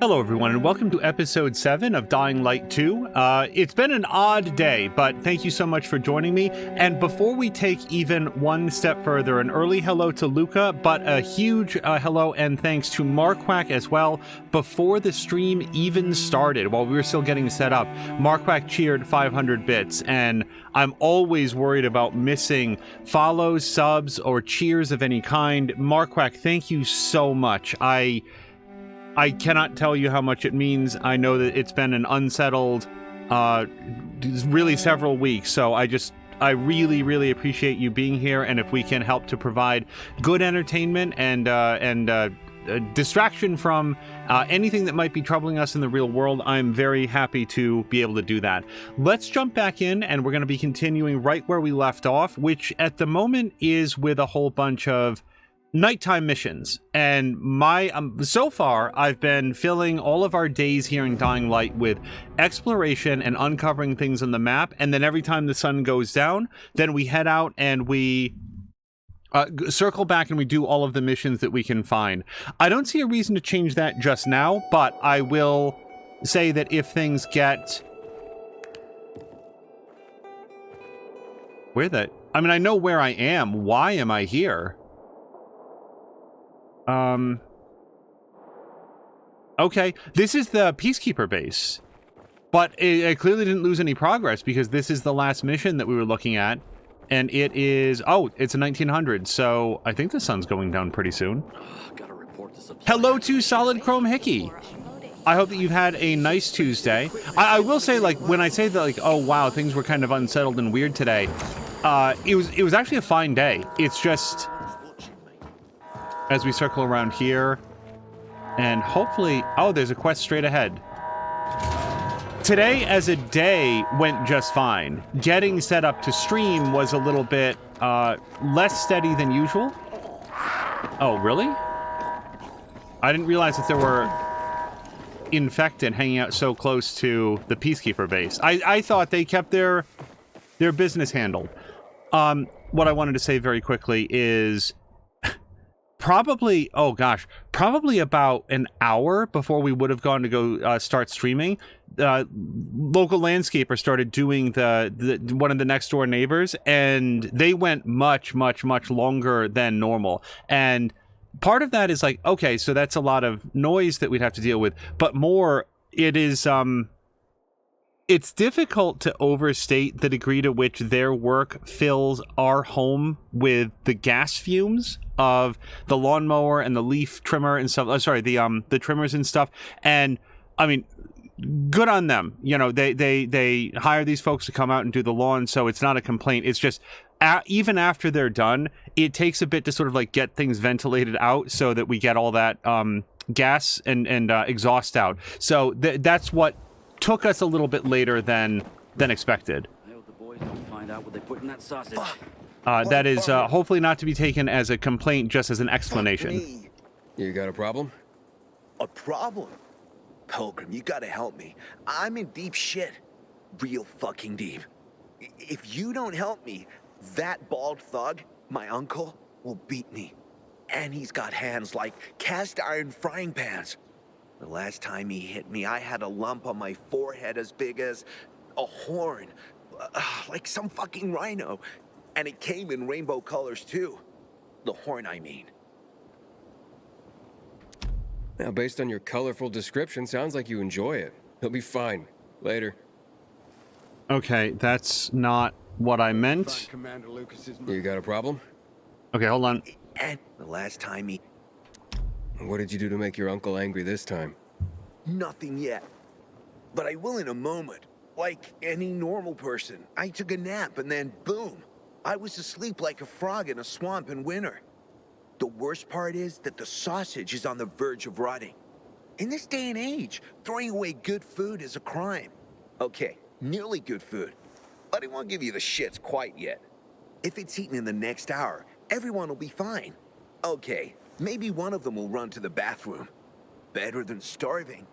Hello everyone and welcome to episode 7 of Dying Light 2. It's been an odd day, but thank you so much for joining me. And before we take even one step further, an early hello to Luca, but a huge hello and thanks to Marquack as well. Before the stream even started, while we were still getting set up, Marquack cheered 500 bits, and I'm always worried about missing follows, subs, or cheers of any kind. Marquack, thank you so much. I cannot tell you how much it means. I know that it's been an unsettled, really several weeks, so I really, really appreciate you being here, and if we can help to provide good entertainment and distraction from anything that might be troubling us in the real world, I'm very happy to be able to do that. Let's jump back in, and we're going to be continuing right where we left off, which at the moment is with a whole bunch of nighttime missions. And so far I've been filling all of our days here in Dying Light with exploration and uncovering things on the map, and then every time the sun goes down, then we head out and we circle back and we do all of the missions that we can find. I don't see a reason to change that just now, but I will say that if things get I know where I am. Why am I here? Okay, this is the Peacekeeper base, but I clearly didn't lose any progress because this is the last mission that we were looking at, and it is, it's a 1900, so I think the sun's going down pretty soon. Hello to Solid Chrome Hickey. I hope that you've had a nice Tuesday. I will say, like, when I say that, like, oh wow, things were kind of unsettled and weird today, it was actually a fine day. It's just, as we circle around here, and hopefully, there's a quest straight ahead. Today, as a day, went just fine. Getting set up to stream was a little bit less steady than usual. Oh, really? I didn't realize that there were infected hanging out so close to the Peacekeeper base. I thought they kept their business handled. What I wanted to say very quickly is, probably about an hour before we would have gone to go start streaming, local landscaper started doing the one of the next door neighbors, and they went much longer than normal. And part of that is like, okay, so that's a lot of noise that we'd have to deal with, but more, it is it's difficult to overstate the degree to which their work fills our home with the gas fumes of the lawnmower and the leaf trimmer and stuff. The trimmers and stuff. And I mean, good on them. You know, they hire these folks to come out and do the lawn, so it's not a complaint. It's just, even after they're done, it takes a bit to sort of like get things ventilated out so that we get all that gas and exhaust out. So that's what took us a little bit later than expected. I hope the boys don't find out what they put in that sausage. That is hopefully not to be taken as a complaint, just as an explanation. You got a problem? A problem? Pilgrim, you gotta help me. I'm in deep shit. Real fucking deep. If you don't help me, that bald thug, my uncle, will beat me. And he's got hands like cast iron frying pans. The last time he hit me, I had a lump on my forehead as big as a horn. Like some fucking rhino. And it came in rainbow colors too. The horn, I mean. Now, based on your colorful description, sounds like you enjoy it. He'll be fine. Later. Okay, that's not what I meant. You got a problem? Okay, hold on. And the last time he... What did you do to make your uncle angry this time? Nothing yet. But I will in a moment. Like any normal person. I took a nap and then boom. I was asleep like a frog in a swamp in winter. The worst part is that the sausage is on the verge of rotting. In this day and age, throwing away good food is a crime. Okay, nearly good food. But it won't give you the shits quite yet. If it's eaten in the next hour, everyone will be fine. Okay, maybe one of them will run to the bathroom. Better than starving.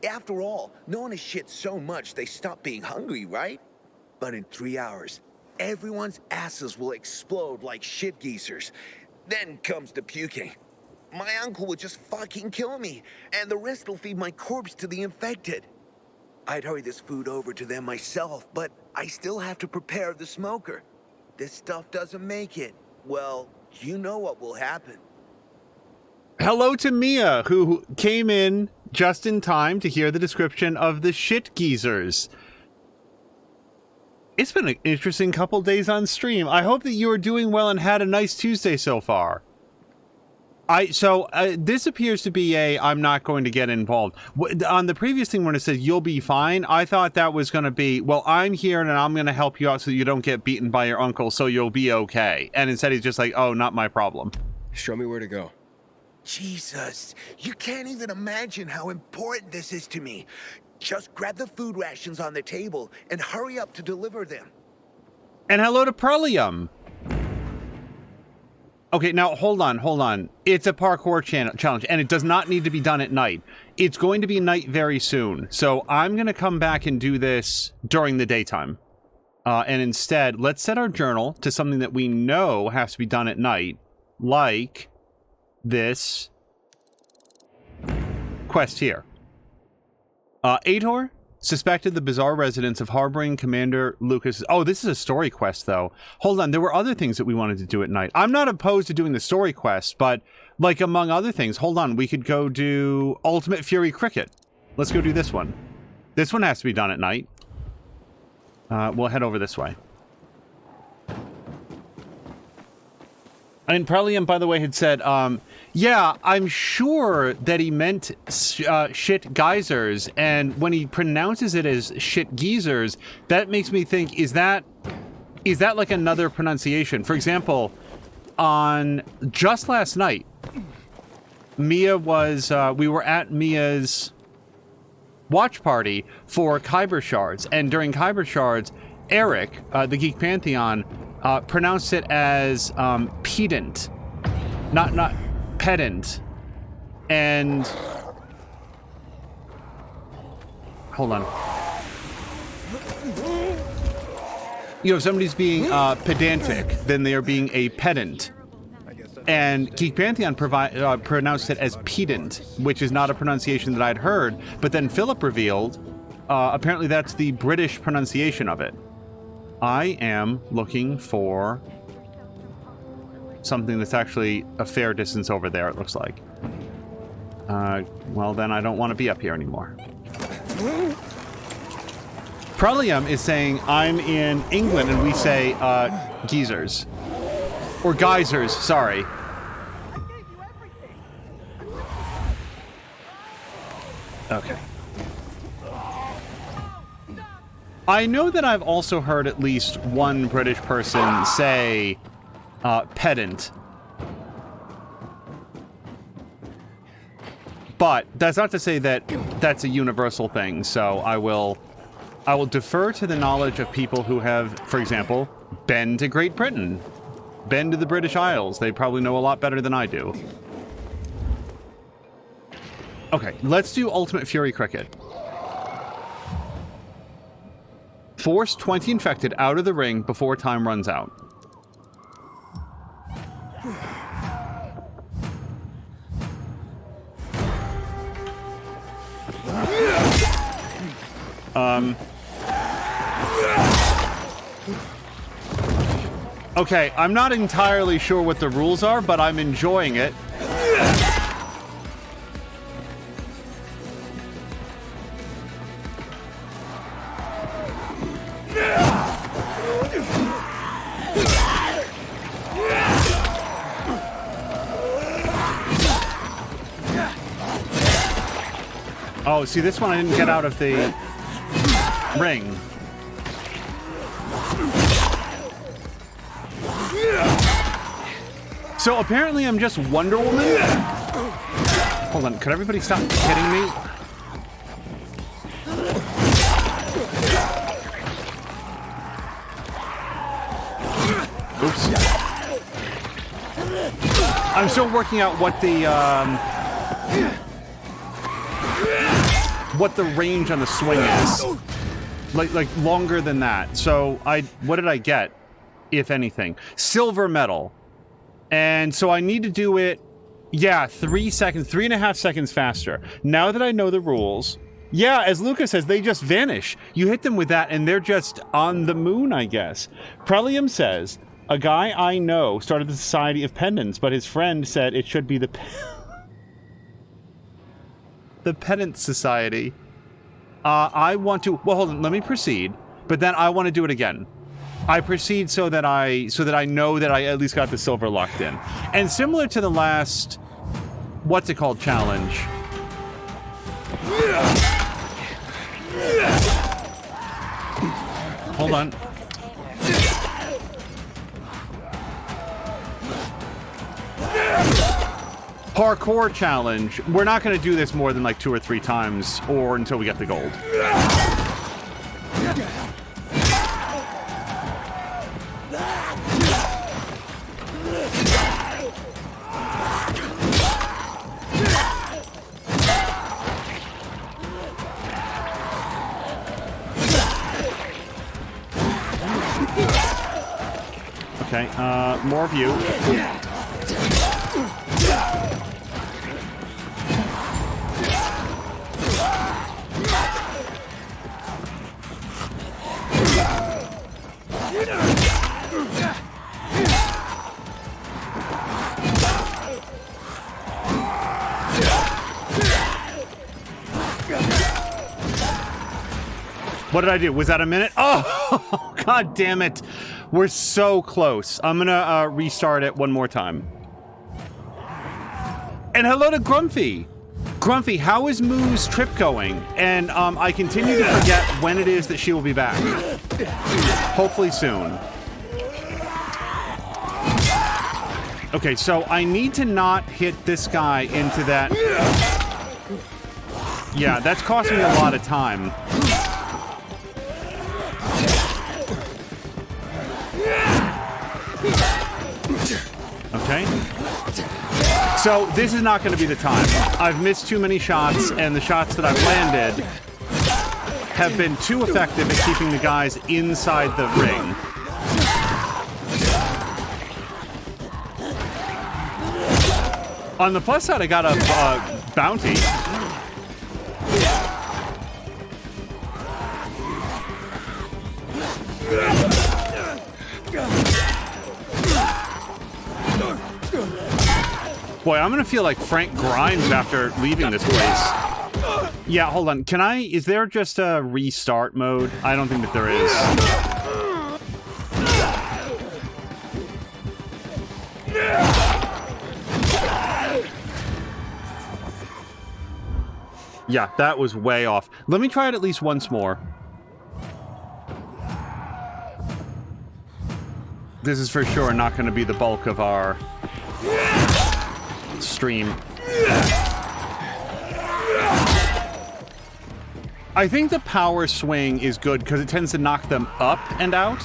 After all, no one has shit so much they stop being hungry, right? But in 3 hours, everyone's asses will explode like shit geezers. Then comes the puking. My uncle would just fucking kill me, and the rest will feed my corpse to the infected. I'd hurry this food over to them myself, but I still have to prepare the smoker. This stuff doesn't make it. Well, you know what will happen. Hello to Mia, who came in just in time to hear the description of the shit geezers. It's been an interesting couple days on stream. I hope that you are doing well and had a nice Tuesday so far. This appears to be I'm not going to get involved. On the previous thing when it said you'll be fine, I thought that was going to be, well, I'm here and I'm going to help you out so you don't get beaten by your uncle, so you'll be okay. And instead he's just like, oh, not my problem. Show me where to go. Jesus, you can't even imagine how important this is to me. Just grab the food rations on the table and hurry up to deliver them. And hello to Perlium. Okay, now hold on. It's a parkour challenge, and it does not need to be done at night. It's going to be night very soon, so I'm going to come back and do this during the daytime. And instead, let's set our journal to something that we know has to be done at night, like this quest here. Ator suspected the bizarre residence of harboring Commander Lucas. Oh, this is a story quest, though. Hold on, there were other things that we wanted to do at night. I'm not opposed to doing the story quest, but, like, among other things, hold on, we could go do Ultimate Fury Cricket. Let's go do this one. This one has to be done at night. We'll head over this way. And Prelium, by the way, had said, yeah, I'm sure that he meant shit geysers, and when he pronounces it as shit geezers, that makes me think, is that like another pronunciation? For example, on just last night, Mia was, we were at Mia's watch party for Kyber Shards, and during Kyber Shards, Eric, the Geek Pantheon, pronounced it as pedant, not pedant. And hold on. You know, if somebody's being pedantic, then they are being a pedant. And Geek Pantheon pronounced it as pedant, which is not a pronunciation that I'd heard. But then Philip revealed, apparently that's the British pronunciation of it. I am looking for something that's actually a fair distance over there, it looks like. Well, then I don't want to be up here anymore. Prelium is saying I'm in England, and we say geezers. Or geysers, sorry. Okay. I know that I've also heard at least one British person say pedant. But that's not to say that that's a universal thing, so I will defer to the knowledge of people who have, for example, been to Great Britain, been to the British Isles. They probably know a lot better than I do. Okay, let's do Ultimate Fury Cricket. Force 20 infected out of the ring before time runs out. Okay, I'm not entirely sure what the rules are, but I'm enjoying it. Oh, see, this one I didn't get out of the ring. So apparently I'm just Wonder Woman? Hold on, could everybody stop kidding me? Oops. I'm still working out what the range on the swing is. Like longer than that. So what did I get, if anything? Silver medal. And so I need to do it Yeah, 3 seconds, 3.5 seconds faster. Now that I know the rules, yeah, as Lucas says, they just vanish. You hit them with that and they're just on the moon, I guess. Prelium says, a guy I know started the Society of Pendants, but his friend said it should be the the Pendant Society. I want to, well, hold on, let me proceed, but then I want to do it again. I proceed so that I know that I at least got the silver locked in. And similar to the last, what's it called, challenge. Hold on. Parkour challenge. We're not going to do this more than like 2 or 3 times, or until we get the gold. Okay, more of you. What did I do? Was that a minute? Oh, god damn it. We're so close. I'm gonna restart it one more time. And hello to Grumpy. Grumpy, how is Moo's trip going? And I continue to forget when it is that she will be back. Hopefully soon. Okay, so I need to not hit this guy into that. Yeah, that's costing me a lot of time. Okay. So this is not going to be the time. I've missed too many shots, and the shots that I've landed have been too effective at keeping the guys inside the ring. On the plus side, I got a bounty. Boy, I'm gonna feel like Frank Grimes after leaving this place. Yeah, hold on. Can I... Is there just a restart mode? I don't think that there is. Yeah, that was way off. Let me try it at least once more. This is for sure not going to be the bulk of our stream. I think the power swing is good because it tends to knock them up and out.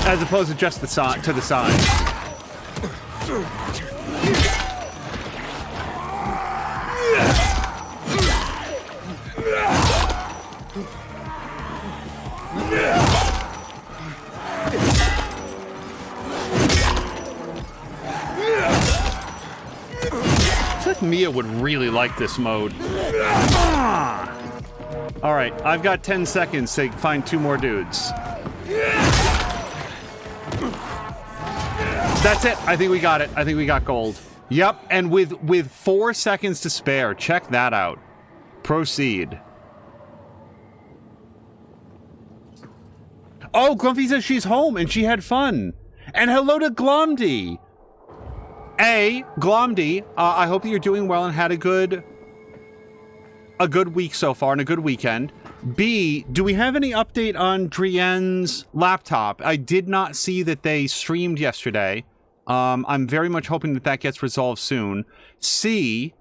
As opposed to just the side to the side. I feel like Mia would really like this mode. All right, I've got 10 seconds to find 2 more dudes. That's it. I think we got it. I think we got gold. Yep, and with 4 seconds to spare. Check that out. Proceed. Oh, Grumpy says she's home and she had fun. And hello to Glomdy. Glomdy, I hope that you're doing well and had a good week so far and a good weekend. B, do we have any update on Drienne's laptop? I did not see that they streamed yesterday. I'm very much hoping that that gets resolved soon. C,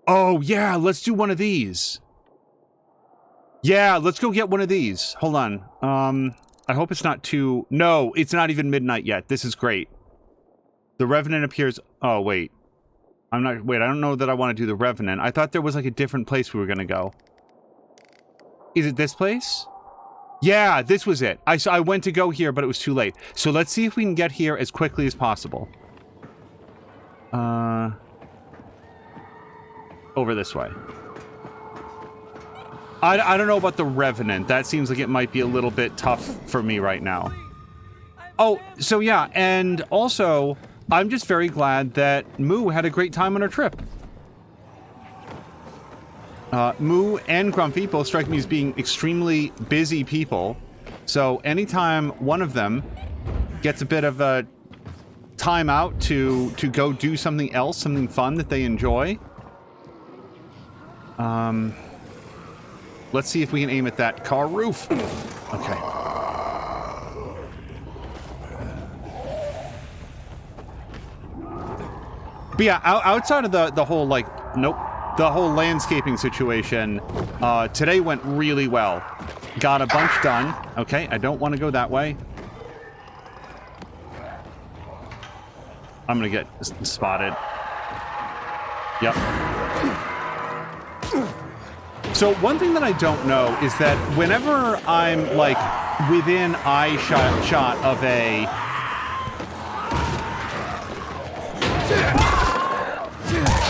oh yeah, let's do one of these. Yeah, let's go get one of these. Hold on. I hope it's not too... No, it's not even midnight yet. This is great. The Revenant appears... Oh, wait. I'm not... Wait, I don't know that I want to do the Revenant. I thought there was like a different place we were going to go. Is it this place? Yeah, this was it. I went to go here, but it was too late. So let's see if we can get here as quickly as possible. Over this way. I don't know about the Revenant. That seems like it might be a little bit tough for me right now. Oh, so yeah, and also, I'm just very glad that Moo had a great time on her trip. Moo and Grumpy both strike me as being extremely busy people. So anytime one of them gets a bit of a time out to go do something else, something fun that they enjoy. Let's see if we can aim at that car roof. Okay. But yeah, outside of the whole, like, nope, the whole landscaping situation, today went really well. Got a bunch done. Okay, I don't want to go that way. I'm gonna get spotted. Yep. So one thing that I don't know is that whenever I'm, like, within eye shot of a...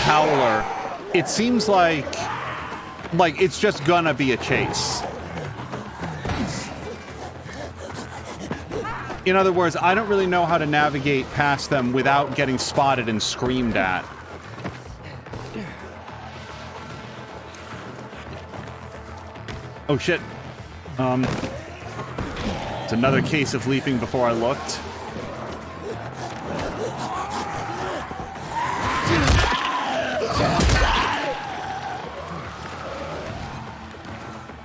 howler, it seems like it's just gonna be a chase. In other words, I don't really know how to navigate past them without getting spotted and screamed at. Oh shit. It's another case of leaping before I looked.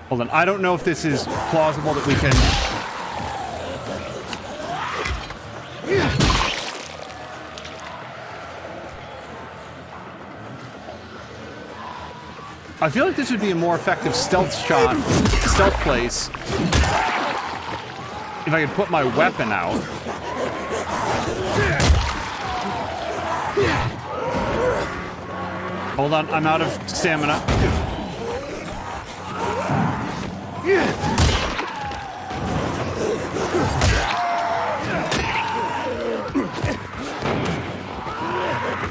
Hold on, I don't know if this is plausible that we can... I feel like this would be a more effective stealth place, if I could put my weapon out. Hold on, I'm out of stamina.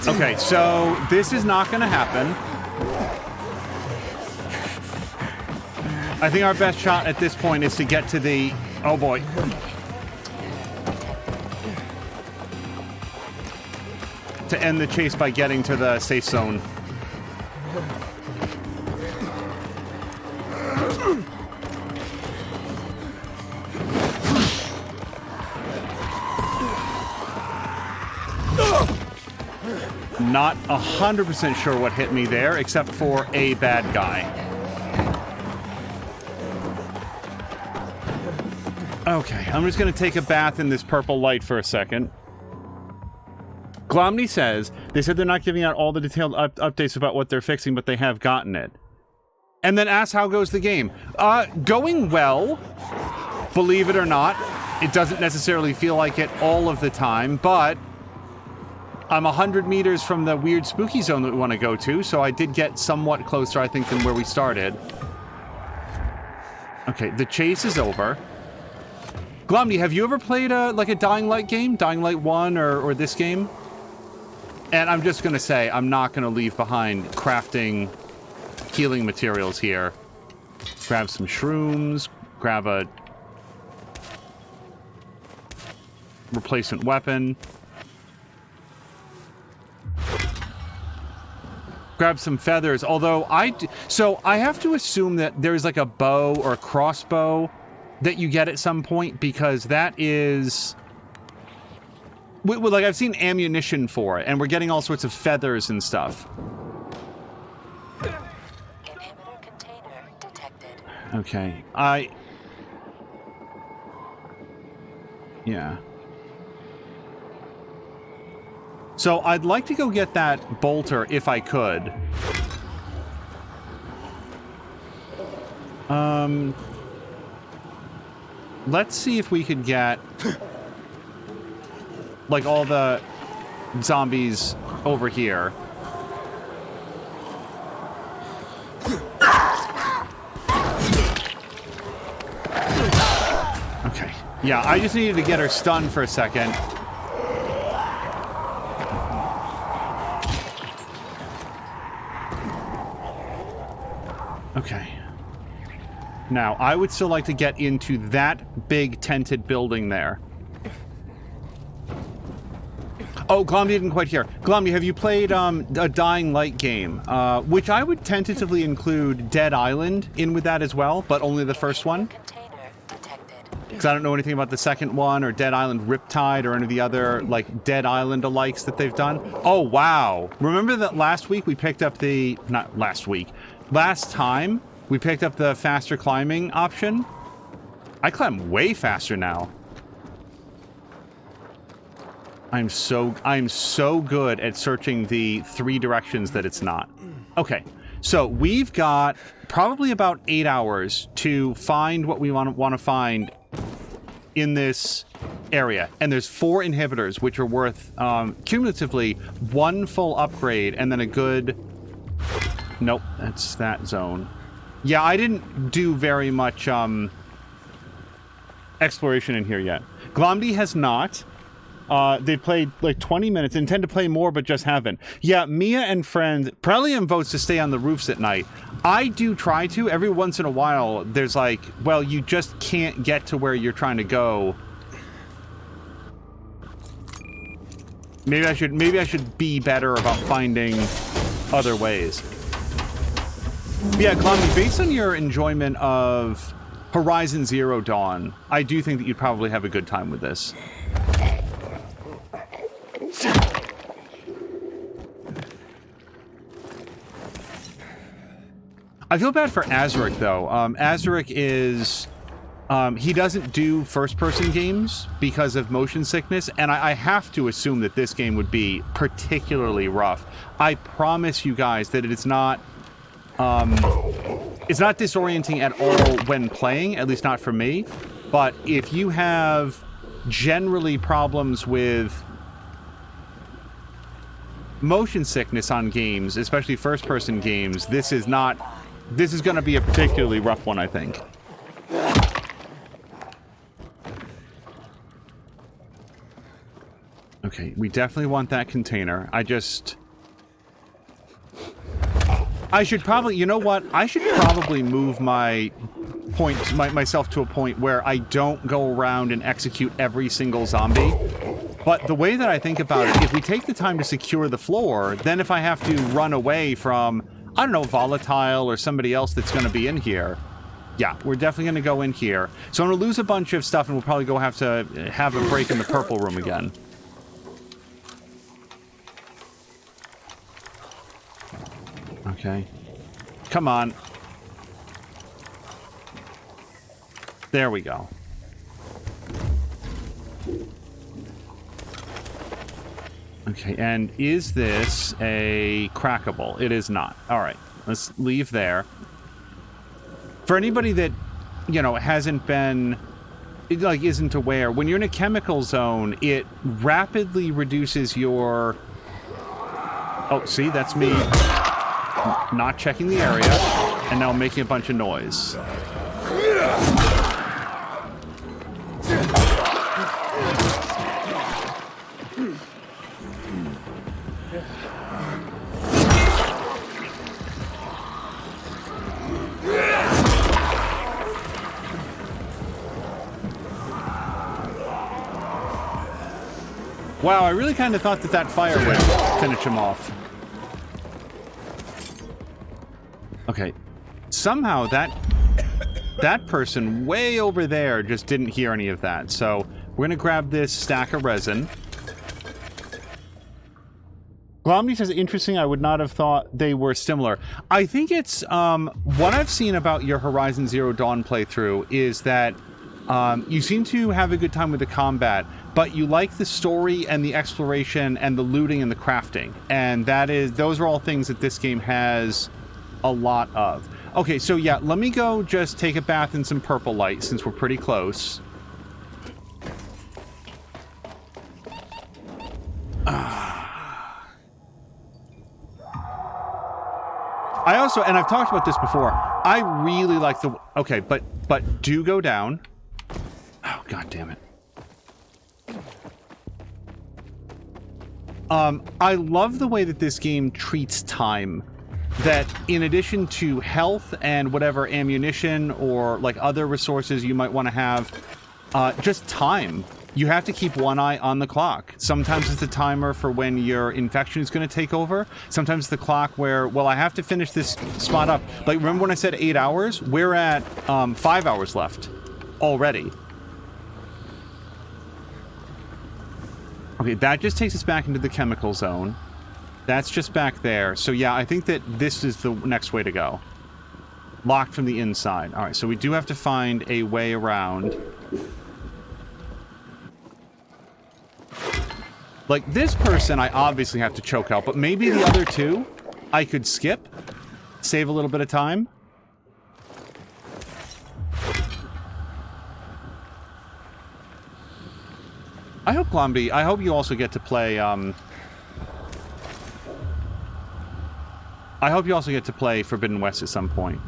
Okay, so this is not going to happen. I think our best shot at this point is to get to the... Oh boy. To end the chase by getting to the safe zone. Not 100% sure what hit me there, except for a bad guy. Okay, I'm just going to take a bath in this purple light for a second. Glomny says, they said they're not giving out all the detailed updates about what they're fixing, but they have gotten it. And then asks how goes the game. Going well, believe it or not. It doesn't necessarily feel like it all of the time, but I'm 100 meters from the weird spooky zone that we want to go to, so I did get somewhat closer, I think, than where we started. Okay, the chase is over. Glomny, have you ever played like a Dying Light game? Dying Light 1 or this game? And I'm just going to say, I'm not going to leave behind crafting healing materials here. Grab some shrooms, grab a replacement weapon. Grab some feathers, although so I have to assume that there's like a bow or a crossbow that you get at some point, because that is... Well, like, I've seen ammunition for it, and we're getting all sorts of feathers and stuff. Inhibitor container detected. Okay, yeah. So I'd like to go get that bolter if I could. Let's see if we could get like all the zombies over here. Yeah, I just needed to get her stunned for a second. Okay. Now, I would still like to get into that big tented building there. Oh, Glomby didn't quite hear. Glomby, have you played a Dying Light game? Which I would tentatively include Dead Island in with that as well, but only the first one. Because I don't know anything about the second one, or Dead Island Riptide, or any of the other, like, Dead Island alikes that they've done. Oh, wow. Remember that last week we picked up the... Not last week. Last time we picked up the faster climbing option? I climb way faster now. I'm so good at searching the 3 directions that it's not. Okay, so we've got probably about 8 hours to find what we want to find in this area. And there's 4 inhibitors, which are worth cumulatively 1 full upgrade and then a good... Nope, that's that zone. Yeah, I didn't do very much exploration in here yet. Glomdy has not. They played like 20 minutes, intend to play more, but just haven't. Yeah, Mia and friend, Prelium votes to stay on the roofs at night. I do try to. Every once in a while, there's like, well, you just can't get to where you're trying to go. Maybe I should be better about finding other ways. Yeah, Glomby, based on your enjoyment of Horizon Zero Dawn, I do think that you'd probably have a good time with this. I feel bad for Azaric, though. Azaric is... he doesn't do first-person games because of motion sickness, and I have to assume that this game would be particularly rough. I promise you guys that it's not... it's not disorienting at all when playing, at least not for me. But if you have generally problems with motion sickness on games, especially first-person games, this is going to be a particularly rough one, I think. Okay, we definitely want that container. I should probably, you know what? I should probably move myself to a point where I don't go around and execute every single zombie. But the way that I think about it, if we take the time to secure the floor, then if I have to run away from, I don't know, Volatile or somebody else that's going to be in here, yeah, we're definitely going to go in here. So I'm going to lose a bunch of stuff, and we'll probably have to have a break in the purple room again. Okay. Come on. There we go. Okay, and is this a crackable? It is not. All right, let's leave there. For anybody that, you know, hasn't been, like, isn't aware, when you're in a chemical zone, it rapidly reduces your... Oh, see, that's me not checking the area, and now making a bunch of noise. Wow, I really kind of thought that that fire would finish him off. Okay. Somehow that person way over there just didn't hear any of that. So we're going to grab this stack of resin. Glomby says, interesting, I would not have thought they were similar. I think it's, what I've seen about your Horizon Zero Dawn playthrough is that you seem to have a good time with the combat, but you like the story and the exploration and the looting and the crafting. And those are all things that this game has a lot of. Okay, so yeah, let me go just take a bath in some purple light since we're pretty close. I also, and I've talked about this before, I really like the... Okay, but do go down. Oh, God damn it. I love the way that this game treats time. That in addition to health and whatever ammunition or like other resources you might want to have, just time. You have to keep one eye on the clock. Sometimes it's the timer for when your infection is going to take over. Sometimes the clock where, well, I have to finish this spot up. Like, remember when I said 8 hours? We're at 5 hours left already. Okay, that just takes us back into the chemical zone. That's just back there. So yeah, I think that this is the next way to go. Locked from the inside. All right, so we do have to find a way around. Like, this person I obviously have to choke out, but maybe the other two I could skip. Save a little bit of time. I hope, Glomby, I hope you also get to play, I hope you also get to play Forbidden West at some point.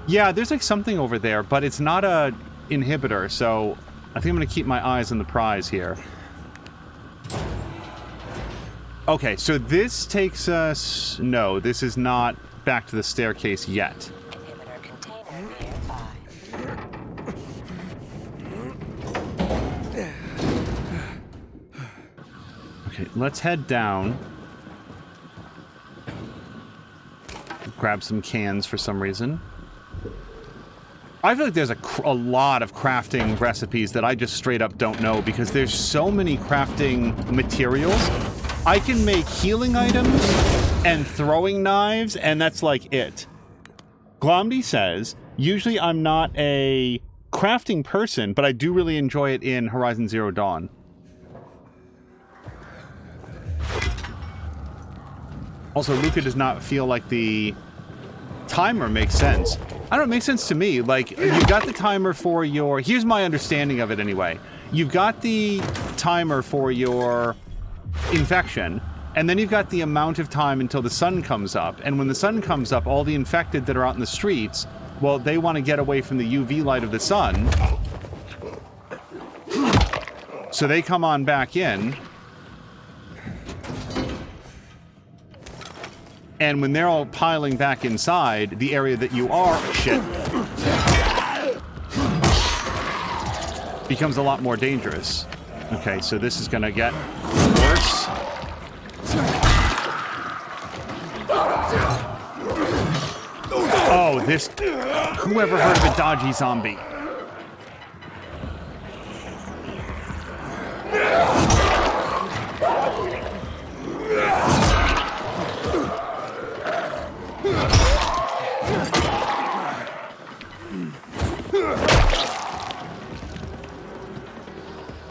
Yeah, there's like something over there, but it's not a inhibitor, so I think I'm going to keep my eyes on the prize here. Okay, so this takes us... No, this is not back to the staircase yet. Inhibitor container nearby. Okay, let's head down. Grab some cans for some reason. I feel like there's a lot of crafting recipes that I just straight up don't know because there's so many crafting materials. I can make healing items and throwing knives, and that's like it. Glomdy says, usually I'm not a crafting person, but I do really enjoy it in Horizon Zero Dawn. Also, Luca does not feel like the timer makes sense. I don't know, it makes sense to me. Like, you've got the timer for your... Here's my understanding of it anyway. You've got the timer for your infection, and then you've got the amount of time until the sun comes up. And when the sun comes up, all the infected that are out in the streets, well, they want to get away from the UV light of the sun. So they come on back in. And when they're all piling back inside, the area that you are... Shit. Becomes a lot more dangerous. Okay, so this is gonna get worse. Oh, this... Whoever heard of a dodgy zombie?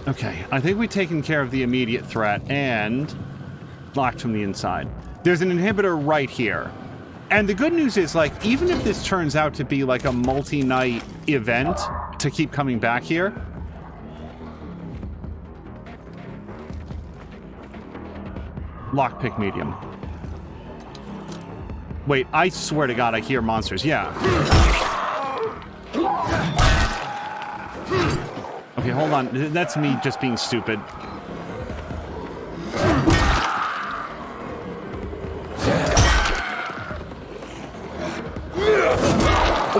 Okay, I think we've taken care of the immediate threat and locked from the inside. There's an inhibitor right here. And the good news is, like, even if this turns out to be like a multi-night event to keep coming back here, lockpick medium. Wait, I swear to God I hear monsters. Yeah. Okay, hold on. That's me just being stupid.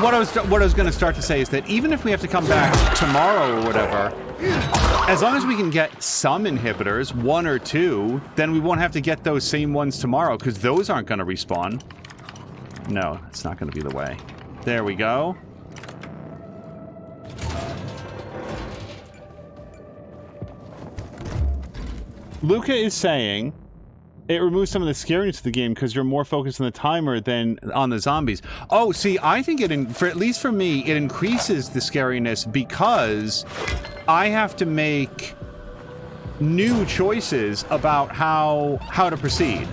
What I was going to start to say is that even if we have to come back tomorrow or whatever, as long as we can get some inhibitors, 1 or 2, then we won't have to get those same ones tomorrow, because those aren't going to respawn. No, it's not going to be the way. There we go. Luca is saying it removes some of the scariness of the game because you're more focused on the timer than on the zombies. Oh, see, I think at least for me, it increases the scariness because I have to make new choices about how to proceed.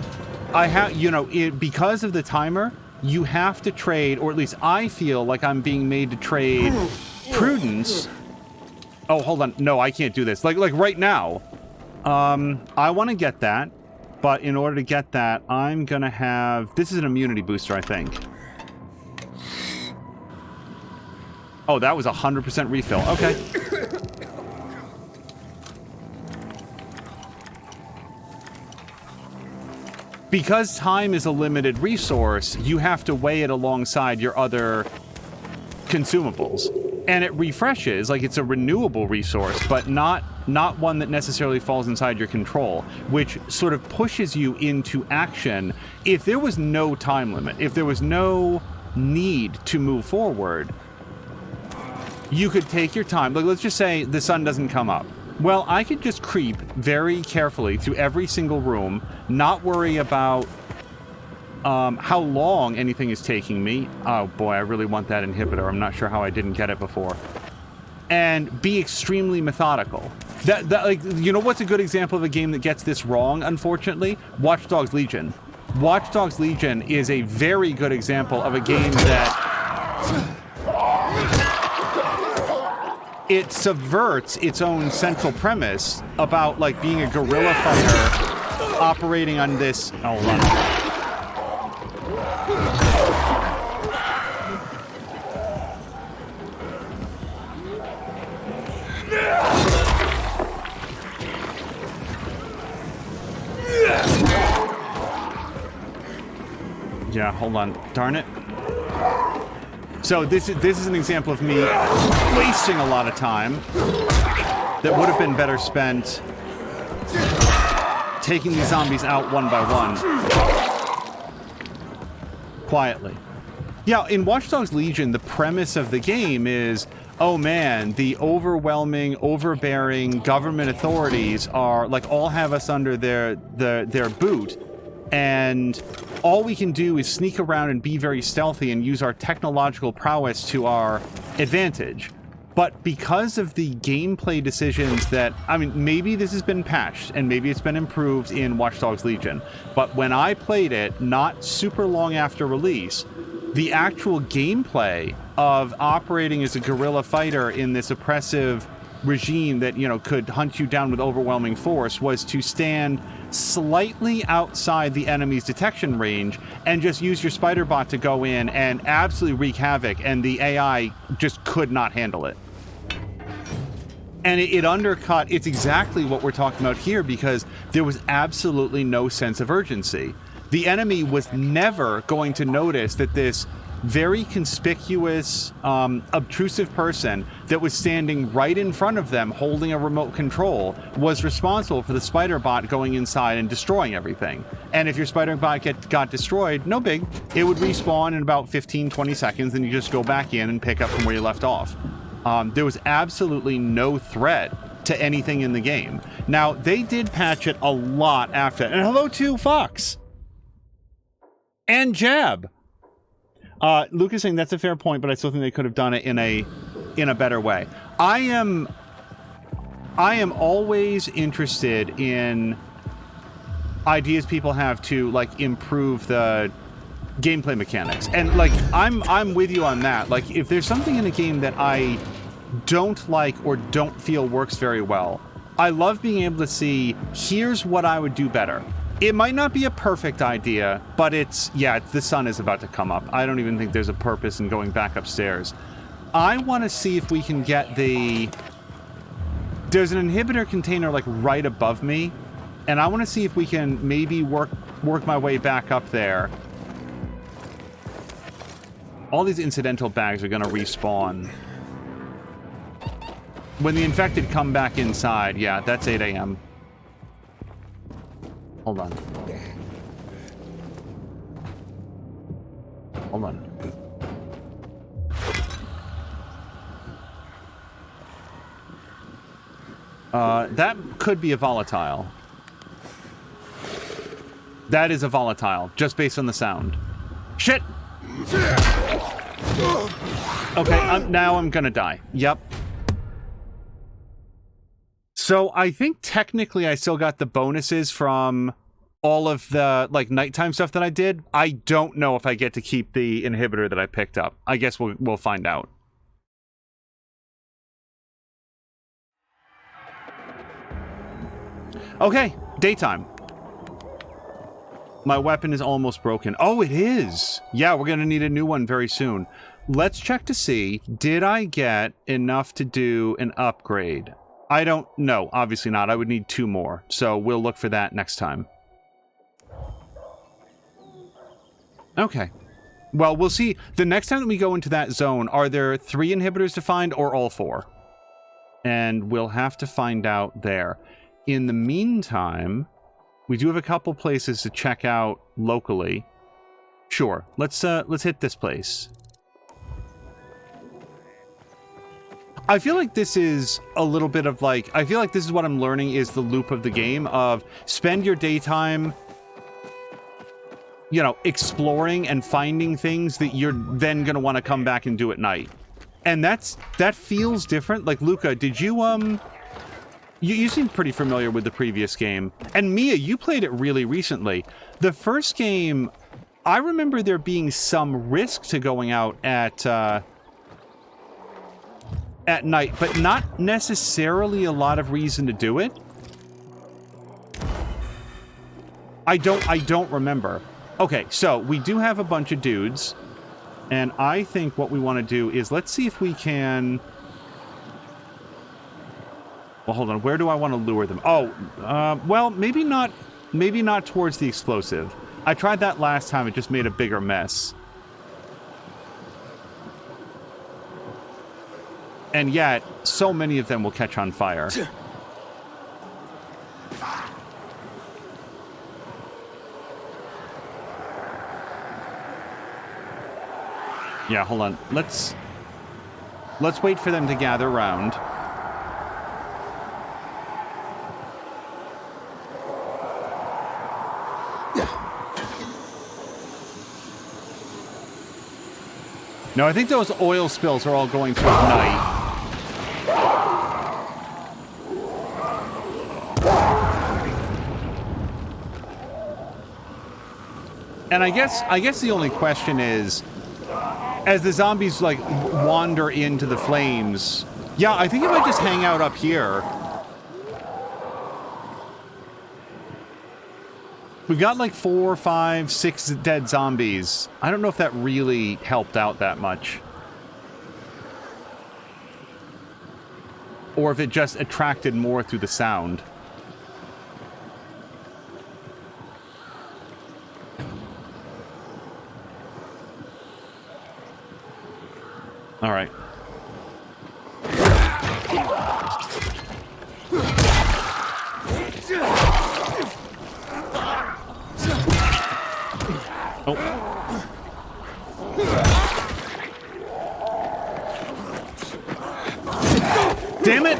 I have, you know, because of the timer, you have to trade, or at least I feel like I'm being made to trade prudence. Oh, hold on. No, I can't do this. Like right now. I want to get that, but in order to get that, I'm gonna have... This is an immunity booster, I think. Oh, that was 100% refill. Okay. because time is a limited resource, you have to weigh it alongside your other consumables. And it refreshes, like it's a renewable resource, but not one that necessarily falls inside your control, which sort of pushes you into action. If there was no time limit, if there was no need to move forward, you could take your time. Like, let's just say the sun doesn't come up. Well, I could just creep very carefully through every single room, not worry about how long anything is taking me. Oh boy, I really want that inhibitor. I'm not sure how I didn't get it before. And be extremely methodical. That like, you know what's a good example of a game that gets this wrong, unfortunately? Watch Dogs Legion. Watch Dogs Legion is a very good example of a game that it subverts its own central premise about, like, being a guerrilla fighter operating on this... Oh, run. Yeah, hold on. Darn it. So this is an example of me wasting a lot of time that would have been better spent taking these zombies out one by one. Quietly. Yeah, in Watch Dogs Legion, the premise of the game is, oh man, the overwhelming, overbearing government authorities are, like, all have us under their boot. And all we can do is sneak around and be very stealthy and use our technological prowess to our advantage. But because of the gameplay decisions that, I mean, maybe this has been patched and maybe it's been improved in Watch Dogs Legion, but when I played it, not super long after release, the actual gameplay of operating as a guerrilla fighter in this oppressive regime that, you know, could hunt you down with overwhelming force was to stand slightly outside the enemy's detection range and just use your spider bot to go in and absolutely wreak havoc, and the AI just could not handle it. And it undercut, it's exactly what we're talking about here, because there was absolutely no sense of urgency. The enemy was never going to notice that this very conspicuous, obtrusive person that was standing right in front of them holding a remote control was responsible for the spider bot going inside and destroying everything. And if your spider bot got destroyed, no big. It would respawn in about 15-20 seconds, and you just go back in and pick up from where you left off. There was absolutely no threat to anything in the game. Now, they did patch it a lot after. And hello to Fox! And Jab! Lucas saying that's a fair point, but I still think they could have done it in a better way. I am always interested in ideas people have to, like, improve the gameplay mechanics. And, like, I'm with you on that. Like, if there's something in a game that I don't like or don't feel works very well, I love being able to see, here's what I would do better. It might not be a perfect idea, but it's, yeah, the sun is about to come up. I don't even think there's a purpose in going back upstairs. I want to see if we can get there's an inhibitor container, like, right above me, and I want to see if we can maybe work my way back up there. All these incidental bags are going to respawn. When the infected come back inside, yeah, that's 8 a.m. Hold on. Hold on. That could be a volatile. That is a volatile, just based on the sound. Shit! Okay, now I'm gonna die. Yep. So I think technically I still got the bonuses from all of the, like, nighttime stuff that I did. I don't know if I get to keep the inhibitor that I picked up. I guess we'll find out. Okay, daytime. My weapon is almost broken. Oh, it is! Yeah, we're gonna need a new one very soon. Let's check to see, did I get enough to do an upgrade? I don't know, obviously not. I would need 2 more, so we'll look for that next time. Okay. Well, we'll see. The next time that we go into that zone, are there 3 inhibitors to find or all 4? And we'll have to find out there. In the meantime, we do have a couple places to check out locally. Sure. Let's hit this place. I feel like this is a little bit of like, I feel like this is what I'm learning is the loop of the game of spend your daytime, you know, exploring and finding things that you're then going to want to come back and do at night. And that feels different. Like, Luca, did you, you seem pretty familiar with the previous game. And Mia, you played it really recently. The first game, I remember there being some risk to going out at night, but not necessarily a lot of reason to do it. I don't remember. Okay, so we do have a bunch of dudes, and I think what we want to do is let's see if we can... Well, hold on. Where do I want to lure them? Oh, well, maybe not towards the explosive. I tried that last time. It just made a bigger mess. And yet, so many of them will catch on fire. Yeah, hold on. Let's wait for them to gather around. No, I think those oil spills are all going to ignite. And I guess the only question is, as the zombies, like, wander into the flames... Yeah, I think if I just hang out up here... We've got, like, 4, 5, 6 dead zombies. I don't know if that really helped out that much. Or if it just attracted more through the sound. All right. Oh. Damn it!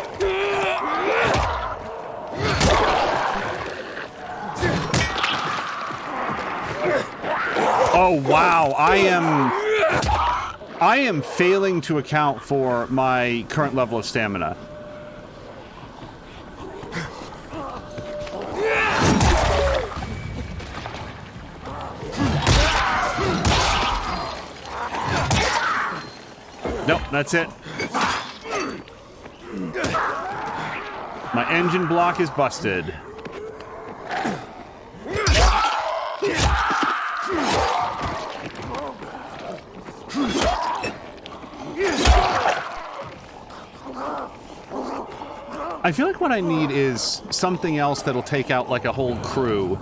Oh, wow. I am failing to account for my current level of stamina. Nope, that's it. My engine block is busted. I feel like what I need is something else that'll take out, like, a whole crew.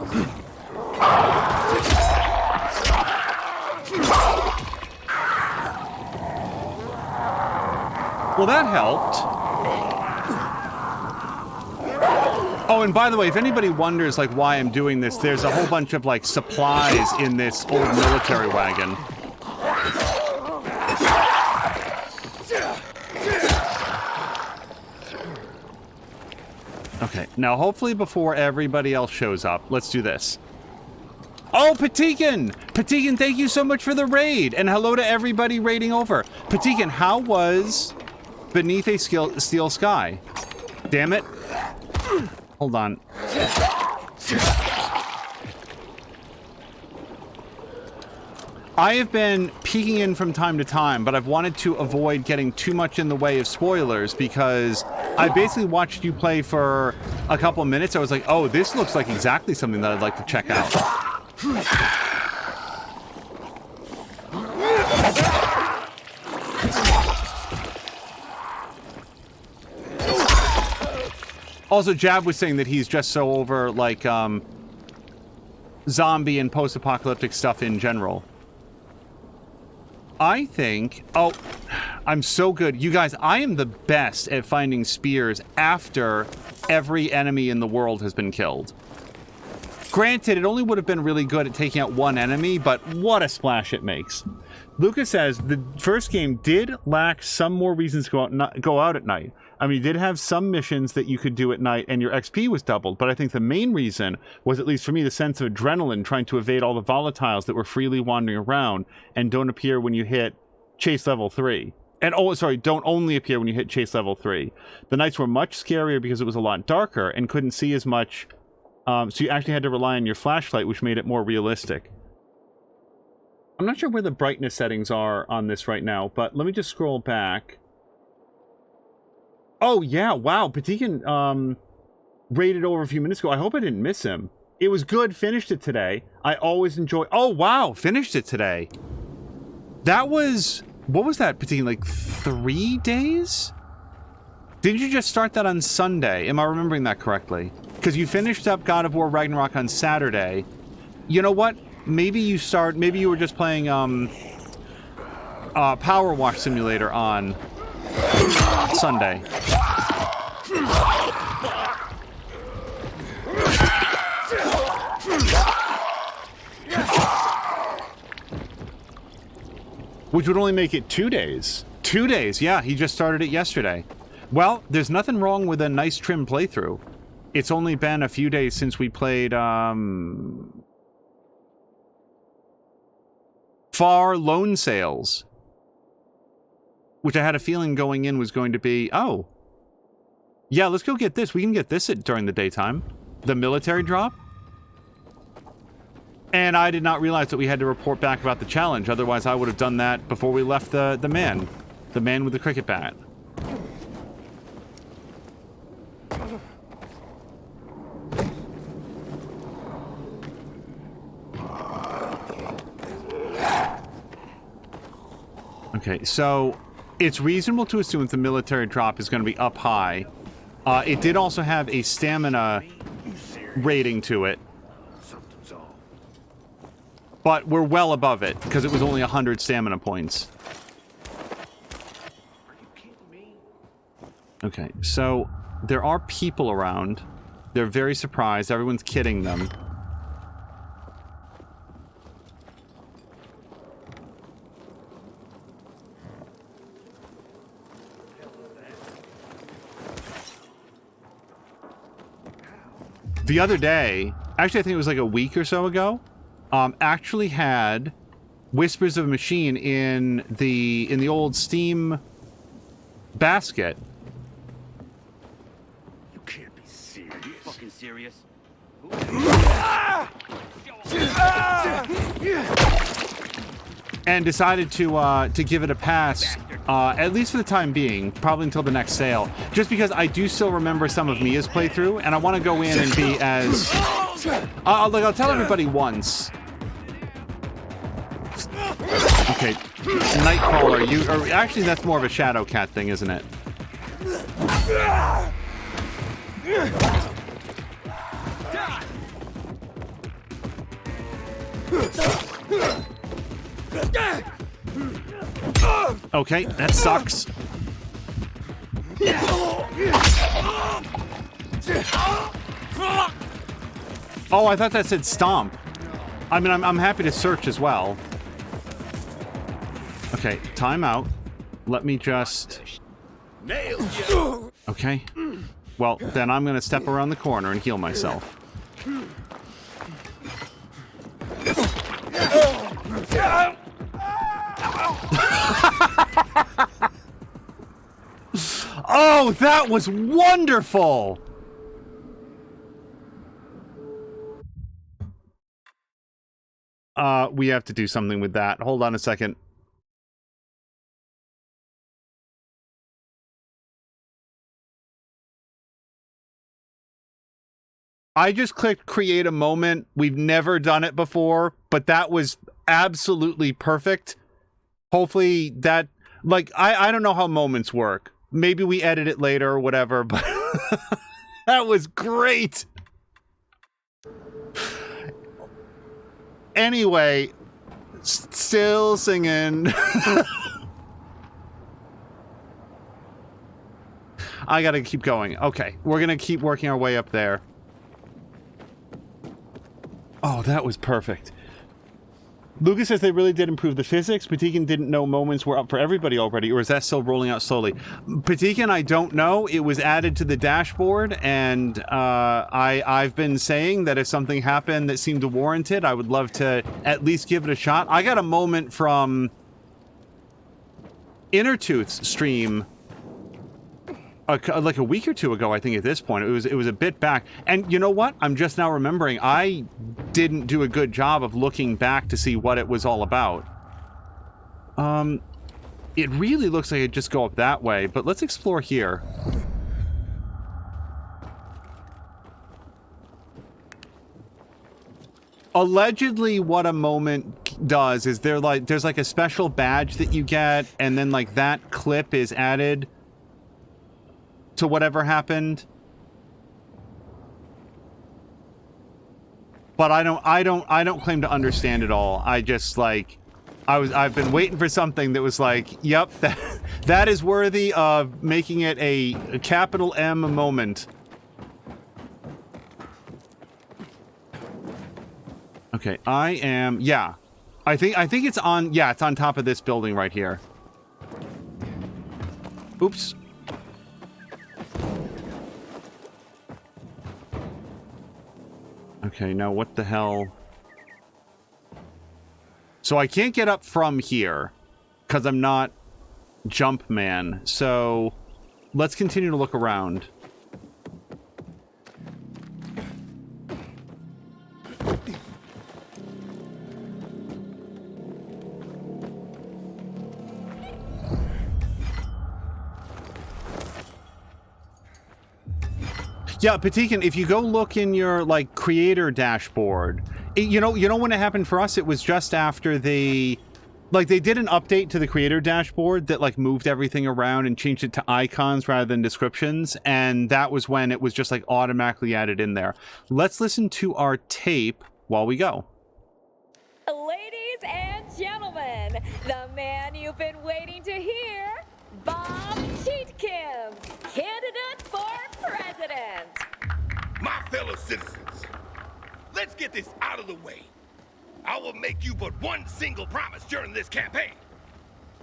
Well, that helped. Oh, and by the way, if anybody wonders, like, why I'm doing this, there's a whole bunch of, like, supplies in this old military wagon. Okay, now hopefully before everybody else shows up, let's do this. Oh, Patikin! Patikin, thank you so much for the raid! And hello to everybody raiding over. Patikin, how was Beneath a Steel Sky? Damn it. Hold on. I have been peeking in from time to time, but I've wanted to avoid getting too much in the way of spoilers because I basically watched you play for a couple of minutes. I was like, oh, this looks like exactly something that I'd like to check out. Also, Jab was saying that he's just so over, like, zombie and post-apocalyptic stuff in general. I think... Oh, I'm so good. You guys, I am the best at finding spears after every enemy in the world has been killed. Granted, it only would have been really good at taking out one enemy, but what a splash it makes. Lucas says the first game did lack some more reasons to go out at night. I mean, you did have some missions that you could do at night and your XP was doubled, but I think the main reason was, at least for me, the sense of adrenaline trying to evade all the volatiles that were freely wandering around and don't appear when you hit chase level 3. And, oh, sorry, don't only appear when you hit chase level 3. The nights were much scarier because it was a lot darker and couldn't see as much, so you actually had to rely on your flashlight, which made it more realistic. I'm not sure where the brightness settings are on this right now, but let me just scroll back. Oh, yeah, wow, Patikin, rated over a few minutes ago. I hope I didn't miss him. It was good, finished it today. I always enjoy... Oh, wow, finished it today. That was... What was that, Patikin, like 3 days? Didn't you just start that on Sunday? Am I remembering that correctly? Because you finished up God of War Ragnarok on Saturday. You know what? Maybe you were just playing, Power Wash Simulator on Sunday. Which would only make it 2 days. 2 days, yeah, he just started it yesterday. Well, there's nothing wrong with a nice trim playthrough. It's only been a few days since we played, Far Loan Sales, which I had a feeling going in was going to be, oh, yeah, let's go get this. We can get this during the daytime. The military drop. And I did not realize that we had to report back about the challenge. Otherwise, I would have done that before we left the man with the cricket bat. Okay, so it's reasonable to assume that the military drop is going to be up high. It did also have a stamina rating to it. But we're well above it, because it was only 100 stamina points. Okay, so there are people around. They're very surprised. Everyone's kidding them. The other day, actually I think it was like a week or so ago, actually had Whispers of a Machine in the old Steam basket. You can't be serious. You fucking serious? And decided to give it a pass, at least for the time being, probably until the next sale. Just because I do still remember some of Mia's playthrough, and I want to go in and be as... I'll tell everybody once. Okay, Nightcrawler, actually that's more of a Shadow Cat thing, isn't it? Okay, that sucks. Oh, I thought that said stomp. I mean, I'm happy to search as well. Okay, time out. Let me just... Okay. Well, then I'm gonna step around the corner and heal myself. Oh, that was wonderful! We have to do something with that. Hold on a second. I just clicked create a moment. We've never done it before, but that was absolutely perfect. Hopefully that, like, I don't know how moments work. Maybe we edit it later or whatever, but that was great. Anyway, Still singing. I gotta keep going. Okay, we're gonna keep working our way up there. Oh, that was perfect. Lucas says they really did improve the physics. Patikin didn't know moments were up for everybody already, or is that still rolling out slowly? Patikin, I don't know. It was added to the dashboard, and I've been saying that if something happened that seemed to warrant it, I would love to at least give it a shot. I got a moment from Innertooth's stream like a week or two ago, I think at this point. It was a bit back. And you know what? I'm just now remembering I didn't do a good job of looking back to see what it was all about. It really looks like it just go up that way, but let's explore here. Allegedly, what a moment does is there's like a special badge that you get, and then like that clip is added to whatever happened. But I don't claim to understand it all. I just like I've been waiting for something that was like, yep, that is worthy of making it a capital M moment. Okay, I think it's on, yeah, it's on top of this building right here. Oops. Okay, now what the hell? So I can't get up from here because I'm not Jumpman. So let's continue to look around. Yeah, Patikin, if you go look in your, like, creator dashboard, you know when it happened for us? It was just after they did an update to the creator dashboard that, like, moved everything around and changed it to icons rather than descriptions, and that was when it was just, like, automatically added in there. Let's listen to our tape while we go. Ladies and gentlemen, the man you've been waiting to hear, Bob Cheatkins, candidate for president. My fellow citizens, let's get this out of the way. I will make you but one single promise during this campaign.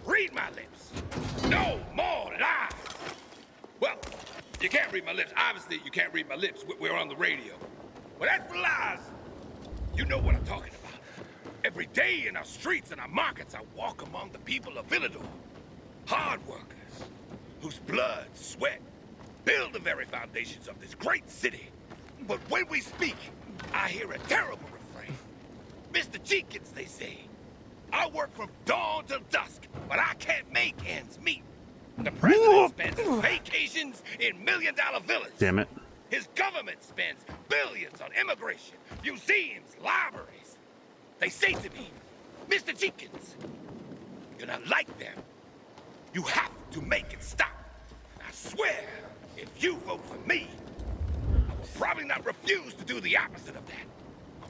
Read my lips. No more lies. Well, you can't read my lips. Obviously, you can't read my lips. We're on the radio. But as for lies, you know what I'm talking about. Every day in our streets and our markets, I walk among the people of Villador. Hard workers, whose blood, sweat, build the very foundations of this great city. But when we speak, I hear a terrible refrain. Mr. Cheekins, they say. I work from dawn till dusk, but I can't make ends meet. The president spends his vacations in million-dollar villas. Damn it. His government spends billions on immigration, museums, libraries. They say to me, Mr. Cheekins, you're not like them. You have to make it stop. I swear, if you vote for me, I will probably not refuse to do the opposite of that.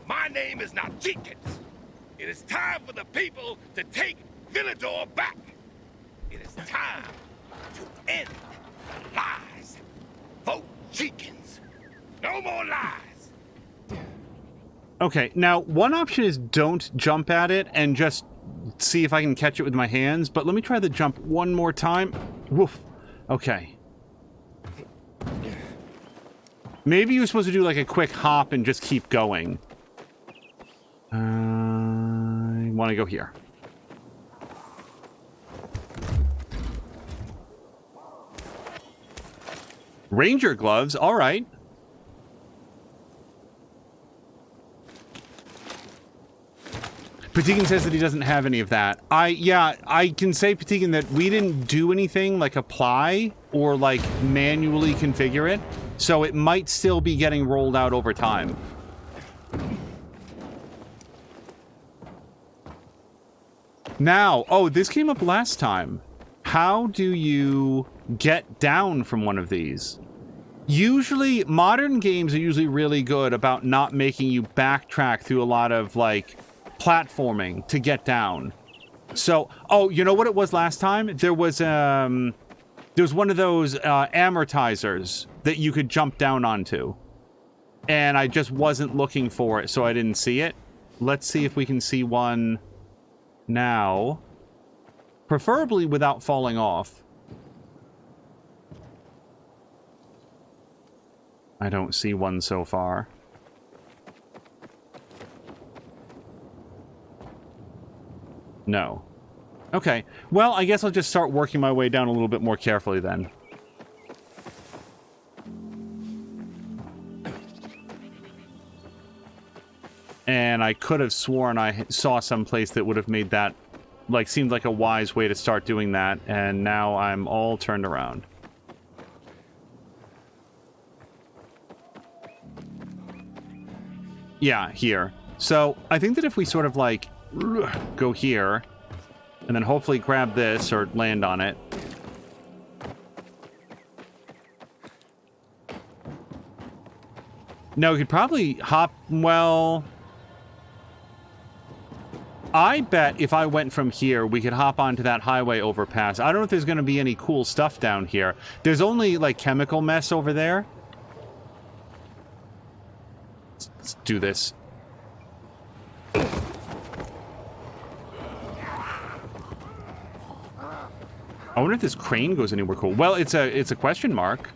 My name is not Cheekins. It is time for the people to take Villador back. It is time to end the lies. Vote Cheekins. No more lies. Okay, now one option is don't jump at it and just see if I can catch it with my hands, but let me try the jump one more time. Woof. Okay. Maybe you're supposed to do like a quick hop and just keep going. I want to go here. Ranger gloves, all right. Patikin says that he doesn't have any of that. I can say, Patikin, that we didn't do anything like apply or like manually configure it, so it might still be getting rolled out over time. Now, oh, this came up last time. How do you get down from one of these? Usually, modern games are usually really good about not making you backtrack through a lot of, like, platforming to get down. So, oh, you know what it was last time? There was one of those amortizers that you could jump down onto. And I just wasn't looking for it, so I didn't see it. Let's see if we can see one now. Preferably without falling off. I don't see one so far. No. Okay. Well, I guess I'll just start working my way down a little bit more carefully then. And I could have sworn I saw some place that would have made that, like, seemed like a wise way to start doing that, and now I'm all turned around. Yeah, here. So, I think that if we sort of, like, go here, and then hopefully grab this or land on it. No, we could probably hop, well... I bet if I went from here, we could hop onto that highway overpass. I don't know if there's going to be any cool stuff down here. There's only, like, chemical mess over there. Let's do this. I wonder if this crane goes anywhere cool. Well, it's a question mark.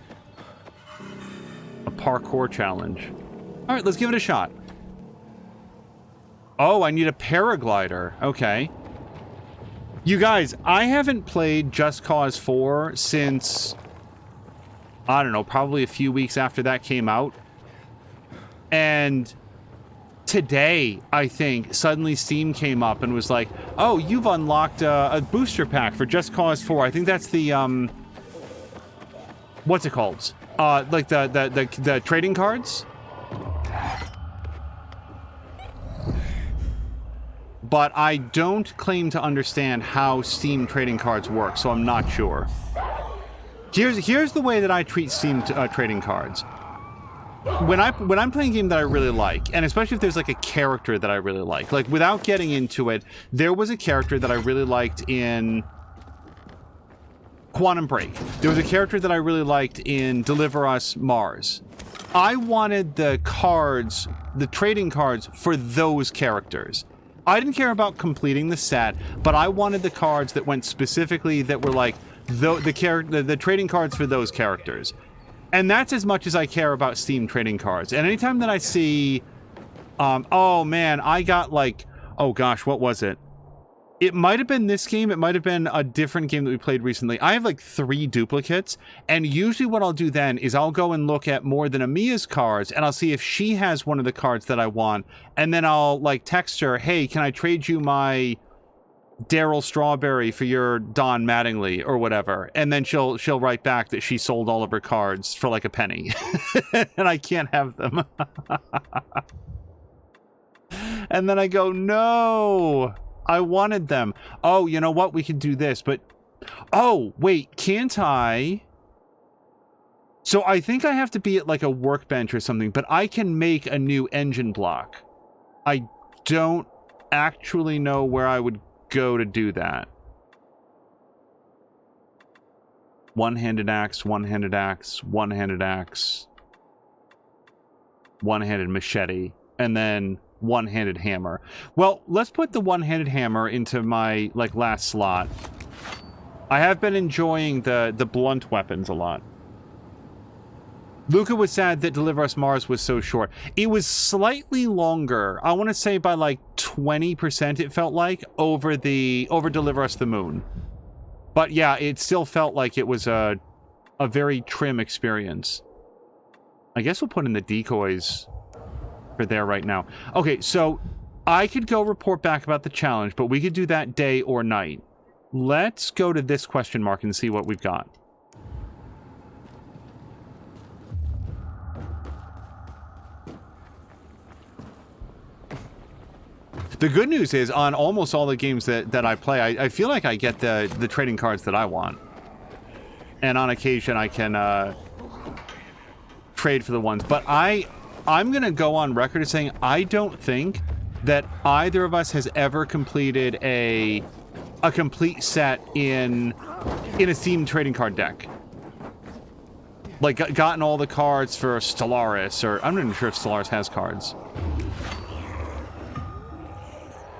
A parkour challenge. All right, let's give it a shot. Oh, I need a paraglider. Okay. You guys, I haven't played Just Cause 4 since, I don't know, probably a few weeks after that came out. And today, I think, suddenly Steam came up and was like, oh, you've unlocked a booster pack for Just Cause 4. I think that's the, what's it called? Like the trading cards? But I don't claim to understand how Steam trading cards work, so I'm not sure. Here's the way that I treat Steam trading cards. When I'm playing a game that I really like, and especially if there's like a character that I really like without getting into it, there was a character that I really liked in Quantum Break. There was a character that I really liked in Deliver Us Mars. I wanted the cards, the trading cards for those characters. I didn't care about completing the set, but I wanted the cards that went specifically that were like the trading cards for those characters. And that's as much as I care about Steam trading cards. And anytime that I see, oh man, I got like, oh gosh, what was it? It might have been this game. It might have been a different game that we played recently. I have like 3 duplicates. And usually what I'll do then is I'll go and look at more than Amia's cards and I'll see if she has one of the cards that I want. And then I'll like text her, hey, can I trade you my Daryl Strawberry for your Don Mattingly or whatever? And then she'll write back that she sold all of her cards for like a penny. And I can't have them. And then I go, no. I wanted them. Oh, you know what? We could do this, but... Oh, wait, can't I? So I think I have to be at like a workbench or something, but I can make a new engine block. I don't actually know where I would go to do that. One-handed axe, one-handed axe, one-handed axe, one-handed machete, and then... one-handed hammer. Well, let's put the one-handed hammer into my like last slot. I have been enjoying the blunt weapons a lot. Luca was sad that Deliver Us Mars was so short. It was slightly longer. I want to say by like 20% it felt like over Deliver Us the Moon. But yeah, it still felt like it was a very trim experience. I guess we'll put in the decoys for there right now. Okay, so I could go report back about the challenge, but we could do that day or night. Let's go to this question mark and see what we've got. The good news is, on almost all the games that I play, I feel like I get the trading cards that I want. And on occasion, I can trade for the ones. But I'm going to go on record as saying I don't think that either of us has ever completed a complete set in a themed trading card deck. Like, gotten all the cards for Stellaris, or I'm not even sure if Stellaris has cards.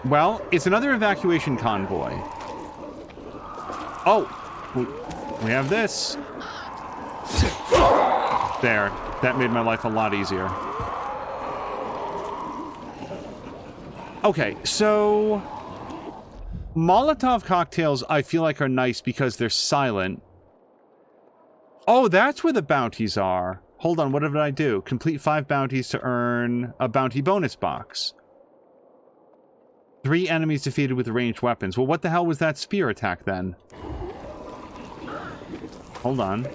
Well, it's another evacuation convoy. Oh, we have this. There, that made my life a lot easier. Okay, so Molotov cocktails I feel like are nice because they're silent. Oh, that's where the bounties are. Hold on, what did I do? Complete 5 bounties to earn a bounty bonus box. 3 enemies defeated with ranged weapons. Well, what the hell was that spear attack then? Hold on.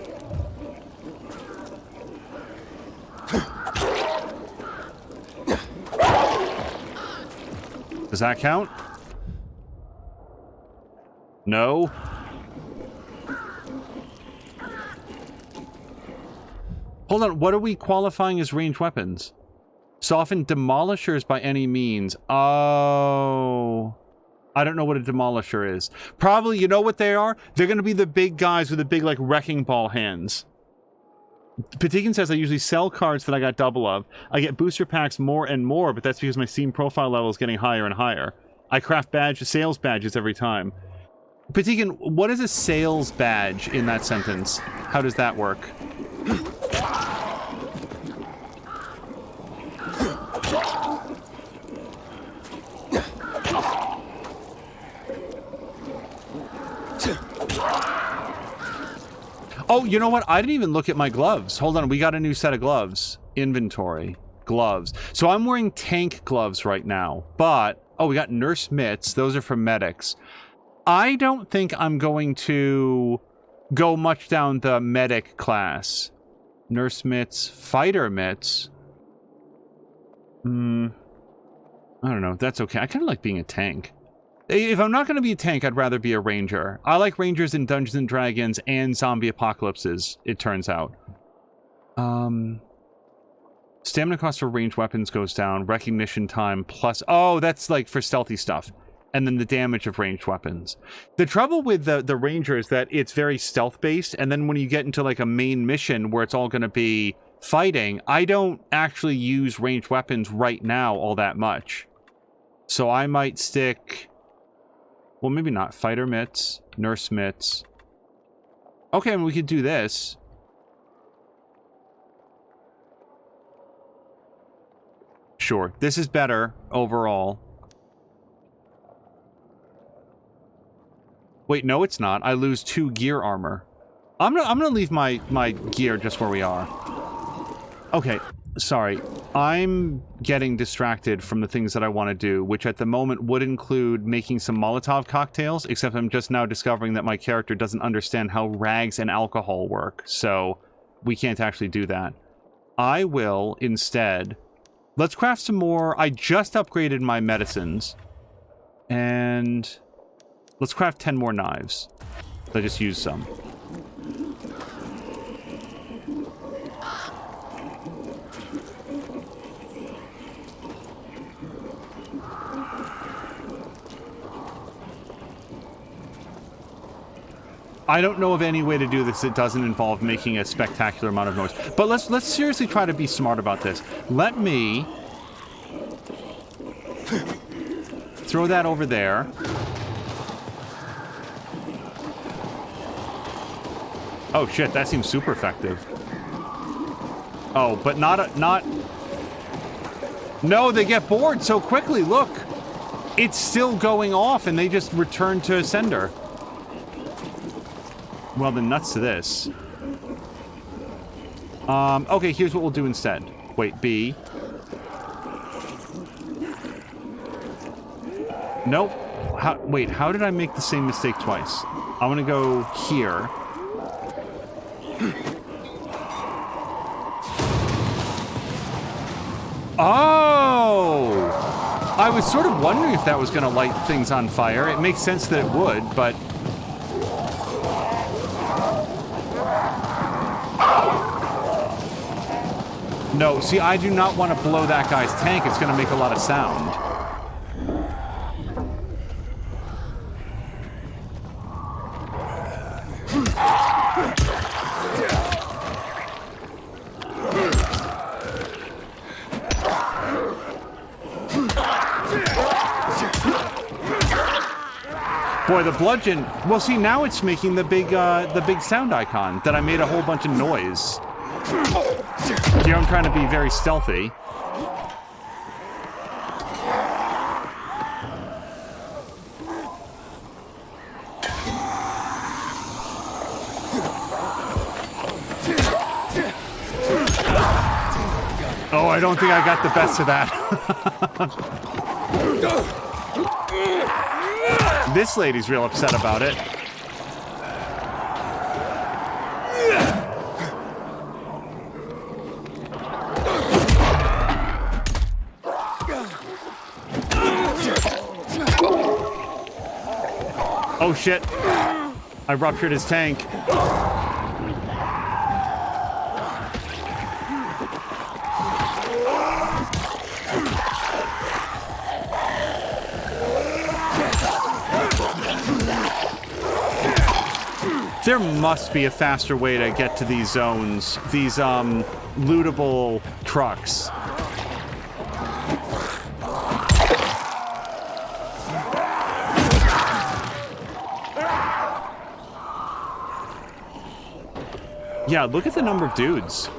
Does that count? No. Hold on, what are we qualifying as ranged weapons? Soften demolishers by any means. Oh. I don't know what a demolisher is. Probably, you know what they are? They're going to be the big guys with the big, like, wrecking ball hands. Patikin says I usually sell cards that I got double of. I get booster packs more and more, but that's because my Steam profile level is getting higher and higher. I craft sales badges every time. Patikin, what is a sales badge in that sentence? How does that work? Oh, you know what? I didn't even look at my gloves. Hold on, we got a new set of gloves. Inventory. Gloves. So I'm wearing tank gloves right now, but... Oh, we got nurse mitts. Those are for medics. I don't think I'm going to go much down the medic class. Nurse mitts. Fighter mitts. I don't know. That's okay. I kind of like being a tank. If I'm not going to be a tank, I'd rather be a ranger. I like rangers in Dungeons and Dragons and zombie apocalypses, it turns out. Stamina cost for ranged weapons goes down. Recognition time plus... Oh, that's like for stealthy stuff. And then the damage of ranged weapons. The trouble with the ranger is that it's very stealth-based, and then when you get into like a main mission where it's all going to be fighting, I don't actually use ranged weapons right now all that much. So I might stick... Well, maybe not. Fighter mitts, nurse mitts. Okay, I mean, we could do this. Sure, this is better overall. Wait, no, it's not. I lose 2 gear armor. I'm gonna leave my gear just where we are. Okay, sorry. I'm getting distracted from the things that I want to do, which at the moment would include making some Molotov cocktails, except I'm just now discovering that my character doesn't understand how rags and alcohol work, so we can't actually do that. I will, instead... Let's craft some more... I just upgraded my medicines. And... Let's craft 10 more knives. I just used some. I don't know of any way to do this that doesn't involve making a spectacular amount of noise. But let's seriously try to be smart about this. Let me throw that over there. Oh shit, that seems super effective. Oh, but not... No, they get bored so quickly, look! It's still going off and they just return to sender. Well, then nuts to this. Okay, here's what we'll do instead. Wait, B. Nope. Wait, how did I make the same mistake twice? I'm gonna go here. Oh! I was sort of wondering if that was gonna light things on fire. It makes sense that it would, but... No, see, I do not want to blow that guy's tank. It's going to make a lot of sound. Boy, the bludgeon. Well, see, now it's making the big sound icon that I made a whole bunch of noise. Here I'm trying to be very stealthy. Oh, I don't think I got the best of that. This lady's real upset about it. Oh shit. I ruptured his tank. There must be a faster way to get to these zones, these lootable trucks. Yeah, look at the number of dudes.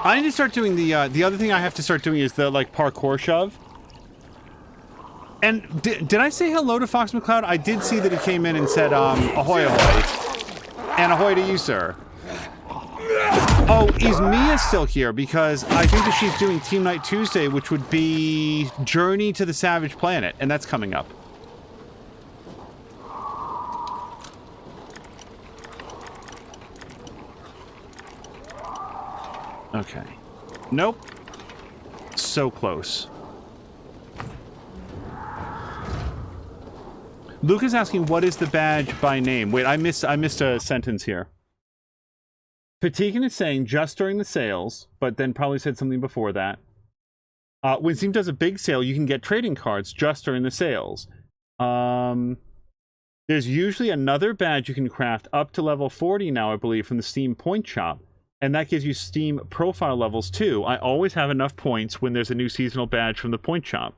I need to start doing the other thing I have to start doing is the, like, parkour shove. And did I say hello to Fox McCloud? I did see that he came in and said, ahoy, ahoy. And ahoy to you, sir. Oh, is Mia still here? Because I think that she's doing Team Night Tuesday, which would be Journey to the Savage Planet, and that's coming up. Okay. Nope. So close. Luke is asking, what is the badge by name? Wait, I missed a sentence here. Patikin is saying just during the sales, but then probably said something before that. When Steam does a big sale, you can get trading cards just during the sales. There's usually another badge you can craft up to level 40 now, I believe, from the Steam Point Shop. And that gives you Steam profile levels too. I always have enough points when there's a new seasonal badge from the Point Shop.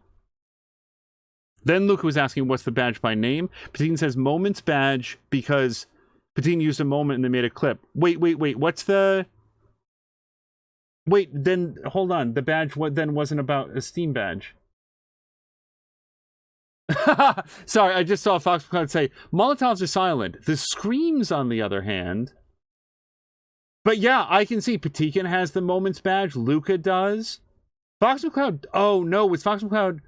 Then Luke was asking, what's the badge by name? Patine says Moments badge because Patine used a moment and they made a clip. Wait. What's the... Wait, then, hold on. The badge then wasn't about a Steam badge. Sorry, I just saw Fox McCloud say, Molotovs are silent. The Screams, on the other hand... But yeah, I can see Patikin has the Moments badge. Luca does. Fox McCloud... Oh, no, it's Fox McCloud...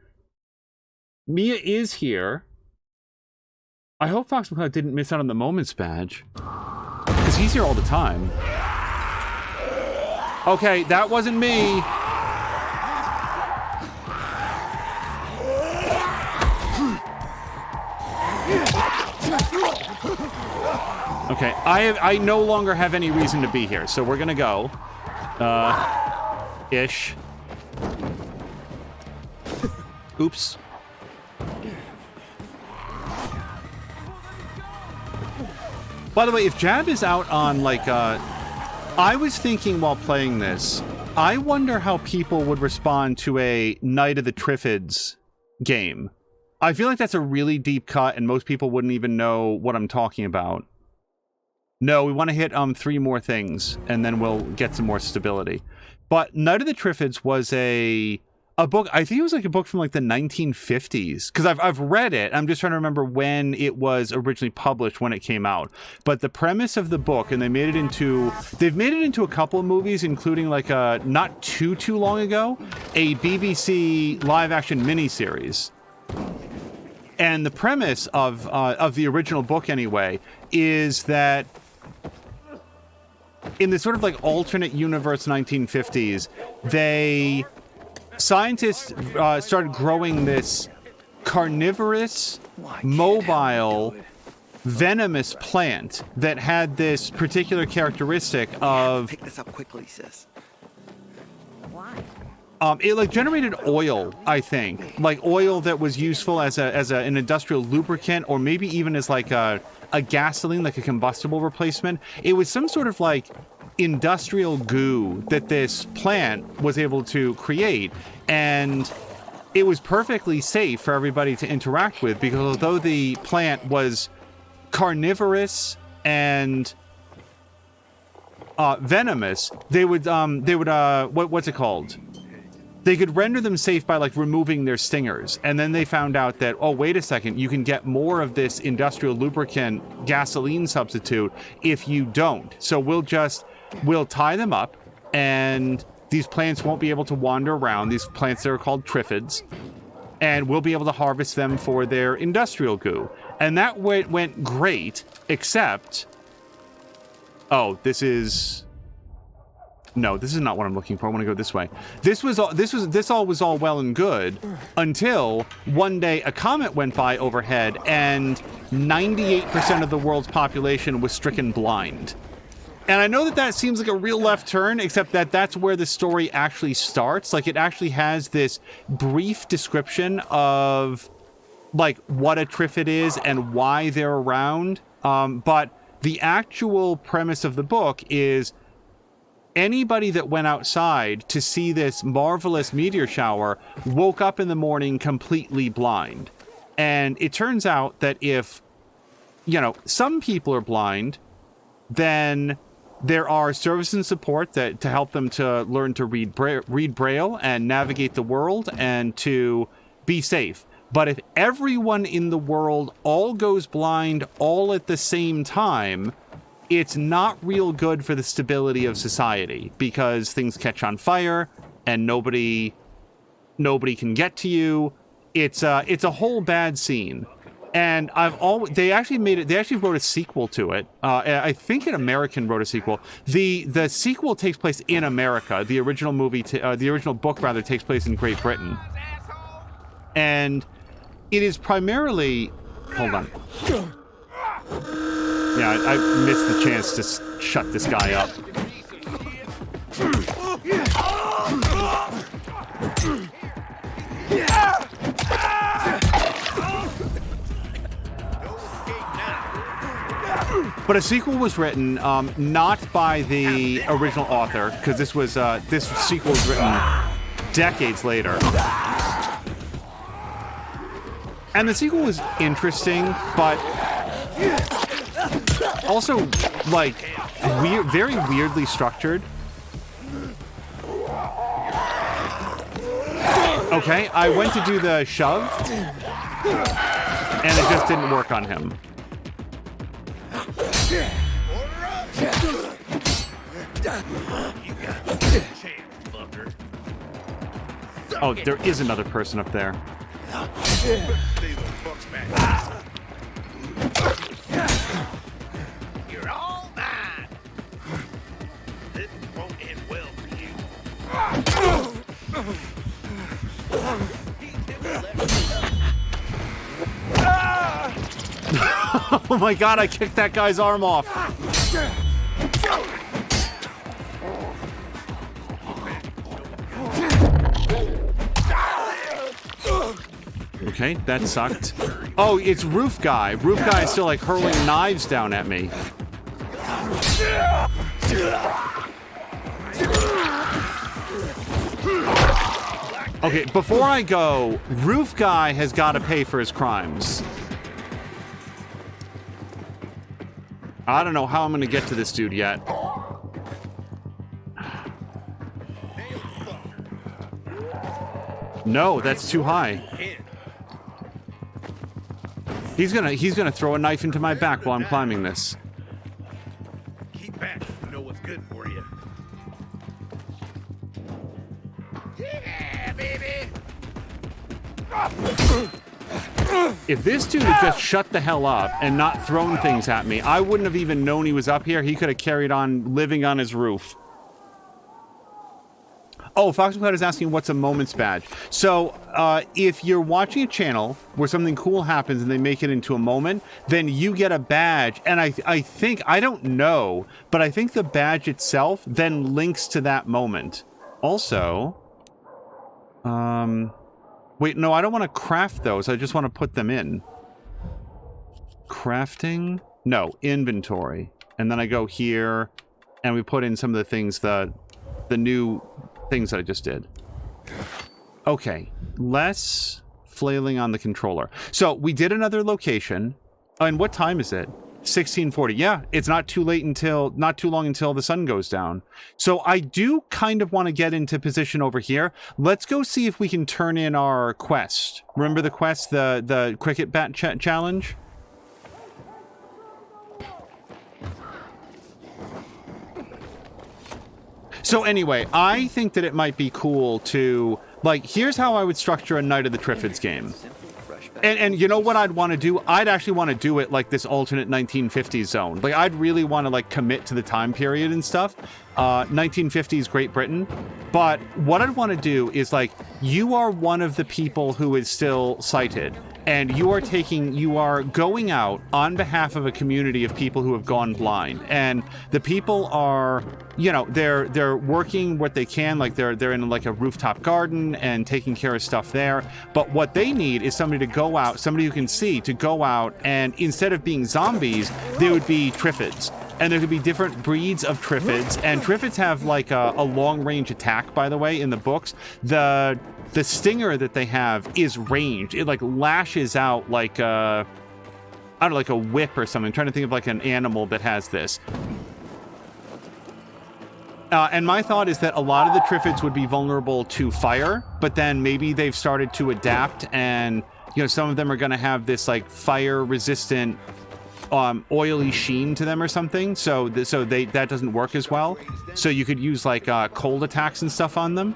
Mia is here. I hope Fox McCloud didn't miss out on the Moments badge. Because he's here all the time. Okay, that wasn't me. Okay, I no longer have any reason to be here, so we're gonna go. Ish. Oops. By the way, if Jab is out on, like, I was thinking while playing this, I wonder how people would respond to a Night of the Triffids game. I feel like that's a really deep cut, and most people wouldn't even know what I'm talking about. No, we want to hit 3 more things, and then we'll get some more stability. But Night of the Triffids was a book, I think it was like a book from like the 1950s, because I've read it. I'm just trying to remember when it was originally published, when it came out. But the premise of the book, and they've made it into a couple of movies, including like a, not too long ago, a BBC live-action miniseries. And the premise of the original book, anyway, is that in this sort of like alternate universe 1950s, scientists started growing this carnivorous, mobile venomous plant that had this particular characteristic of Pick this up quickly, sis. Why? it like generated oil, I think, like oil that was useful as an industrial lubricant, or maybe even as like a gasoline, like a combustible replacement. It was some sort of like industrial goo that this plant was able to create, and it was perfectly safe for everybody to interact with, because although the plant was carnivorous and venomous, they would what's it called? They could render them safe by like removing their stingers. And then they found out that, oh, wait a second, you can get more of this industrial lubricant gasoline substitute if you don't. So we'll tie them up, and these plants won't be able to wander around. These plants that are called triffids, and we'll be able to harvest them for their industrial goo. And that went great, except, oh, this is not what I'm looking for. I want to go this way. This all was all well and good until one day a comet went by overhead and 98% of the world's population was stricken blind. And I know that seems like a real left turn, except that that's where the story actually starts. Like, it actually has this brief description of like what a triffid is and why they're around. But the actual premise of the book is anybody that went outside to see this marvelous meteor shower woke up in the morning completely blind. And it turns out that if, some people are blind, then there are service and support that to help them to learn to read Braille and navigate the world and to be safe. But if everyone in the world all goes blind all at the same time, it's not real good for the stability of society, because things catch on fire and nobody can get to you. It's a whole bad scene. And they actually wrote a sequel to it. I think an American wrote a sequel. The sequel takes place in America. The original book takes place in Great Britain. And it is primarily, hold on. Yeah, I missed the chance to shut this guy up. But a sequel was written, not by the original author, because this sequel was written decades later. And the sequel was interesting, but also, like, very weirdly structured. Okay, I went to do the shove, and it just didn't work on him. Oh, there is another person up there. You're all mine. This won't end well for you. Oh my god, I kicked that guy's arm off. Okay, that sucked. Oh, it's Roof Guy. Roof Guy is still like hurling knives down at me. Okay, before I go, Roof Guy has got to pay for his crimes. I don't know how I'm going to get to this dude yet. No, that's too high. He's gonna throw a knife into my back while I'm climbing this. Keep back. You know what's good for you. Yeah, baby. If this dude had just shut the hell up and not thrown things at me, I wouldn't have even known he was up here. He could have carried on living on his roof. Oh, Fox McCloud is asking what's a moment's badge. So, if you're watching a channel where something cool happens and they make it into a moment, then you get a badge. And I think, I don't know, but I think the badge itself then links to that moment. Also, wait, no, I don't want to craft those. I just want to put them in. Crafting? No, inventory. And then I go here and we put in some of the things, the new things that I just did. Okay, less flailing on the controller. So we did another location. And what time is it? 1640. Yeah, it's not too late until, not too long until the sun goes down. So I do kind of want to get into position over here. Let's go see if we can turn in our quest. Remember the quest, the cricket bat challenge? So anyway, I think that it might be cool to, like, here's how I would structure a Night of the Triffids game. And you know what I'd want to do? I'd actually want to do it like this alternate 1950s zone. Like, I'd really want to, like, commit to the time period and stuff. 1950s Great Britain. But what I'd want to do is, like, you are one of the people who is still sighted. And you are going out on behalf of a community of people who have gone blind. And the people are, you know, they're working what they can, like they're in like a rooftop garden and taking care of stuff there. But what they need is somebody to go out, somebody who can see, to go out, and instead of being zombies, they would be Triffids. And there could be different breeds of Triffids, and Triffids have like a long-range attack, by the way, in the books. The stinger that they have is ranged. It like lashes out like I don't know, like a whip or something. I'm trying to think of like an animal that has this. And my thought is that a lot of the Triffids would be vulnerable to fire, but then maybe they've started to adapt, and you know, some of them are going to have this like fire-resistant oily sheen to them or something, so that doesn't work as well. So you could use like cold attacks and stuff on them.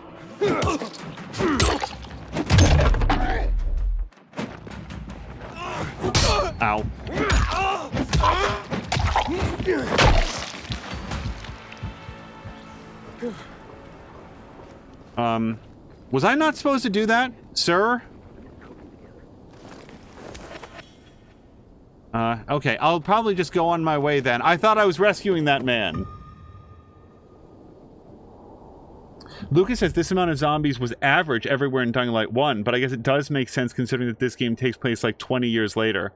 Ow. Was I not supposed to do that, sir? Okay, I'll probably just go on my way then. I thought I was rescuing that man. Lucas says this amount of zombies was average everywhere in Dying Light 1, but I guess it does make sense considering that this game takes place like 20 years later.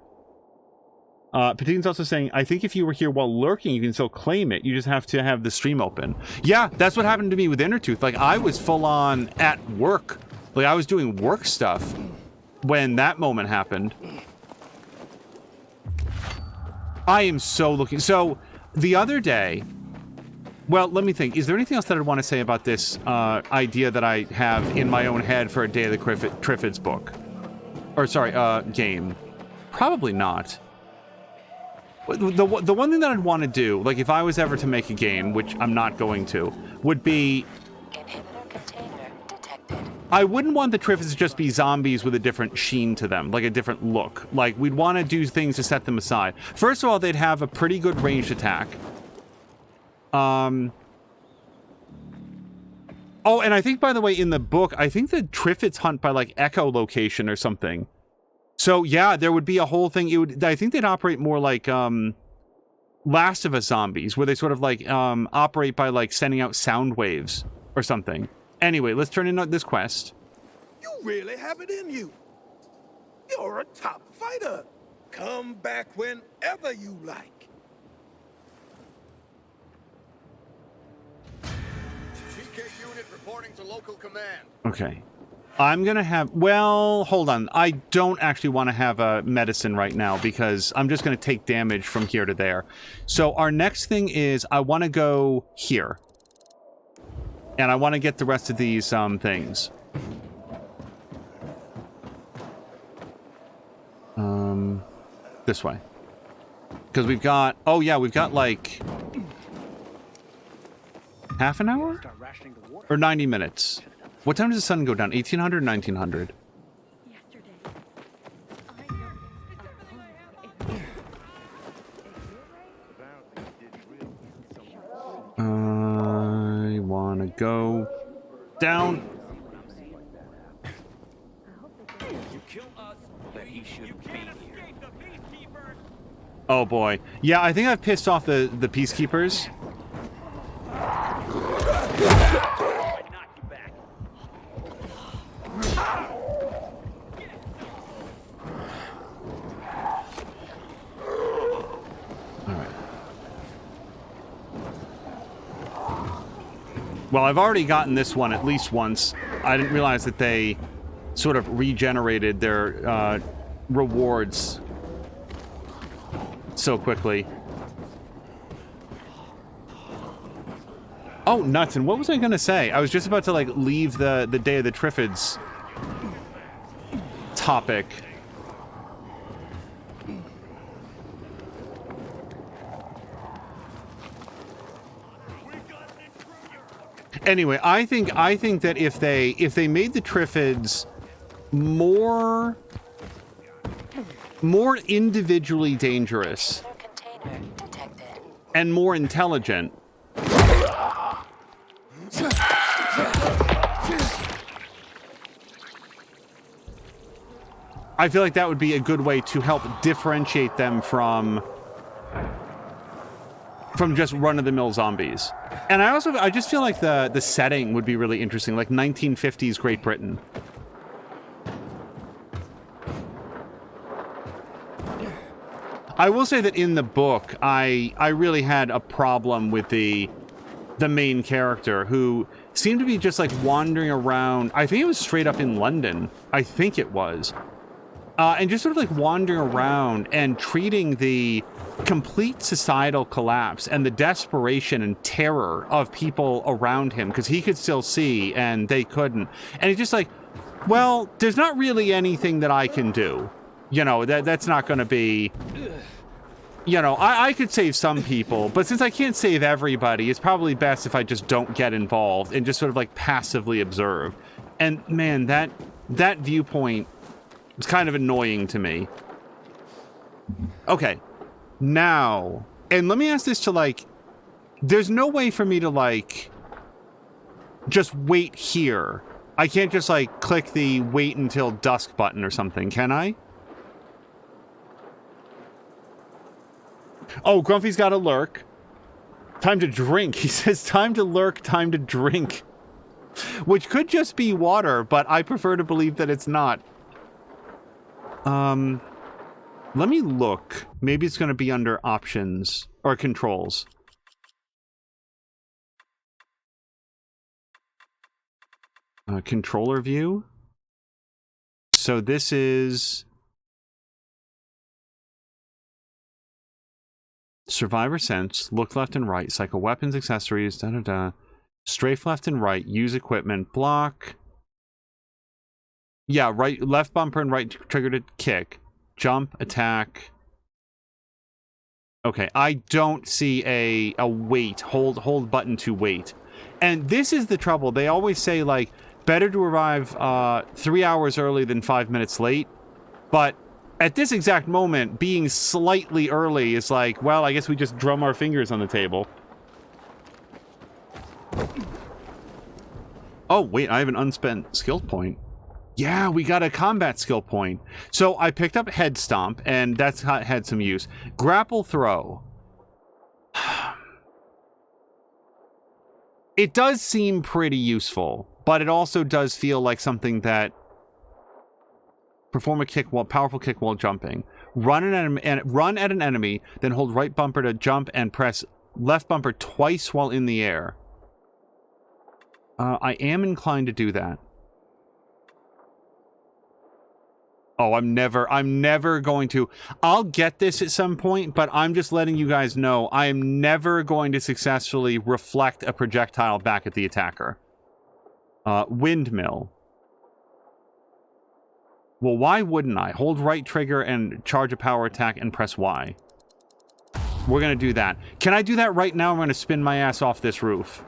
Patine's also saying, I think if you were here while lurking, you can still claim it. You just have to have the stream open. Yeah, that's what happened to me with Intertooth. Like, I was full on at work. Like, I was doing work stuff when that moment happened. I am so looking... So, the other day... Well, let me think. Is there anything else that I'd want to say about this idea that I have in my own head for a Day of the Triffids book? Or, sorry, game. Probably not. The one thing that I'd want to do, like if I was ever to make a game, which I'm not going to, would be... Inhibitor container detected. I wouldn't want the Triffids to just be zombies with a different sheen to them, like a different look. Like, we'd want to do things to set them aside. First of all, they'd have a pretty good ranged attack. Oh, and I think, by the way, in the book, I think the Triffids hunt by, like, echolocation or something. So, yeah, there would be a whole thing. I think they'd operate more like, Last of Us zombies, where they sort of, like, operate by, like, sending out sound waves or something. Anyway, let's turn in this quest. You really have it in you. You're a top fighter. Come back whenever you like. Unit reporting to local command. Okay. I'm gonna have... Well, hold on. I don't actually want to have a medicine right now because I'm just gonna take damage from here to there. So our next thing is I want to go here. And I want to get the rest of these things. This way. Because we've got... Oh, yeah, we've got, like... half an hour? Or 90 minutes. What time does the sun go down? 1800, 1900? I want to go Down. Oh boy. Yeah, I think I've pissed off the peacekeepers. Well, I've already gotten this one at least once. I didn't realize that they sort of regenerated their rewards so quickly. Oh, nuts. And what was I going to say? I was just about to, like, leave the Day of the Triffids topic. Anyway, I think that if they made the Triffids more individually dangerous and more intelligent, I feel like that would be a good way to help differentiate them from just run-of-the-mill zombies. And I just feel like the setting would be really interesting, like 1950s Great Britain. I will say that in the book, I really had a problem with the main character, who seemed to be just like wandering around. I think it was straight up in London. I think it was. And just sort of like wandering around and treating the complete societal collapse and the desperation and terror of people around him, because he could still see and they couldn't. And he's just like, well, there's not really anything that I can do. You know, that's not going to be... You know, I could save some people, but since I can't save everybody, it's probably best if I just don't get involved and just sort of like passively observe. And man, that viewpoint is kind of annoying to me. Okay, now, and let me ask this to like, there's no way for me to like, just wait here. I can't just like click the wait until dusk button or something, can I? Oh, Grumpy's got a lurk. Time to drink. He says time to lurk, time to drink. Which could just be water, but I prefer to believe that it's not. Let me look. Maybe it's going to be under options or controls. Controller view. So this is... Survivor sense, look left and right, cycle weapons, accessories, da-da-da. Strafe left and right, use equipment, block. Yeah, right, left bumper and right trigger to kick. Jump, attack. Okay, I don't see a wait, hold button to wait. And this is the trouble. They always say, like, better to arrive 3 hours early than 5 minutes late. But at this exact moment, being slightly early is like, well, I guess we just drum our fingers on the table. Oh, wait, I have an unspent skill point. Yeah, we got a combat skill point. So I picked up Head Stomp, and that's had some use. Grapple Throw. It does seem pretty useful, but it also does feel like something that... Perform a kick while powerful kick while jumping. Run at an enemy, then hold right bumper to jump and press left bumper twice while in the air. I am inclined to do that. Oh, I'm never going to. I'll get this at some point, but I'm just letting you guys know I am never going to successfully reflect a projectile back at the attacker. Windmill. Well, why wouldn't I? Hold right trigger and charge a power attack and press Y. We're going to do that. Can I do that right now? I'm going to spin my ass off this roof.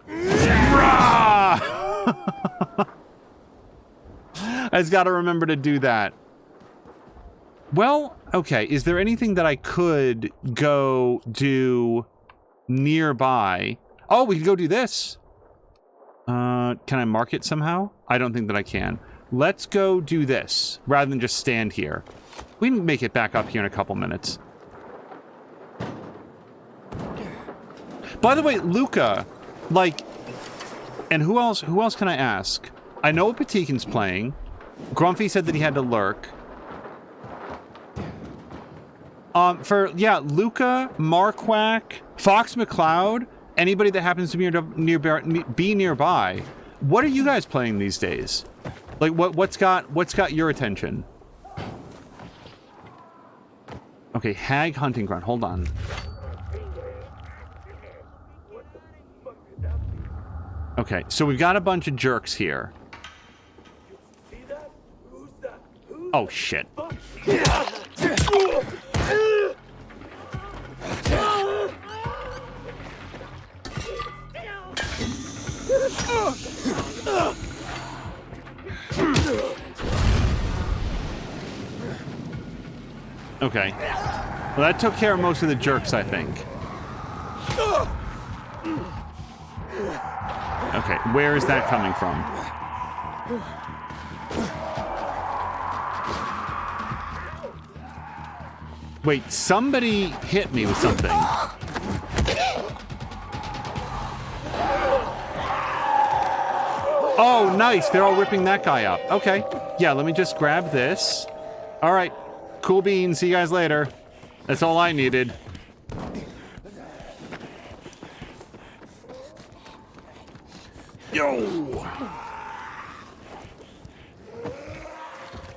I just got to remember to do that. Well, okay. Is there anything that I could go do nearby? Oh, we could go do this. Can I mark it somehow? I don't think that I can. Let's go do this, rather than just stand here. We can make it back up here in a couple minutes. By the way, Luca, like, and who else can I ask? I know Patikin's playing. Grumpy said that he had to lurk. Yeah, Luca, Marquack, Fox McCloud, anybody that happens to be nearby. What are you guys playing these days? Like, what's got your attention? Okay, Hag Hunting Ground. Hold on. Okay, so we've got a bunch of jerks here. Oh, shit. Okay. Well, that took care of most of the jerks, I think. Okay, where is that coming from? Wait, somebody hit me with something. Oh, nice. They're all ripping that guy up. Okay. Yeah, let me just grab this. All right. Cool beans. See you guys later. That's all I needed. Yo!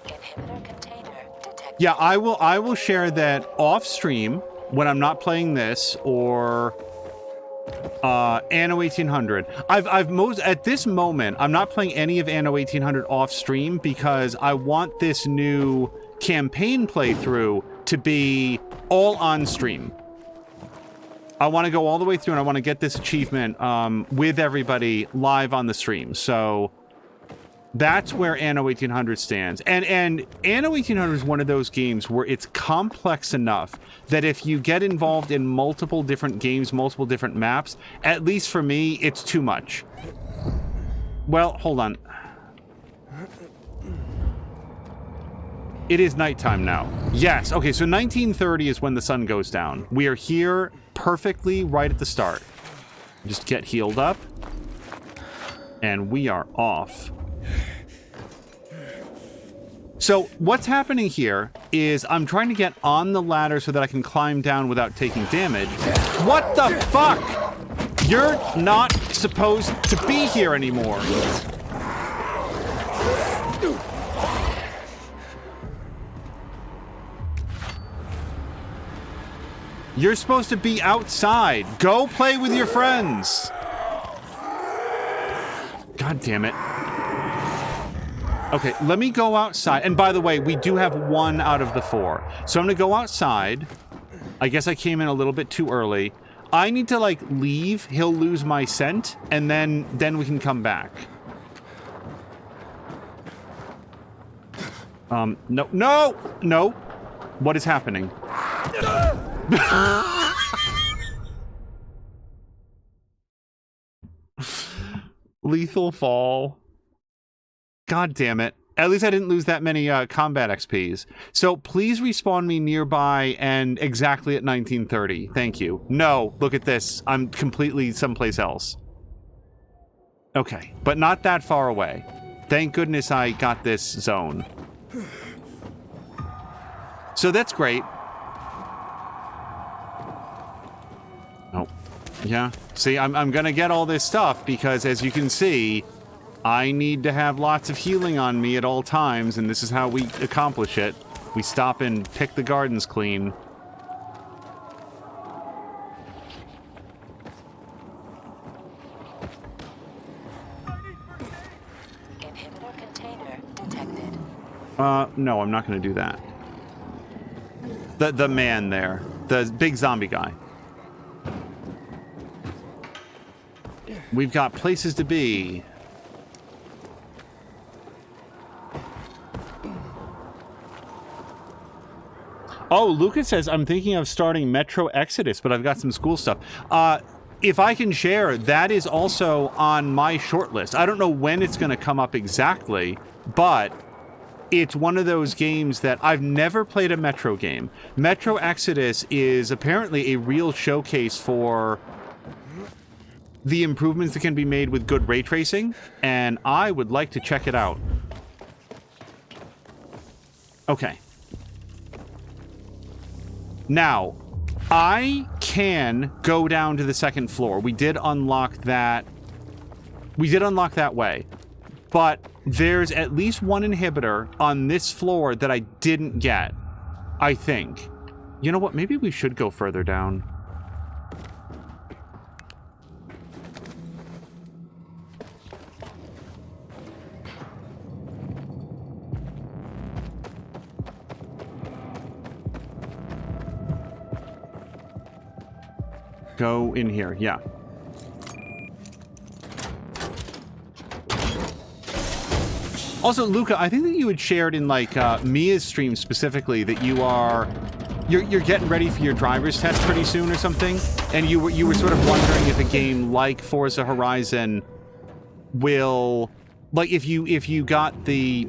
Inhibitor container detected. Yeah, I will share that off stream when I'm not playing this or Anno 1800. At this moment I'm not playing any of Anno 1800 off stream because I want this new campaign playthrough to be all on stream. I want to go all the way through and I want to get this achievement with everybody live on the stream. So that's where Anno 1800 stands. And Anno 1800 is one of those games where it's complex enough that if you get involved in multiple different games, multiple different maps, at least for me, it's too much. Well, hold on. It is nighttime now. Yes. Okay, so 1930 is when the sun goes down. We are here perfectly right at the start. Just get healed up. And we are off. So what's happening here is I'm trying to get on the ladder so that I can climb down without taking damage. What the fuck? You're not supposed to be here anymore. You're supposed to be outside. Go play with your friends. God damn it. Okay, let me go outside. And by the way, we do have 1 out of the 4. So I'm gonna go outside. I guess I came in a little bit too early. I need to, like, leave. He'll lose my scent, and then we can come back. No! What is happening? Lethal fall. God damn it. At least I didn't lose that many combat XPs. So please respawn me nearby and exactly at 1930. Thank you. No, look at this. I'm completely someplace else. Okay, but not that far away. Thank goodness I got this zone. So that's great. Oh, yeah. See, I'm gonna get all this stuff because, as you can see, I need to have lots of healing on me at all times, and this is how we accomplish it. We stop and pick the gardens clean. Inhibitor container detected. No, I'm not gonna do that. The man there. The big zombie guy. We've got places to be. Oh, Lucas says, I'm thinking of starting Metro Exodus, but I've got some school stuff. if I can share, that is also on my short list. I don't know when it's going to come up exactly, but it's one of those games that I've never played a Metro game. Metro Exodus is apparently a real showcase for the improvements that can be made with good ray tracing, and I would like to check it out. Okay. Now, I can go down to the second floor. We did unlock that. We did unlock that way. But there's at least one inhibitor on this floor that I didn't get, I think. You know what? Maybe we should go further down. Go in here, yeah. Also, Luca, I think that you had shared in like Mia's stream specifically that you're getting ready for your driver's test pretty soon or something, and you were sort of wondering if a game like Forza Horizon will, like, if you got the,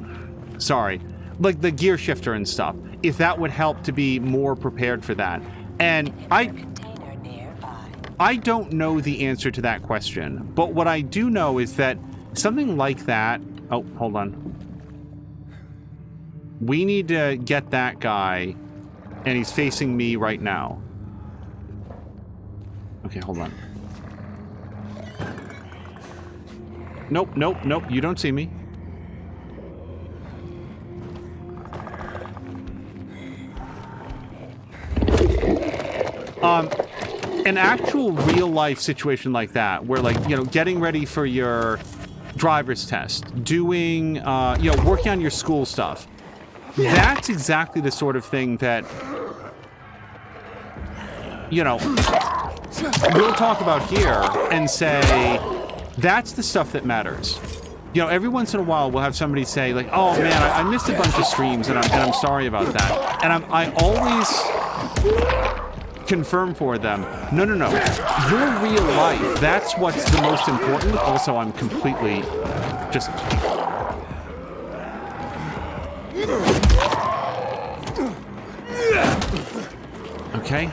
sorry, like the gear shifter and stuff, if that would help to be more prepared for that. And I don't know the answer to that question, but what I do know is that something like that... Oh, hold on. We need to get that guy, and he's facing me right now. Okay, hold on. Nope, nope, nope, you don't see me. An actual real-life situation like that, where, like, you know, getting ready for your driver's test, doing, you know, working on your school stuff, that's exactly the sort of thing that, you know, we'll talk about here and say, that's the stuff that matters. You know, every once in a while we'll have somebody say, like, oh man, I missed a bunch of streams and I'm sorry about that. And I always confirm for them, no, your real life, that's what's the most important. Also, I'm completely just... Okay.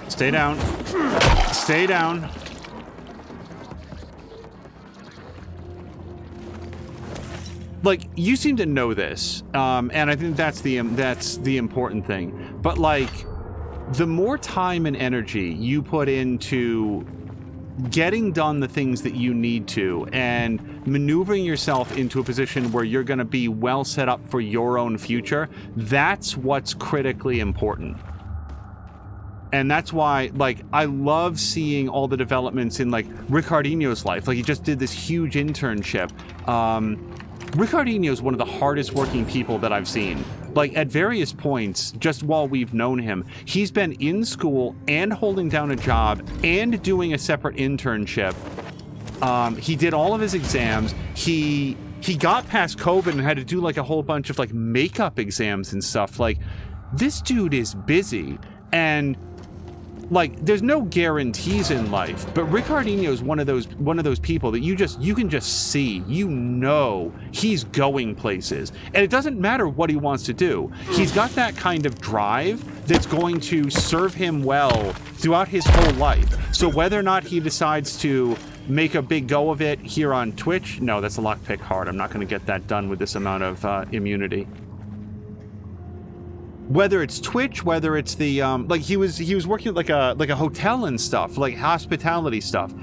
Stay down. Stay down. Like, you seem to know this, and I think that's the important thing. But, like, the more time and energy you put into getting done the things that you need to and maneuvering yourself into a position where you're going to be well set up for your own future, that's what's critically important. And that's why, like, I love seeing all the developments in, like, Ricardinho's life. Like, he just did this huge internship. Ricardinho is one of the hardest working people that I've seen. Like, at various points, just while we've known him, he's been in school and holding down a job and doing a separate internship. He did all of his exams. He got past COVID and had to do, like, a whole bunch of, like, makeup exams and stuff. Like, this dude is busy. And, like, there's no guarantees in life, but Ricardinho is one of those people that you can just see, you know, he's going places, and it doesn't matter what he wants to do. He's got that kind of drive that's going to serve him well throughout his whole life. So whether or not he decides to make a big go of it here on Twitch, no, that's a lockpick hard. I'm not going to get that done with this amount of immunity. Whether it's Twitch, whether it's the like he was working at like a hotel and stuff, like hospitality stuff.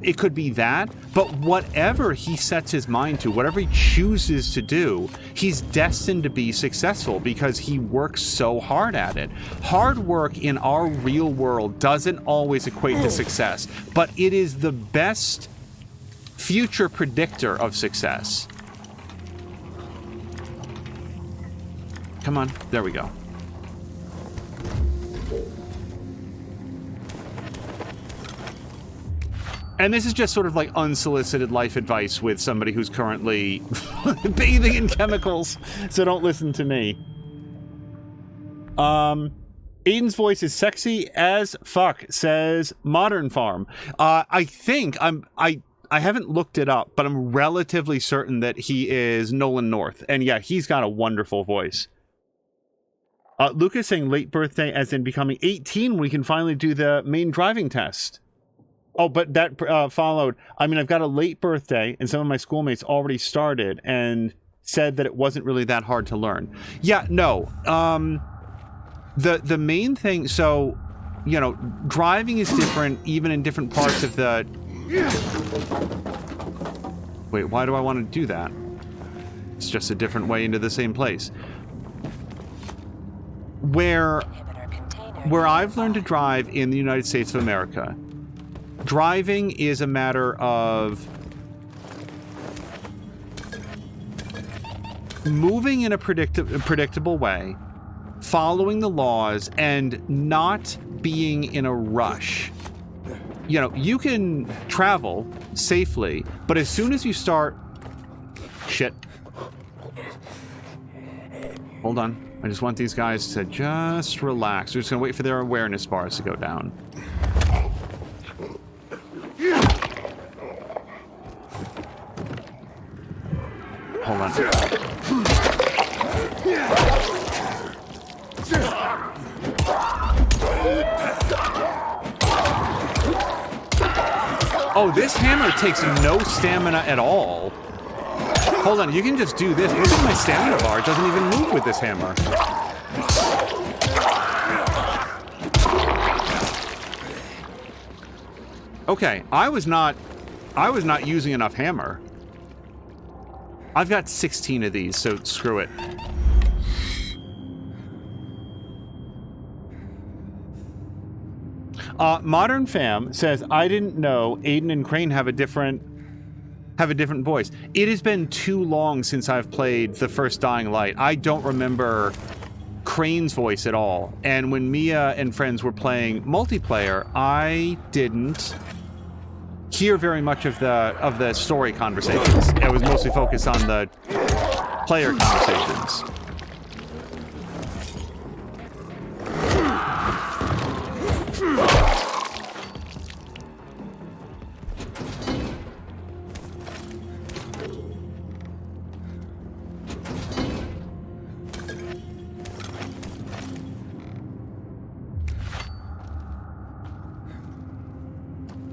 It could be that, but whatever he sets his mind to, whatever he chooses to do, he's destined to be successful because he works so hard at it. Hard work in our real world doesn't always equate to success, but it is the best future predictor of success. Come on, there we go. And this is just sort of like unsolicited life advice with somebody who's currently bathing in chemicals, so don't listen to me. Aiden's voice is sexy as fuck, says Modern Farm. I think I haven't looked it up, but I'm relatively certain that he is Nolan North. And yeah, he's got a wonderful voice. Lucas saying late birthday as in becoming 18, we can finally do the main driving test. Oh, but that followed. I mean, I've got a late birthday, and some of my schoolmates already started and said that it wasn't really that hard to learn. Yeah, no. The main thing, so, you know, driving is different even in different parts of the... Wait, why do I want to do that? It's just a different way into the same place. Where I've learned to drive in the United States of America, driving is a matter of moving in a predictable way, following the laws, and not being in a rush. You know, you can travel safely, but as soon as you start... Shit. Hold on. I just want these guys to just relax. We're just gonna wait for their awareness bars to go down. Hold on. Oh, this hammer takes no stamina at all. Hold on, you can just do this. Look at my stamina bar. It doesn't even move with this hammer. Okay, I was not using enough hammer. I've got 16 of these, so screw it. Modern Fam says, I didn't know Aiden and Crane have a different voice. It has been too long since I've played the first Dying Light. I don't remember Crane's voice at all. And when Mia and friends were playing multiplayer, I didn't hear very much of the story conversations. It was mostly focused on the player conversations.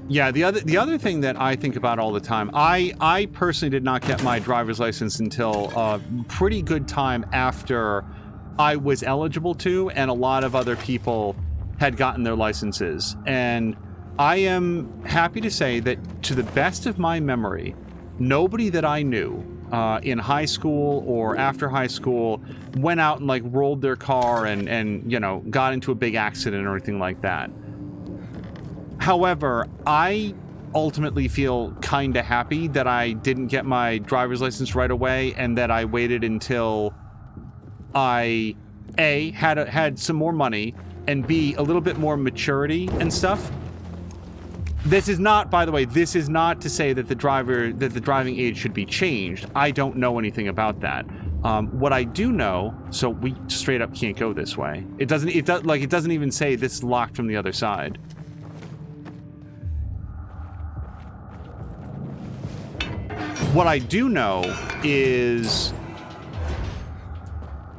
Yeah, the other thing that I think about all the time, I personally did not get my driver's license until a pretty good time after I was eligible to, and a lot of other people had gotten their licenses. And I am happy to say that, to the best of my memory, nobody that I knew in high school or after high school went out and like rolled their car and you know, got into a big accident or anything like that. However, I ultimately feel kind of happy that I didn't get my driver's license right away, and that I waited until I, A, had some more money, and B, a little bit more maturity and stuff. This is not, by the way, this is not to say that the driving age should be changed. I don't know anything about that. What I do know, so we straight up can't go this way. It doesn't even say this is locked from the other side. What I do know is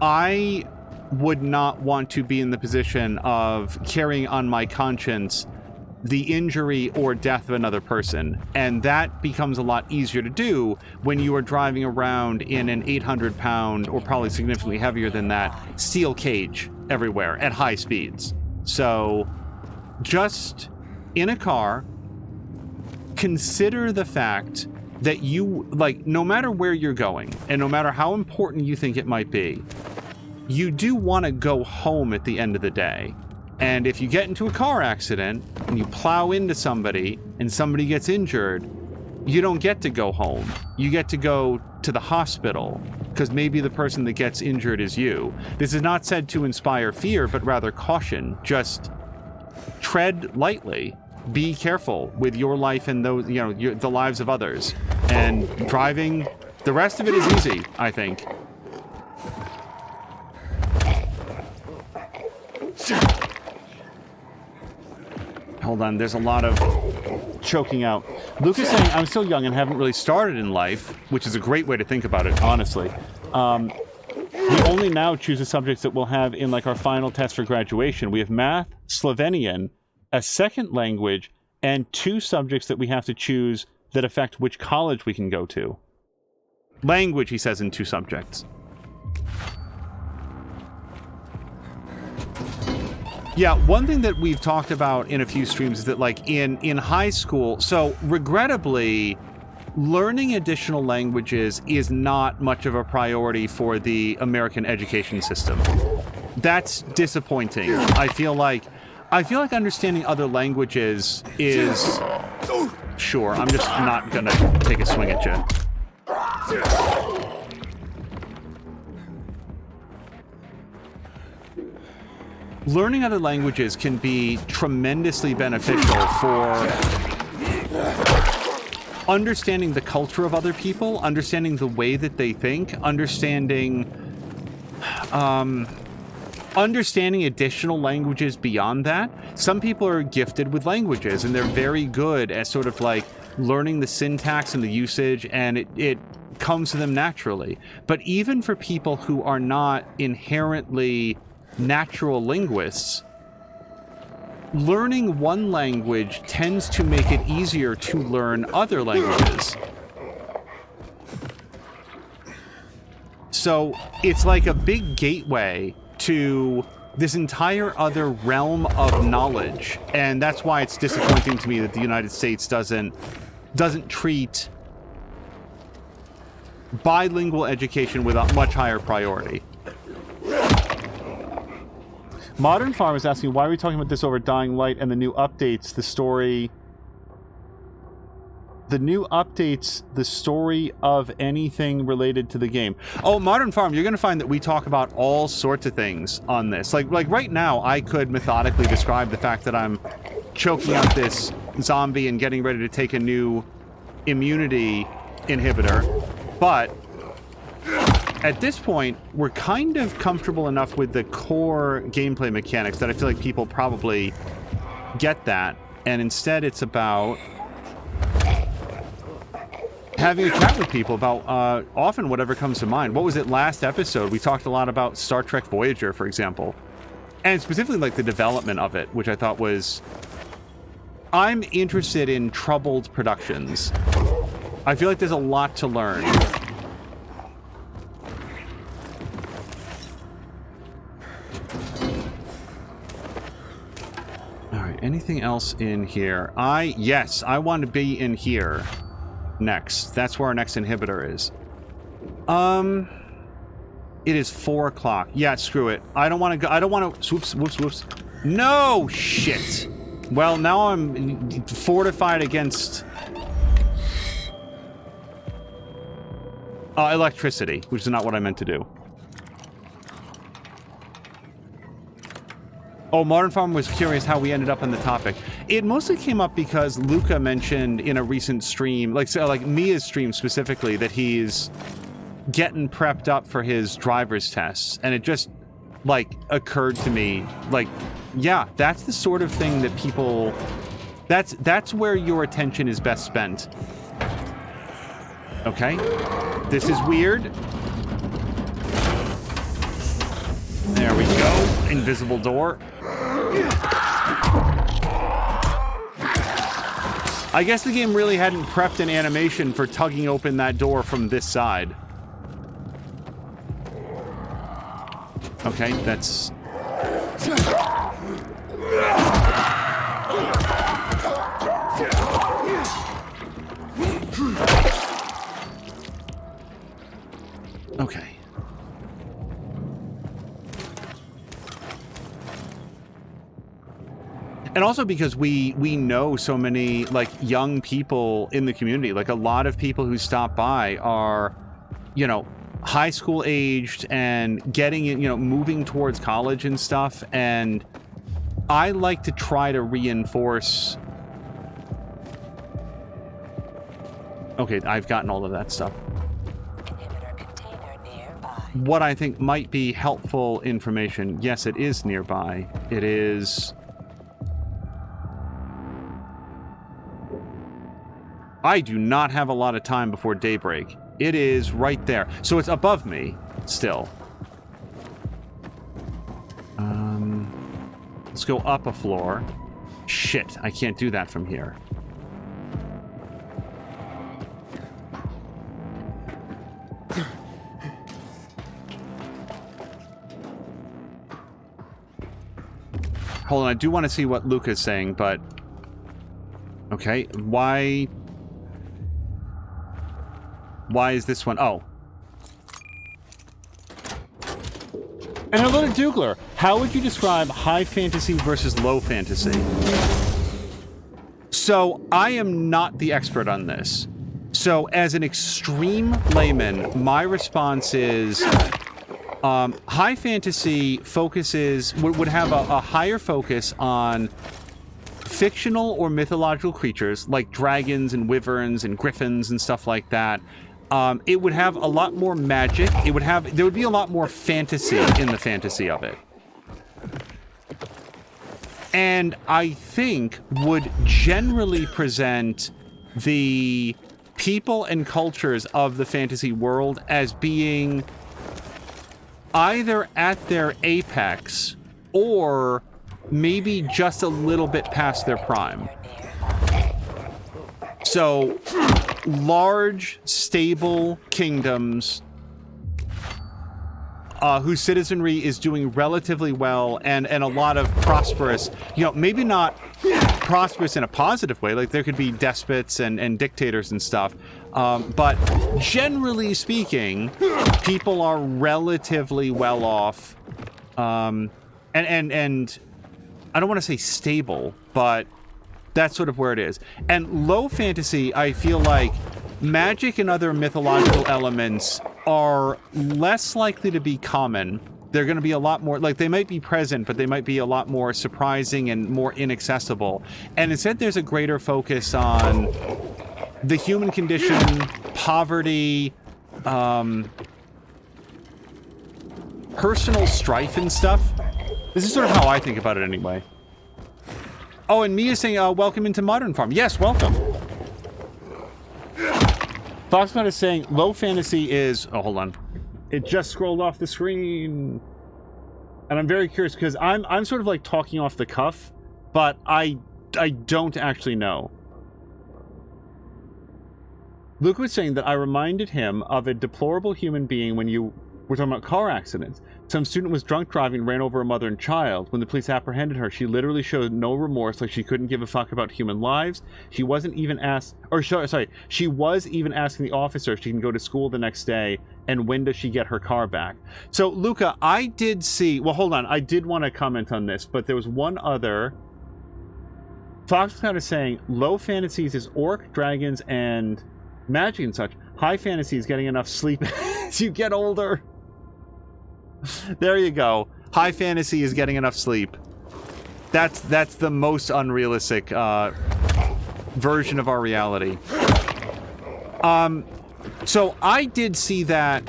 I would not want to be in the position of carrying on my conscience the injury or death of another person. And that becomes a lot easier to do when you are driving around in an 800-pound, or probably significantly heavier than that, steel cage everywhere at high speeds. So just in a car, consider the fact that you, like, no matter where you're going, and no matter how important you think it might be, you do want to go home at the end of the day. And if you get into a car accident, and you plow into somebody, and somebody gets injured, you don't get to go home. You get to go to the hospital, because maybe the person that gets injured is you. This is not said to inspire fear, but rather caution. Just tread lightly. be careful with your life and those, you know, the lives of others. And driving, the rest of it is easy, I think. Hold on, there's a lot of choking out. Luke is saying, I'm still young and haven't really started in life, which is a great way to think about it, honestly. We only now choose the subjects that we'll have in like our final test for graduation. We have math, Slovenian, a second language, and 2 subjects that we have to choose that affect which college we can go to. Language, he says, in 2 subjects. Yeah, one thing that we've talked about in a few streams is that, like, in high school, so regrettably, learning additional languages is not much of a priority for the American education system. That's disappointing. I feel like understanding other languages is... Sure, I'm just not gonna take a swing at you. Learning other languages can be tremendously beneficial for understanding the culture of other people, understanding the way that they think, understanding additional languages beyond that. Some people are gifted with languages and they're very good at sort of like learning the syntax and the usage, and it comes to them naturally. But even for people who are not inherently natural linguists, learning one language tends to make it easier to learn other languages. So it's like a big gateway to this entire other realm of knowledge, and that's why it's disappointing to me that the United States doesn't treat bilingual education with a much higher priority. Modern Farm is asking, why are we talking about this over Dying Light and the new updates, the story... The new updates, the story of anything related to the game. Oh, Modern Farm, you're going to find that we talk about all sorts of things on this. Like right now, I could methodically describe the fact that I'm choking out this zombie and getting ready to take a new immunity inhibitor. But at this point, we're kind of comfortable enough with the core gameplay mechanics that I feel like people probably get that. And instead, it's about having a chat with people about often whatever comes to mind. What was it last episode? We talked a lot about Star Trek Voyager, for example. And specifically like the development of it, which I thought was... I'm interested in troubled productions. I feel like there's a lot to learn. Alright, anything else in here? Yes, I want to be in here. Next. That's where our next inhibitor is. It is 4 o'clock. Yeah, screw it. I don't want to go. I don't want to. Whoops. No! Shit. Well, now I'm fortified against electricity, which is not what I meant to do. Oh, Modern Farm was curious how we ended up on the topic. It mostly came up because Luca mentioned in a recent stream, like Mia's stream specifically, that he's getting prepped up for his driver's tests. And it just, like, occurred to me, like, yeah, that's the sort of thing that people... That's where your attention is best spent. Okay? This is weird. There we go. Invisible door. I guess the game really hadn't prepped an animation for tugging open that door from this side. Okay, that's... Okay. And also because we know so many, like, young people in the community. Like, a lot of people who stop by are, you know, high school aged and getting in, you know, moving towards college and stuff. And I like to try to reinforce Okay, I've gotten all of that stuff. Inhibitor container nearby. What I think might be helpful information. Yes, it is nearby. It is... I do not have a lot of time before daybreak. It is right there. So it's above me, still. Let's go up a floor. Shit, I can't do that from here. Hold on, I do want to see what Luca's saying, but... Okay, why is this one... Oh. And hello to Dougler. How would you describe high fantasy versus low fantasy? So, I am not the expert on this. So, as an extreme layman, my response is... high fantasy focuses... would have a higher focus on fictional or mythological creatures, like dragons and wyverns and griffins and stuff like that. It would have a lot more magic. There would be a lot more fantasy in the fantasy of it. And I think would generally present the people and cultures of the fantasy world as being either at their apex or maybe just a little bit past their prime. So, large, stable kingdoms whose citizenry is doing relatively well and a lot of prosperous, maybe not prosperous in a positive way, like there could be despots and dictators and stuff, but generally speaking, people are relatively well off, and I don't want to say stable, but that's sort of where it is. And low fantasy, I feel like magic and other mythological elements are less likely to be common. They're going to be a lot more, like they might be present, but they might be a lot more surprising and more inaccessible. And instead there's a greater focus on the human condition, poverty, personal strife and stuff. This is sort of how I think about it anyway. Oh, and Mia's saying, welcome into Modern Farm. Yes, welcome. Foxbot is saying low fantasy is... Oh, hold on. It just scrolled off the screen. And I'm very curious because I'm sort of like talking off the cuff, but I don't actually know. Luke was saying that I reminded him of a deplorable human being when you were talking about car accidents. Some student was drunk driving and ran over a mother and child. When the police apprehended her, she literally showed no remorse, like she couldn't give a fuck about human lives. She wasn't even asked, she was even asking the officer if she can go to school the next day and when does she get her car back. So, Luca, I did see, well, hold on, I did want to comment on this, but there was one other. Fox was kind of saying low fantasies is orc, dragons, and magic and such. High fantasy is getting enough sleep as you get older. There you go. High fantasy is getting enough sleep. That's the most unrealistic version of our reality. So I did see that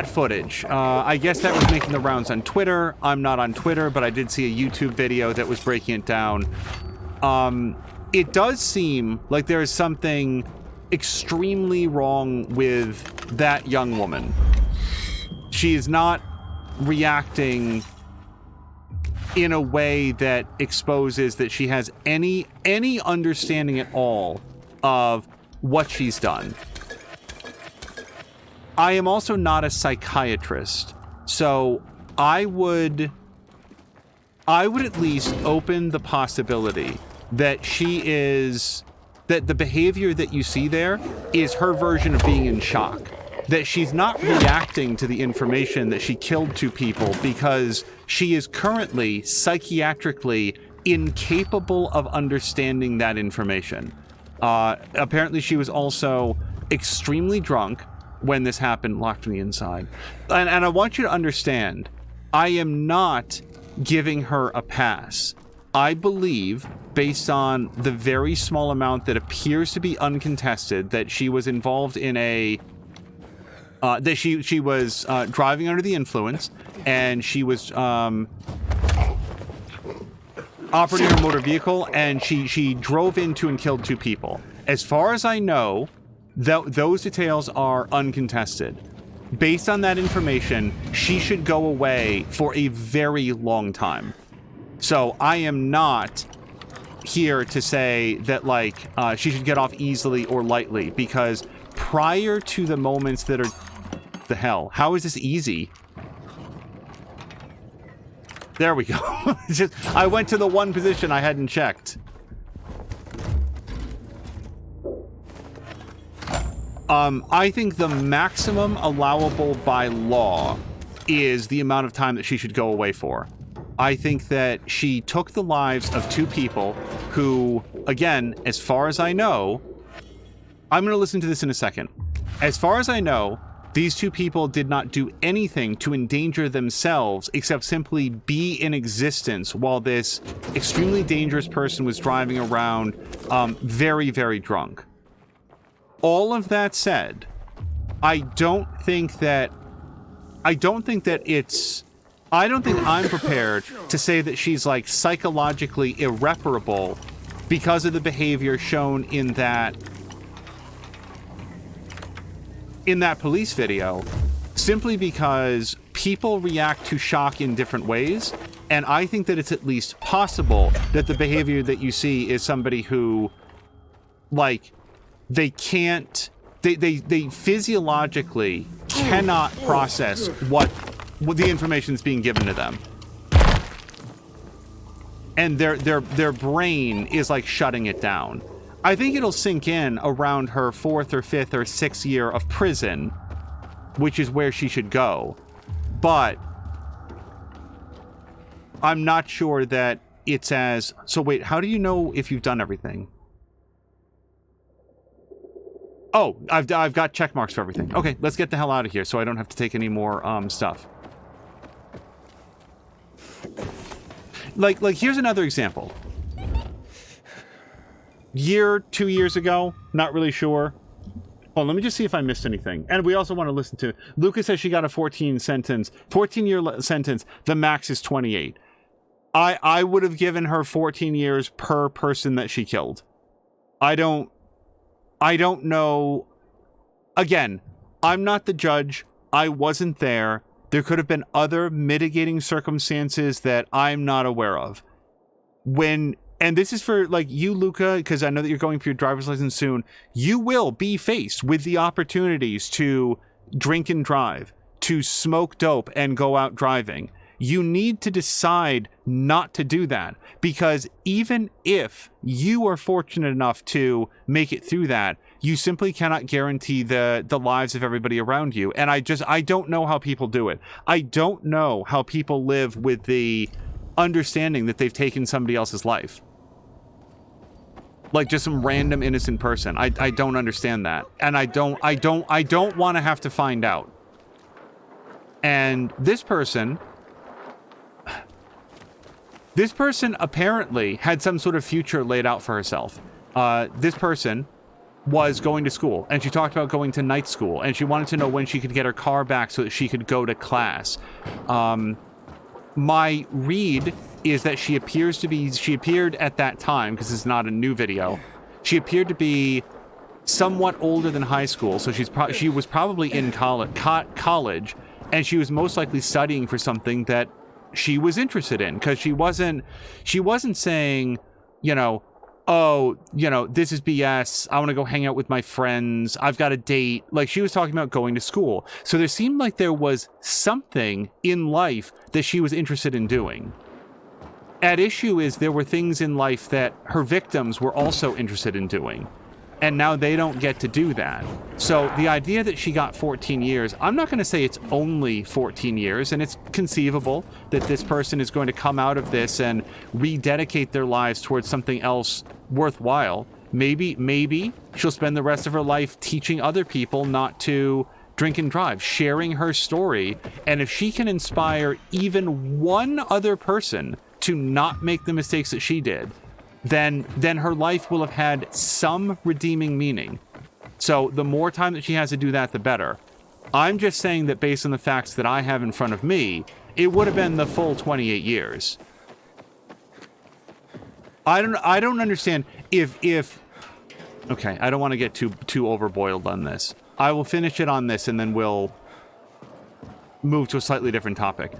footage. I guess that was making the rounds on Twitter. I'm not on Twitter, but I did see a YouTube video that was breaking it down. It does seem like there is something extremely wrong with that young woman. She is not reacting in a way that exposes that she has any understanding at all of what she's done. I am also not a psychiatrist, so I would at least open the possibility that that the behavior that you see there is her version of being in shock. That she's not reacting to the information that she killed two people because she is currently psychiatrically incapable of understanding that information. Apparently she was also extremely drunk when this happened, locked from the inside. And I want you to understand, I am not giving her a pass. I believe, based on the very small amount that appears to be uncontested, that she was involved in a that she was driving under the influence, and she was operating her motor vehicle, and she drove into and killed 2 people. As far as I know, those details are uncontested. Based on that information, she should go away for a very long time. So I am not here to say that, like, she should get off easily or lightly, because prior to the moments that are... The hell? How is this easy? There we go. I went to the one position I hadn't checked. I think the maximum allowable by law is the amount of time that she should go away for. I think that she took the lives of 2 people who, again, as far as I know... I'm going to listen to this in a second. As far as I know, these 2 people did not do anything to endanger themselves except simply be in existence while this extremely dangerous person was driving around very, very drunk. All of that said, I don't think I'm prepared to say that she's, like, psychologically irreparable because of the behavior shown in that police video, simply because people react to shock in different ways, and I think that it's at least possible that the behavior that you see is somebody who, like, they physiologically cannot process what the information is being given to them, and their brain is, like, shutting it down. I think it'll sink in around her 4th or 5th or 6th year of prison, which is where she should go. But I'm not sure that it's as... So wait, how do you know if you've done everything? Oh, I've got check marks for everything. Okay, let's get the hell out of here so I don't have to take any more stuff. Like here's another example. 2 years ago, not really sure. Oh, let me just see if I missed anything. And we also want to listen to... Lucas says she got a 14-year sentence. The max is 28. I would have given her 14 years per person that she killed. I don't know. Again, I'm not the judge. I wasn't there. There could have been other mitigating circumstances that I'm not aware of. And this is for, like, you, Luca, because I know that you're going for your driver's license soon. You will be faced with the opportunities to drink and drive, to smoke dope and go out driving. You need to decide not to do that, because even if you are fortunate enough to make it through that, you simply cannot guarantee the lives of everybody around you. And I don't know how people do it. I don't know how people live with the understanding that they've taken somebody else's life. Like, just some random innocent person. I don't understand that. And I don't want to have to find out. And this person apparently had some sort of future laid out for herself. This person was going to school, and she talked about going to night school, and she wanted to know when she could get her car back so that she could go to class. My read is that she appeared at that time, because it's not a new video, she appeared to be somewhat older than high school, so she was probably in college, and she was most likely studying for something that she was interested in, because she wasn't saying, you know, oh, you know, this is BS, I want to go hang out with my friends, I've got a date. Like, she was talking about going to school. So there seemed like there was something in life that she was interested in doing. At issue is there were things in life that her victims were also interested in doing. And now they don't get to do that. So the idea that she got 14 years, I'm not going to say it's only 14 years, and it's conceivable that this person is going to come out of this and rededicate their lives towards something else worthwhile. Maybe she'll spend the rest of her life teaching other people not to drink and drive, sharing her story. And if she can inspire even one other person to not make the mistakes that she did, then her life will have had some redeeming meaning. So the more time that she has to do that, the better. I'm just saying that based on the facts that I have in front of me, it would have been the full 28 years. I don't understand if okay, I don't want to get too overboiled on this. I will finish it on this and then we'll move to a slightly different topic.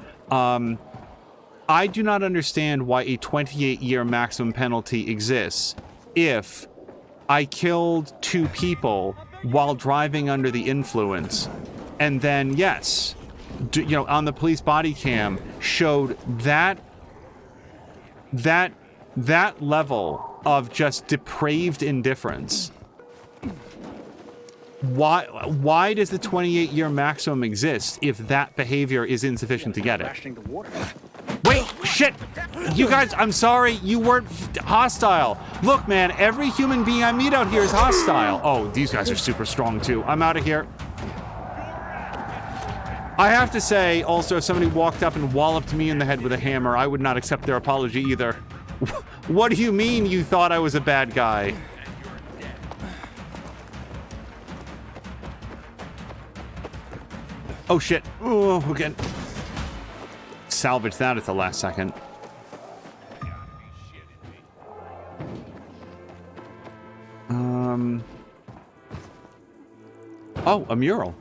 I do not understand why a 28-year maximum penalty exists if I killed 2 people while driving under the influence, and then, yes, on the police body cam showed that level of just depraved indifference. Why does the 28-year maximum exist if that behavior is insufficient to get it? Wait, shit! You guys, I'm sorry, you weren't hostile. Look, man, every human being I meet out here is hostile. Oh, these guys are super strong, too. I'm out of here. I have to say, also, if somebody walked up and walloped me in the head with a hammer, I would not accept their apology either. What do you mean you thought I was a bad guy? Oh, shit. Oh, again. Salvage that at the last second. Oh, a mural.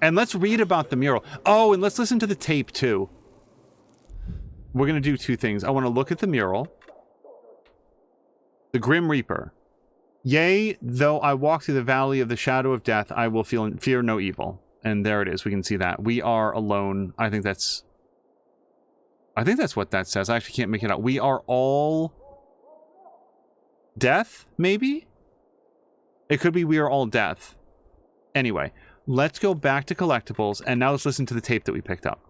And let's read about the mural. Oh, and let's listen to the tape, too. We're going to do 2 things. I want to look at the mural. The Grim Reaper. Yea, though I walk through the valley of the shadow of death, I will fear no evil. And there it is. We can see that. We are alone. I think that's what that says. I actually can't make it out. We are all death, maybe? It could be we are all death. Anyway, let's go back to collectibles, and now let's listen to the tape that we picked up.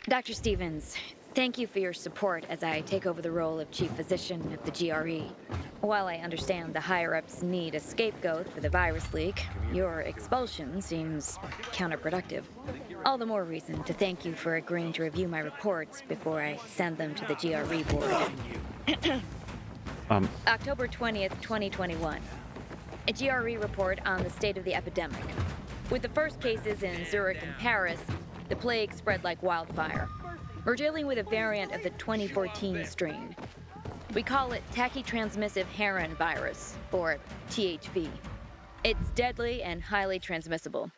Dr. Stevens, thank you for your support as I take over the role of Chief Physician of the GRE. While I understand the higher-ups need a scapegoat for the virus leak, your expulsion seems counterproductive. All the more reason to thank you for agreeing to review my reports before I send them to the GRE board. October 20th, 2021. A GRE report on the state of the epidemic. With the first cases in Zurich and Paris, the plague spread like wildfire. We're dealing with a variant of the 2014 strain. We call it tachytransmissive heron virus, or THV. It's deadly and highly transmissible.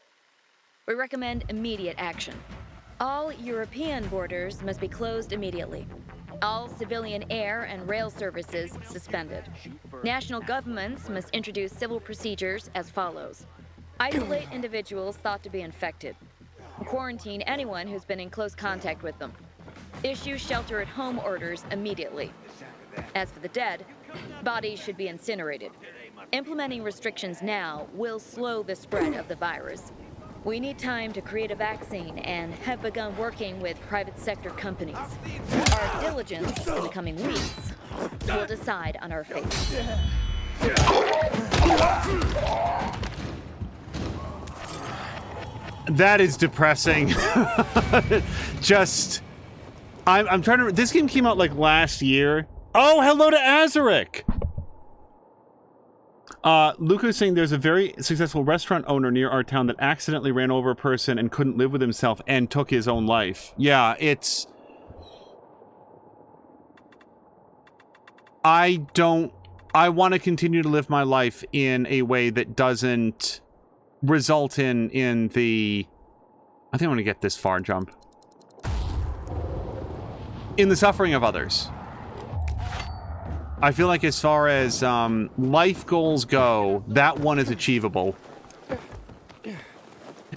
We recommend immediate action. All European borders must be closed immediately. All civilian air and rail services suspended. National governments must introduce civil procedures as follows. Isolate individuals thought to be infected. Quarantine anyone who's been in close contact with them. Issue shelter-at-home orders immediately. As for the dead, bodies should be incinerated. Implementing restrictions now will slow the spread of the virus. We need time to create a vaccine and have begun working with private sector companies. Our diligence in the coming weeks will decide on our fate. That is depressing. Just, I'm trying to, this game came out like last year. Oh, hello to Azaric! Luca's saying there's a very successful restaurant owner near our town that accidentally ran over a person and couldn't live with himself and took his own life. Yeah, it's... I want to continue to live my life in a way that doesn't result in the... I think I'm going to get this far jump. In the suffering of others. I feel like as far as life goals go, that one is achievable.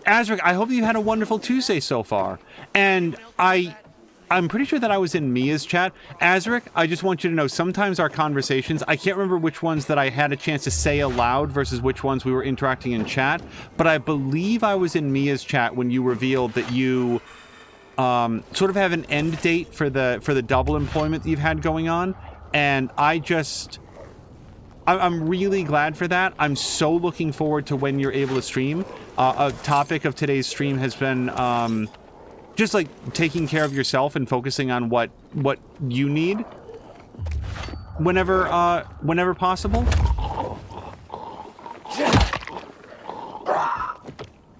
Azric, I hope you've had a wonderful Tuesday so far. And I'm pretty sure that I was in Mia's chat. Azric, I just want you to know, sometimes our conversations, I can't remember which ones that I had a chance to say aloud versus which ones we were interacting in chat, but I believe I was in Mia's chat when you revealed that you sort of have an end date for the double employment that you've had going on. And I'm really glad for that. I'm so looking forward to when you're able to stream. A topic of today's stream has been just like taking care of yourself and focusing on what what you need whenever possible.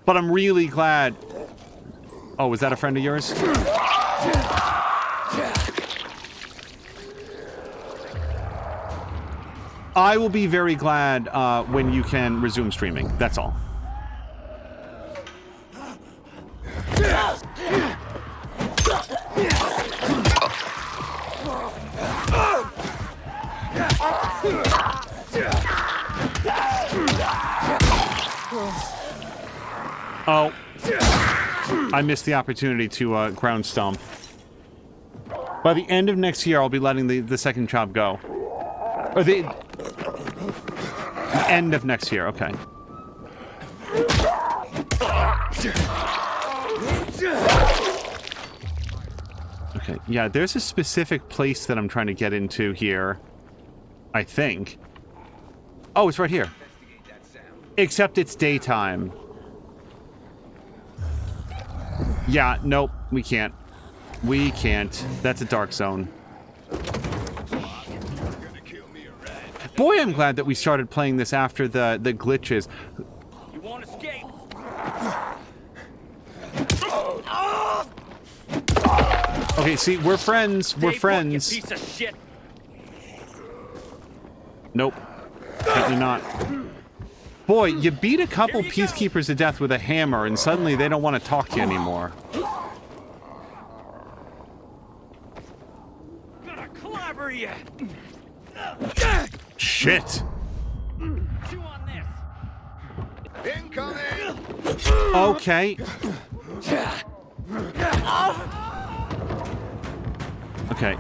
But I'm really glad. Oh, was that a friend of yours? I will be very glad when you can resume streaming. That's all. Oh. I missed the opportunity to ground stomp. By the end of next year, I'll be letting the second chop go. Or the end of next year, okay. Okay, yeah, there's a specific place that I'm trying to get into here. I think. Oh, it's right here. Except it's daytime. Yeah, nope, we can't. We can't. That's a dark zone. Boy, I'm glad that we started playing this after the glitches. You want to escape? Okay, see, we're friends. We're friends. Piece of shit. Nope. Apparently not. Boy, you beat a couple peacekeepers to death with a hammer, and suddenly they don't want to talk to you anymore. Gonna clobber you. Shit. Chew on this. Incoming! Okay. Okay.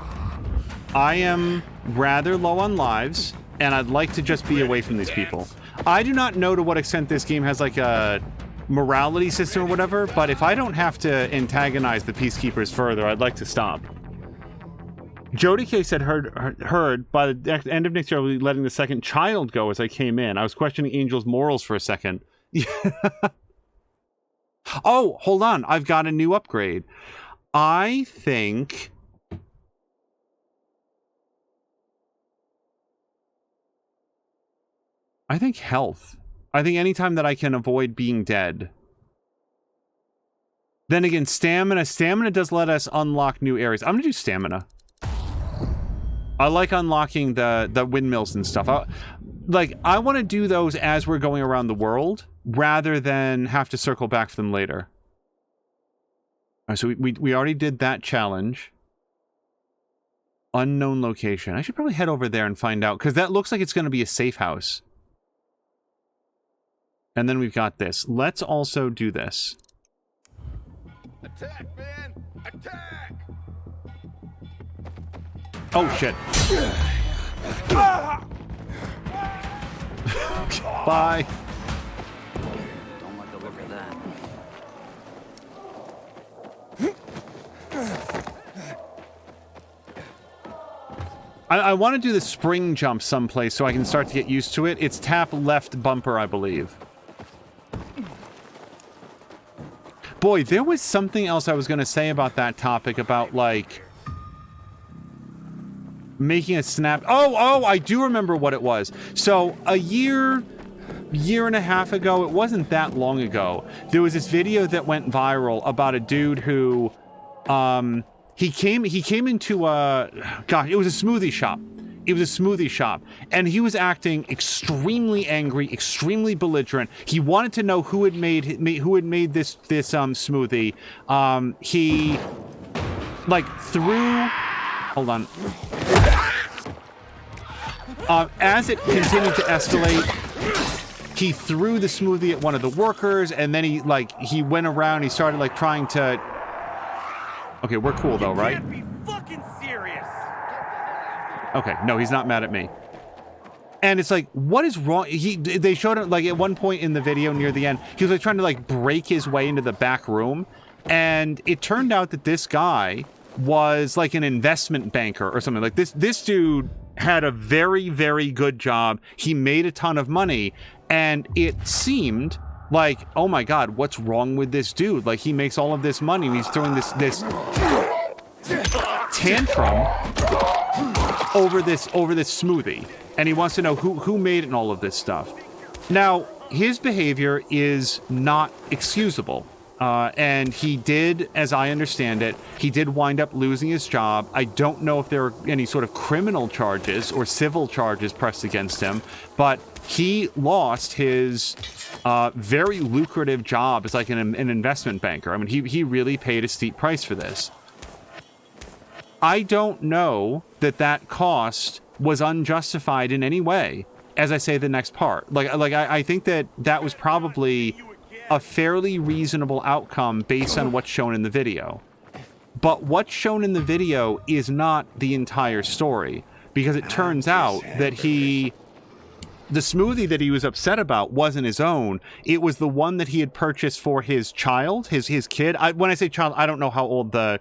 I am rather low on lives, and I'd like to just be away from these people. I do not know to what extent this game has like a morality system or whatever, but if I don't have to antagonize the peacekeepers further, I'd like to stop. Jody K said heard by the end of next year I'll be letting the second child go as I came in. I was questioning Angel's morals for a second. Oh, hold on. I've got a new upgrade. I think health. I think anytime that I can avoid being dead. Then again, stamina. Stamina does let us unlock new areas. I'm gonna do stamina. I like unlocking the windmills and stuff. I want to do those as we're going around the world, rather than have to circle back for them later. All right, so we already did that challenge. Unknown location. I should probably head over there and find out, because that looks like it's going to be a safe house. And then we've got this. Let's also do this. Attack, man! Attack! Oh, shit. Bye. Don't like the look of that. I want to do the spring jump someplace so I can start to get used to it. It's tap left bumper, I believe. Boy, there was something else I was going to say about that topic, about, like, making a snap. Oh, I do remember what it was. So a year and a half ago, it wasn't that long ago, there was this video that went viral about a dude who, he came into it was a smoothie shop. It was a smoothie shop, and he was acting extremely angry, extremely belligerent. He wanted to know who had made this smoothie. He, like, threw. Hold on. As it continued to escalate, he threw the smoothie at one of the workers, and then he went around. He started like trying to. Okay, we're cool though, right? Can't be fucking serious. Okay, no, he's not mad at me. And it's like, what is wrong? They showed him, like, at one point in the video near the end, he was like trying to like break his way into the back room, and it turned out that this guy was like an investment banker or something. Like this dude had a very, very good job. He made a ton of money, and it seemed like, oh my god, what's wrong with this dude? Like, he makes all of this money and he's throwing this tantrum over this smoothie, and he wants to know who made it and all of this stuff. Now, his behavior is not excusable. And he did, as I understand it, he did wind up losing his job. I don't know if there were any sort of criminal charges or civil charges pressed against him, but he lost his very lucrative job as like an investment banker. I mean, he really paid a steep price for this. I don't know that cost was unjustified in any way, as I say the next part. I think that was probably a fairly reasonable outcome based on what's shown in the video. But what's shown in the video is not the entire story, because it turns out that the smoothie that he was upset about wasn't his own. It was the one that he had purchased for his child, his kid. When I say child, I don't know how old the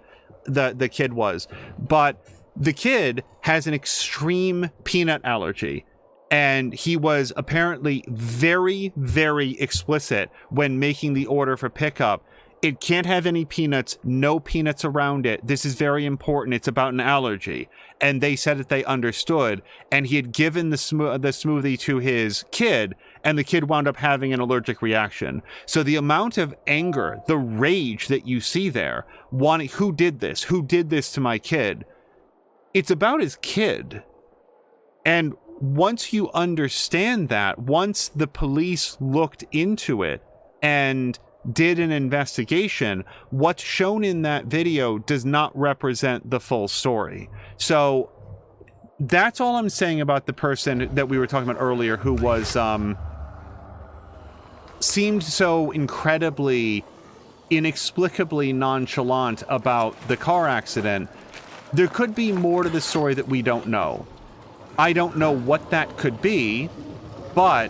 kid was, but the kid has an extreme peanut allergy. And he was apparently very, very explicit when making the order for pickup. It can't have any peanuts, no peanuts around it. This is very important. It's about an allergy. And they said that they understood. And he had given the smoothie to his kid, and the kid wound up having an allergic reaction. So the amount of anger, the rage that you see there, wanting, who did this? Who did this to my kid? It's about his kid. And once you understand that, once the police looked into it and did an investigation, what's shown in that video does not represent the full story. So that's all I'm saying about the person that we were talking about earlier, who was seemed so incredibly, inexplicably nonchalant about the car accident. There could be more to the story that we don't know. I don't know what that could be, but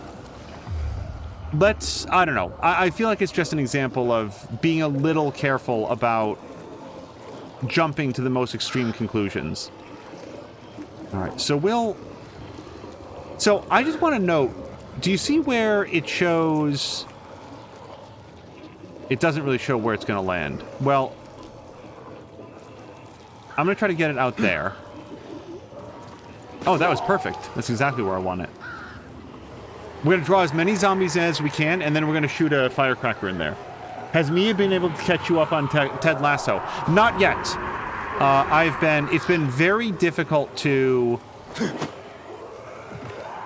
I don't know. I feel like it's just an example of being a little careful about jumping to the most extreme conclusions. All right, so I just want to note, do you see where it shows? It doesn't really show where it's going to land. Well, I'm going to try to get it out there. Oh, that was perfect. That's exactly where I want it. We're going to draw as many zombies as we can, and then we're going to shoot a firecracker in there. Has Mia been able to catch you up on Ted Lasso? Not yet. It's been very difficult to...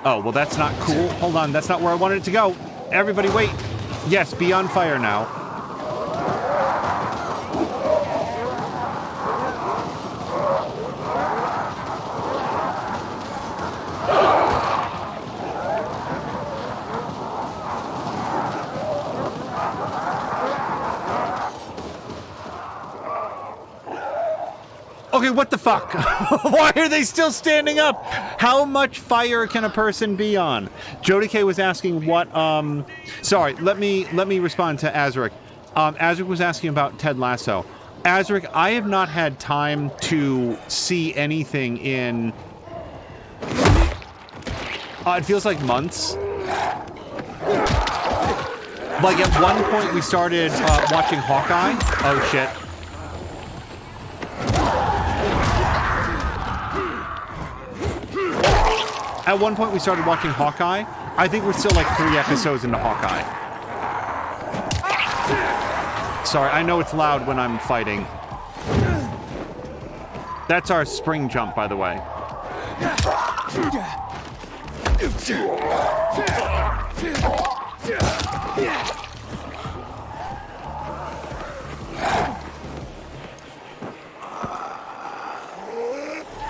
Oh, well, that's not cool. Hold on, that's not where I wanted it to go. Everybody wait. Yes, be on fire now. Okay, what the fuck? Why are they still standing up? How much fire can a person be on? Jody K was asking what, sorry, let me respond to Azric. Azric was asking about Ted Lasso. Azric, I have not had time to see anything in, it feels like months. Like at one point we started watching Hawkeye. Oh shit. At one point we started watching Hawkeye. I think we're still like 3 episodes into Hawkeye. Sorry, I know it's loud when I'm fighting. That's our spring jump, by the way.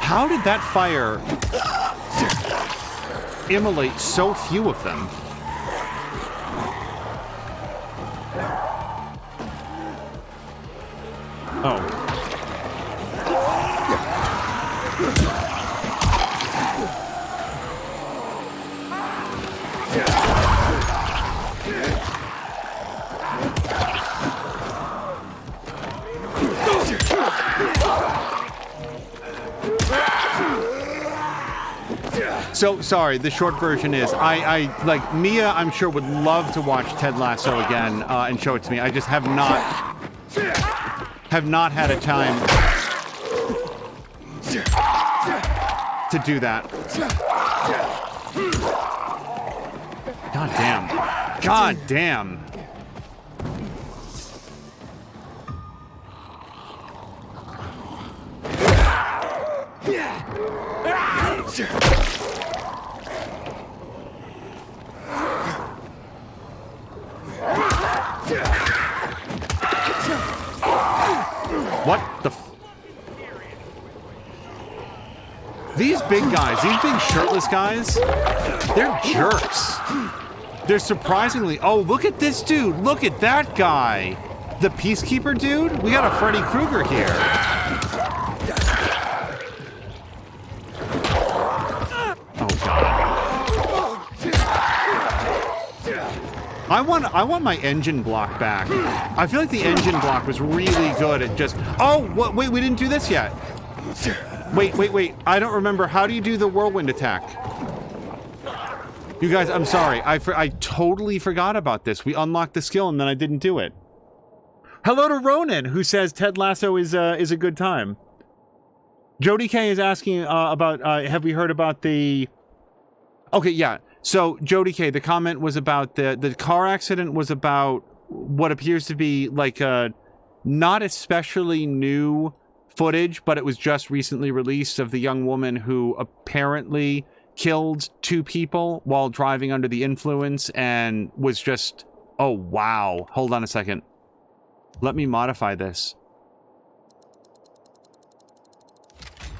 How did that fire immolate so few of them? Oh. So, sorry, the short version is, I like, Mia, I'm sure, would love to watch Ted Lasso again and show it to me. I just have not had a time. to do that. God damn. God damn. What the f- These big guys, these big shirtless guys, they're jerks. They're surprisingly... Oh, look at this dude. Look at that guy. The Peacekeeper dude? We got a Freddy Krueger here. Oh, God. I want my engine block back. I feel like the engine block was really good at just... Oh, what? Wait, we didn't do this yet. Wait. I don't remember. How do you do the whirlwind attack? You guys, I'm sorry. I totally forgot about this. We unlocked the skill and then I didn't do it. Hello to Ronan, who says Ted Lasso is a good time. Jody K is asking about, have we heard about the... Okay, yeah. So, Jody K, the comment was about the car accident was about what appears to be like a not especially new footage, but it was just recently released of the young woman who apparently killed 2 people while driving under the influence and was just... Oh, wow. Hold on a second. Let me modify this.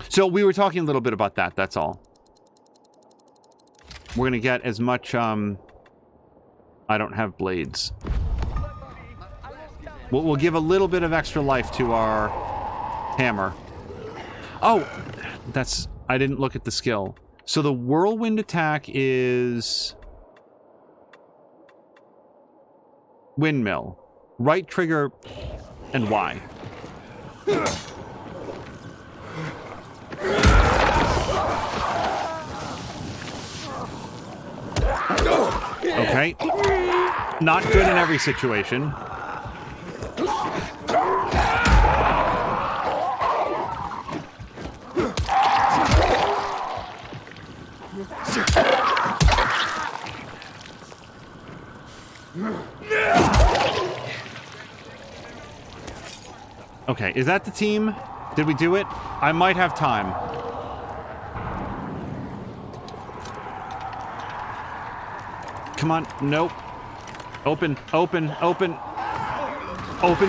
So we were talking a little bit about that, that's all. We're gonna get as much, I don't have blades. We'll give a little bit of extra life to our hammer. Oh, that's... I didn't look at the skill. So the whirlwind attack is... Windmill. Right trigger and Y. Okay. Not good in every situation. Okay, is that the team? Did we do it? I might have time. Come on, nope. Open. Open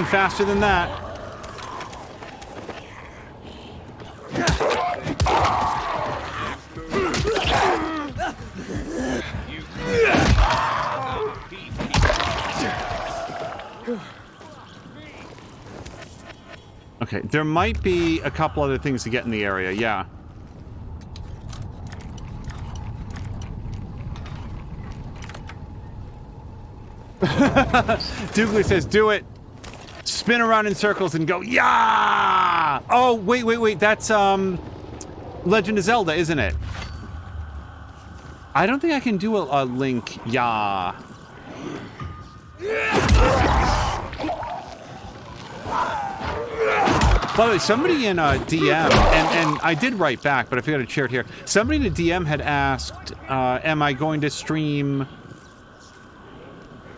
faster than that. Okay, there might be a couple other things to get in the area, yeah. Douglas says, do it. Spin around in circles and go, yeah! Oh, wait, that's, Legend of Zelda, isn't it? I don't think I can do a Link, yeah. By the way, somebody in DM, and I did write back, but I forgot to share it here. Somebody in a DM had asked, am I going to stream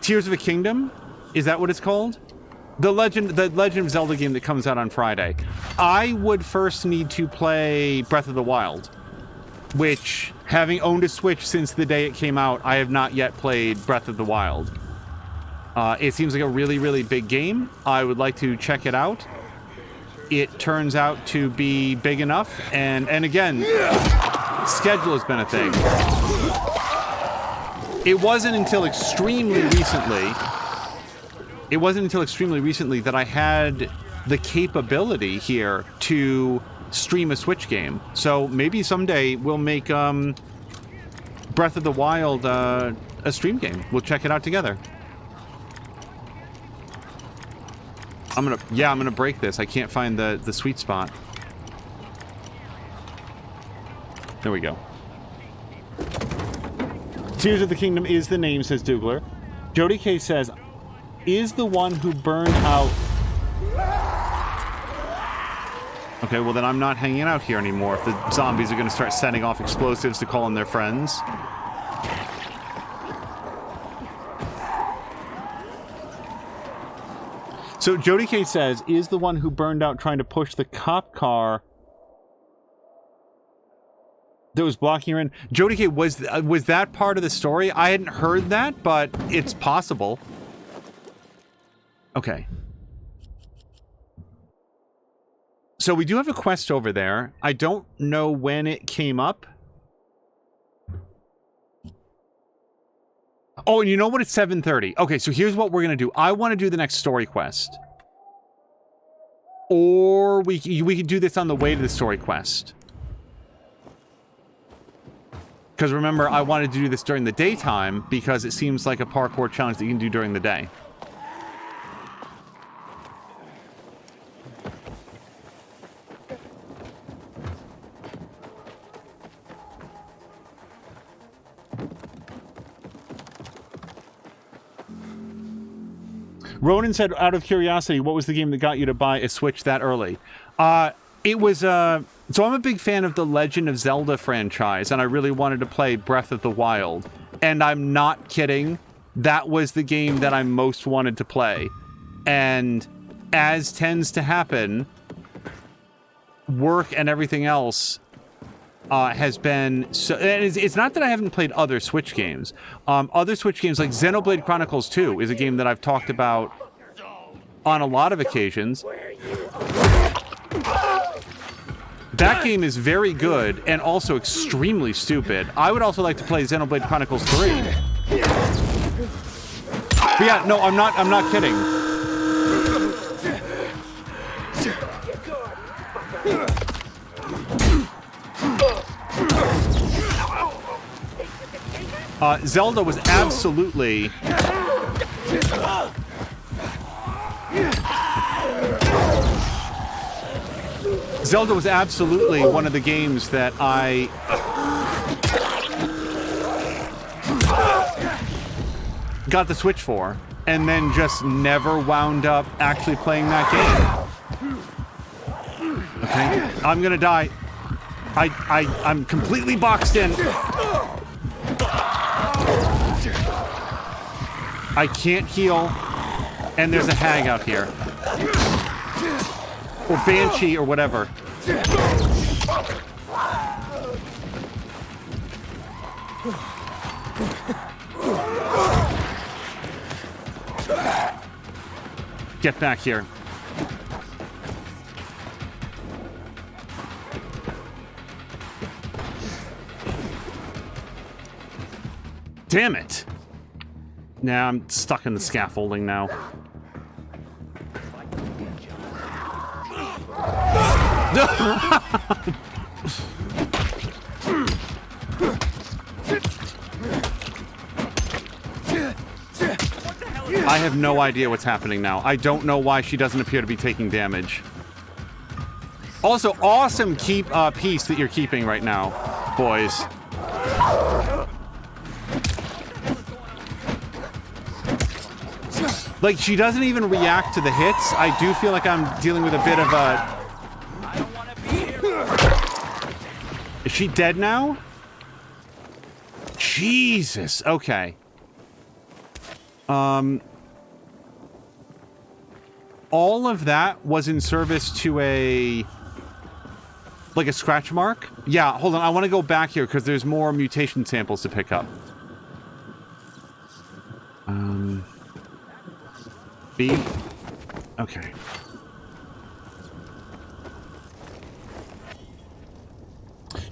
Tears of a Kingdom? Is that what it's called? The Legend of Zelda game that comes out on Friday. I would first need to play Breath of the Wild, which, having owned a Switch since the day it came out, I have not yet played Breath of the Wild. It seems like a really, really big game. I would like to check it out. It turns out to be big enough, and again, schedule has been a thing. It wasn't until extremely recently that I had the capability here to stream a Switch game. So maybe someday we'll make Breath of the Wild a stream game. We'll check it out together. I'm gonna break this. I can't find the sweet spot. There we go. Tears of the Kingdom is the name, says Dougler. Jody K says, is the one who burned out... Okay, well then I'm not hanging out here anymore if the zombies are going to start setting off explosives to call in their friends. So Jody K says, is the one who burned out trying to push the cop car that was blocking her in? Jody K, was that part of the story? I hadn't heard that, but it's possible. Okay. So we do have a quest over there. I don't know when it came up. Oh, and you know what? It's 7:30. Okay, so here's what we're going to do. I want to do the next story quest. Or we could do this on the way to the story quest. Because remember, I wanted to do this during the daytime because it seems like a parkour challenge that you can do during the day. Ronan said, out of curiosity, what was the game that got you to buy a Switch that early? It was, so I'm a big fan of the Legend of Zelda franchise, and I really wanted to play Breath of the Wild. And I'm not kidding, that was the game that I most wanted to play. And as tends to happen, work and everything else has been so. And it's not that I haven't played other Switch games. Other Switch games like Xenoblade Chronicles 2 is a game that I've talked about on a lot of occasions. That game is very good and also extremely stupid. I would also like to play Xenoblade Chronicles 3. But yeah, no, I'm not kidding. Zelda was absolutely... Zelda was absolutely one of the games that I... got the Switch for, and then just never wound up actually playing that game. Okay, I'm gonna die. I'm completely boxed in. I can't heal, and there's a hag out here. Or Banshee, or whatever. Get back here. Damn it! Nah, I'm stuck in the scaffolding now. I have no idea what's happening now. I don't know why she doesn't appear to be taking damage. Also, awesome piece that you're keeping right now, boys. Like, she doesn't even react to the hits. I do feel like I'm dealing with a bit of a... Is she dead now? Jesus. Okay. All of that was in service to a... like a scratch mark? Yeah, hold on. I want to go back here because there's more mutation samples to pick up. B? Okay.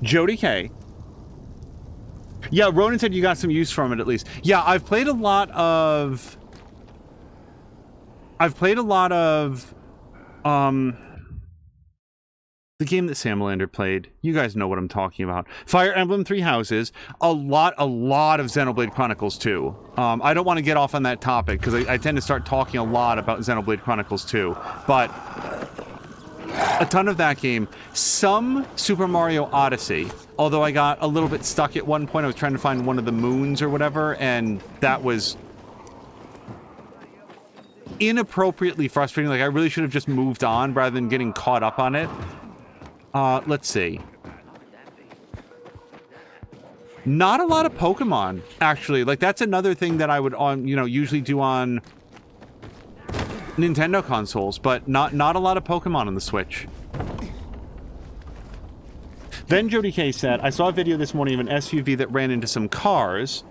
Jody K. Yeah, Ronan said you got some use from it at least. Yeah, I've played a lot of... the game that Samalander played. You guys know what I'm talking about. Fire Emblem Three Houses. A lot of Xenoblade Chronicles 2. I don't want to get off on that topic, because I tend to start talking a lot about Xenoblade Chronicles 2. But a ton of that game. Some Super Mario Odyssey. Although I got a little bit stuck at one point. I was trying to find one of the moons or whatever, and that was inappropriately frustrating. Like, I really should have just moved on rather than getting caught up on it. Let's see. Not a lot of Pokemon, actually. Like, that's another thing that I would, usually do on Nintendo consoles, but not a lot of Pokemon on the Switch. Then Jody K said, I saw a video this morning of an SUV that ran into some cars,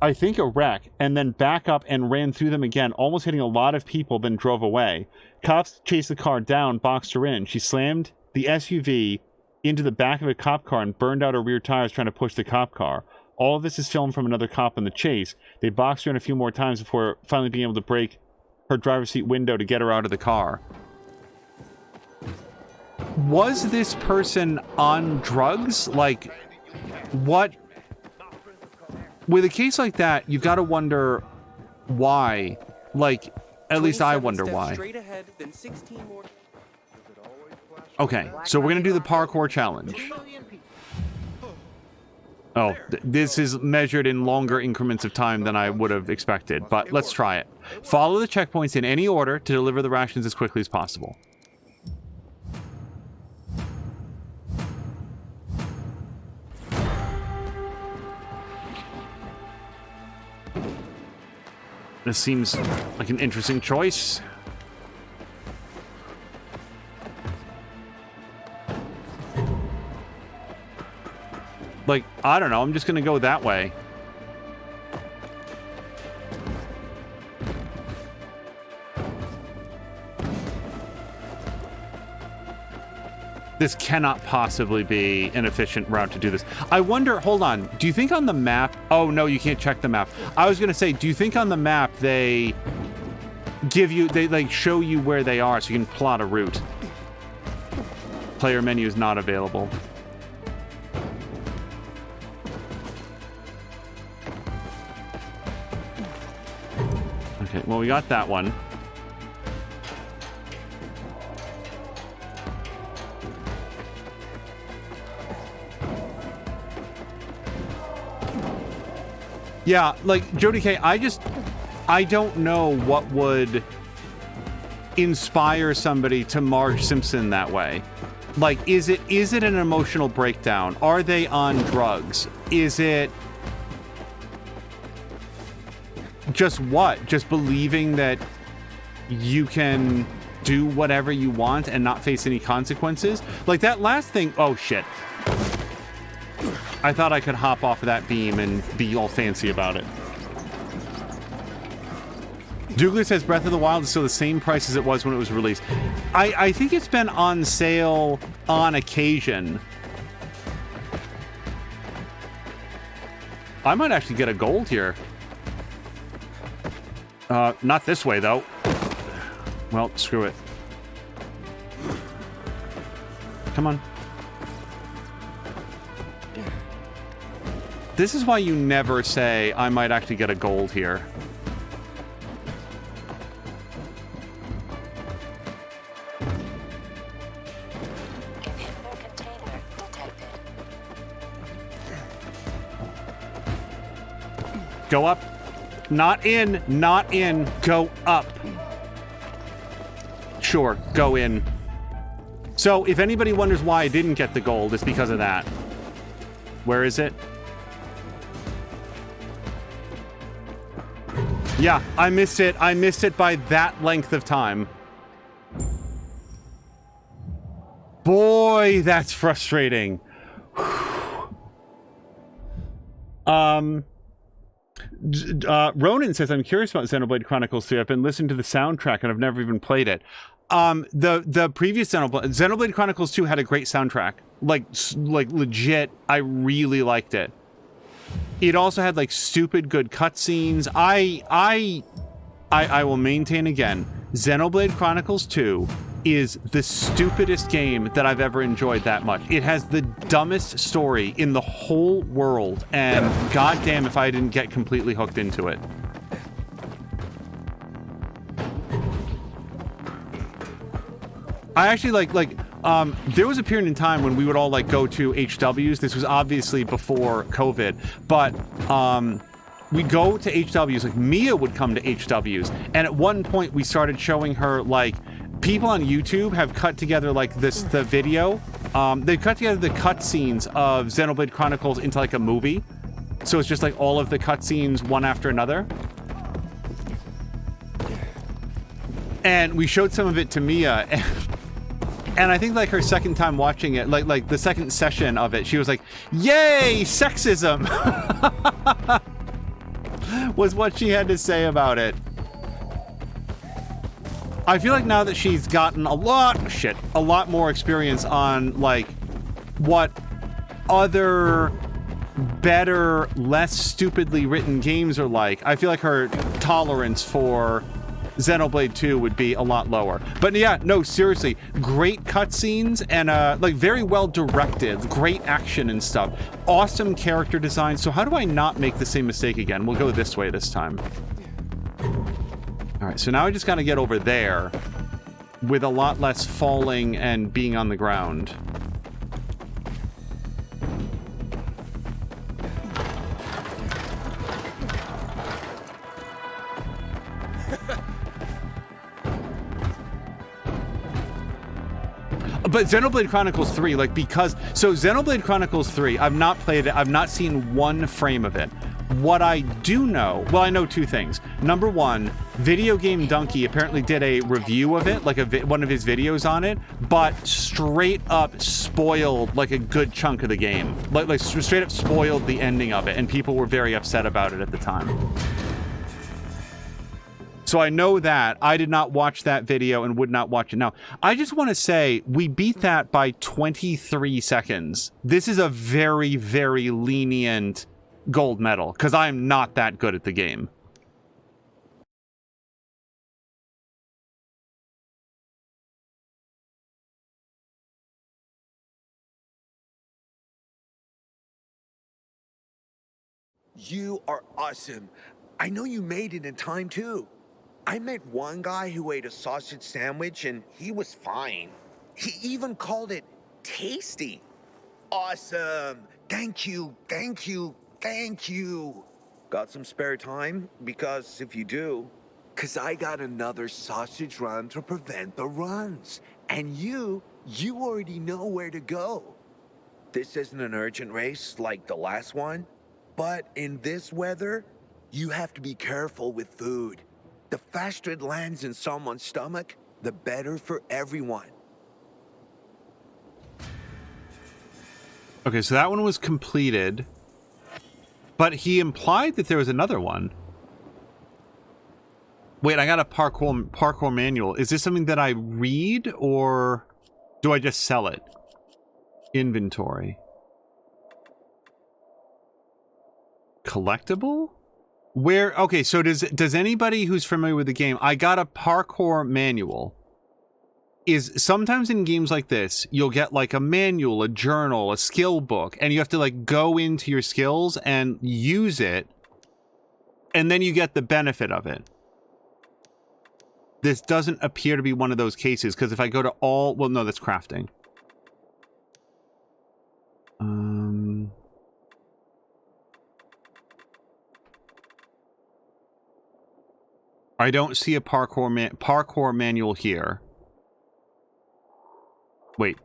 I think a wreck, and then back up and ran through them again, almost hitting a lot of people, then drove away. Cops chased the car down, boxed her in. She slammed the SUV into the back of a cop car and burned out her rear tires trying to push the cop car. All of this is filmed from another cop in the chase. They boxed her in a few more times before finally being able to break her driver's seat window to get her out of the car. Was this person on drugs? Like, what? With a case like that, you've got to wonder why. Like, at least I wonder why. Okay, so we're going to do the parkour challenge. Oh, this is measured in longer increments of time than I would have expected, but let's try it. Follow the checkpoints in any order to deliver the rations as quickly as possible. This seems like an interesting choice. Like, I don't know, I'm just gonna go that way. This cannot possibly be an efficient route to do this. I wonder, hold on, do you think on the map... Oh, no, you can't check the map. I was gonna say, do you think on the map they give you... They, like, show you where they are so you can plot a route? Player menu is not available. Okay, well, we got that one. Yeah, like, Jody K, I don't know what would inspire somebody to Marge Simpson that way. Like, is it an emotional breakdown? Are they on drugs? Is it just what? Just believing that you can do whatever you want and not face any consequences? Like, that last thing... Oh, shit. I thought I could hop off of that beam and be all fancy about it. Douglas says Breath of the Wild is still the same price as it was when it was released. I think it's been on sale on occasion. I might actually get a gold here. Not this way, though. Well, screw it. Come on. This is why you never say, I might actually get a gold here. Inhibitor container detected. Go up. Not in, not in. Go up. Sure, go in. So, if anybody wonders why I didn't get the gold, it's because of that. Where is it? Yeah, I missed it. I missed it by that length of time. Boy, that's frustrating. Ronan says, I'm curious about Xenoblade Chronicles 3. I've been listening to the soundtrack and I've never even played it. The previous Xenoblade Chronicles 2 had a great soundtrack. Like legit, I really liked it. It also had like stupid good cutscenes. I will maintain again, Xenoblade Chronicles 2 is the stupidest game that I've ever enjoyed that much. It has the dumbest story in the whole world, and goddamn if I didn't get completely hooked into it. I actually there was a period in time when we would all like go to HWs. This was obviously before COVID, but we'd go to HWs. Like Mia would come to HWs, and at one point we started showing her like people on YouTube have cut together like the video. They've cut together the cutscenes of Xenoblade Chronicles into like a movie. So it's just like all of the cutscenes one after another. And we showed some of it to Mia, and I think like her second time watching it, like the second session of it, she was like, "Yay, sexism!" was what she had to say about it. I feel like now that she's gotten a lot more experience on like what other better, less stupidly written games are like, I feel like her tolerance for Xenoblade 2 would be a lot lower. But yeah, no, seriously, great cutscenes and like very well directed, great action and stuff. Awesome character design. So how do I not make the same mistake again? We'll go this way this time. All right, so now I just gotta get over there with a lot less falling and being on the ground. But Xenoblade Chronicles 3, like, because... So, Xenoblade Chronicles 3, I've not played it. I've not seen one frame of it. What I do know... Well, I know two things. Number one, Video Game Donkey apparently did a review of it, like one of his videos on it, but straight up spoiled, like, a good chunk of the game. Like straight up spoiled the ending of it, and people were very upset about it at the time. So I know that. I did not watch that video and would not watch it now. I just want to say, we beat that by 23 seconds. This is a very, very lenient gold medal, because I'm not that good at the game. You are awesome. I know you made it in time, too. I met one guy who ate a sausage sandwich and he was fine. He even called it tasty. Awesome. Thank you, thank you, thank you. Got some spare time? Because if you do, because I got another sausage run to prevent the runs. And you already know where to go. This isn't an urgent race like the last one, but in this weather, you have to be careful with food. The faster it lands in someone's stomach, the better for everyone. Okay, so that one was completed. But he implied that there was another one. Wait, I got a parkour manual. Is this something that I read, or do I just sell it? Inventory. Collectible? Where, okay, so does anybody who's familiar with the game, I got a parkour manual. Is sometimes in games like this, you'll get like a manual, a journal, a skill book, and you have to like go into your skills and use it, and then you get the benefit of it. This doesn't appear to be one of those cases, because if I go to all, well, no, that's crafting. I don't see a parkour manual here. Wait.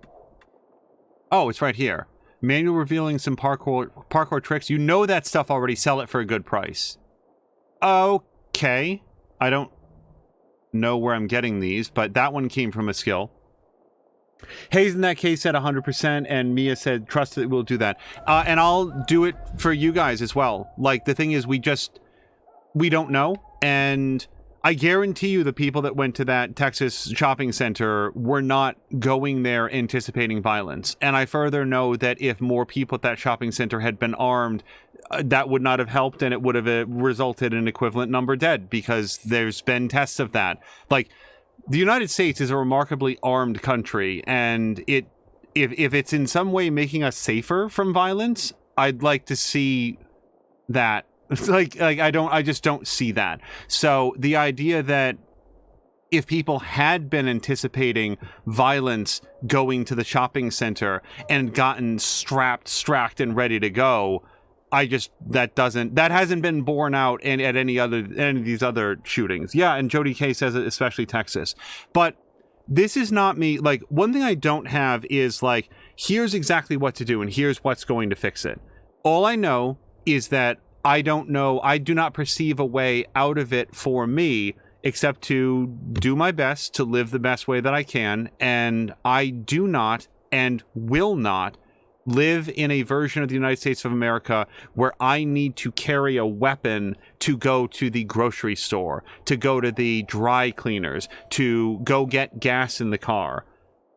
Oh, it's right here. Manual revealing some parkour tricks. You know that stuff already. Sell it for a good price. Okay. I don't know where I'm getting these, but that one came from a skill. Hayes in that case said 100%, and Mia said trust that we'll do that. And I'll do it for you guys as well. Like, the thing is, we don't know, and I guarantee you the people that went to that Texas shopping center were not going there anticipating violence. And I further know that if more people at that shopping center had been armed, that would not have helped, and it would have resulted in an equivalent number dead, because there's been tests of that. Like, the United States is a remarkably armed country, and if it's in some way making us safer from violence, I'd like to see that. I just don't see that. So the idea that if people had been anticipating violence going to the shopping center and gotten strapped and ready to go, that hasn't been borne out at any of these other shootings. Yeah, and Jody K says it, especially Texas. But this is not me. Like, one thing I don't have is like, here's exactly what to do and here's what's going to fix it. All I know is that I do not perceive a way out of it for me except to do my best to live the best way that I can. And I do not and will not live in a version of the United States of America where I need to carry a weapon to go to the grocery store, to go to the dry cleaners, to go get gas in the car.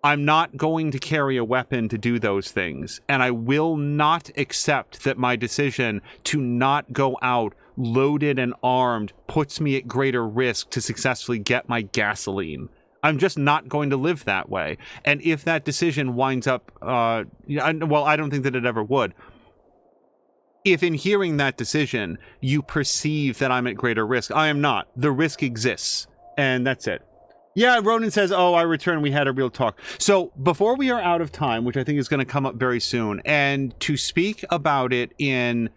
I'm not going to carry a weapon to do those things, and I will not accept that my decision to not go out loaded and armed puts me at greater risk to successfully get my gasoline. I'm just not going to live that way. And if that decision winds up, well, I don't think that it ever would. If in hearing that decision, you perceive that I'm at greater risk, I am not. The risk exists, and that's it. Yeah, Ronan says, oh, I returned. We had a real talk. So before we are out of time, which I think is going to come up very soon, and to speak about it in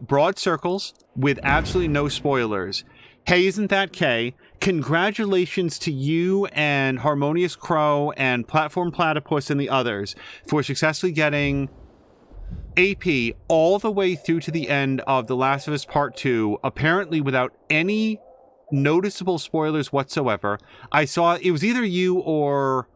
broad circles with absolutely no spoilers, hey, isn't that Kay? Congratulations to you and Harmonious Crow and Platform Platypus and the others for successfully getting AP all the way through to the end of The Last of Us Part 2, apparently without any noticeable spoilers whatsoever. I saw it was either you or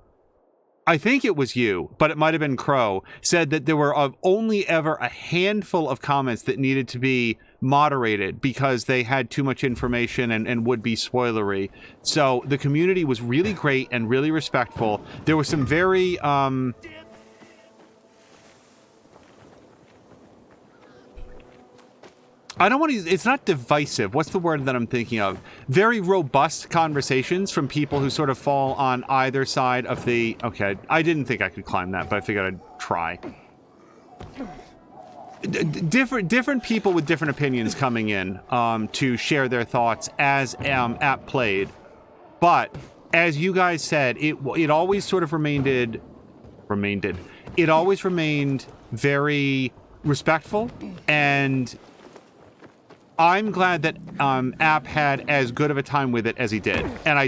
I think it was you, but it might have been Crow, said that there were only ever a handful of comments that needed to be moderated because they had too much information and would be spoilery. So the community was really great and really respectful. There was some very I don't want to, it's not divisive. What's the word that I'm thinking of? Very robust conversations from people who sort of fall on either side of the, okay, I didn't think I could climb that, but I figured I'd try. Different people with different opinions coming in to share their thoughts as app played. But as you guys said, it always sort of it always remained very respectful, and I'm glad that App had as good of a time with it as he did. And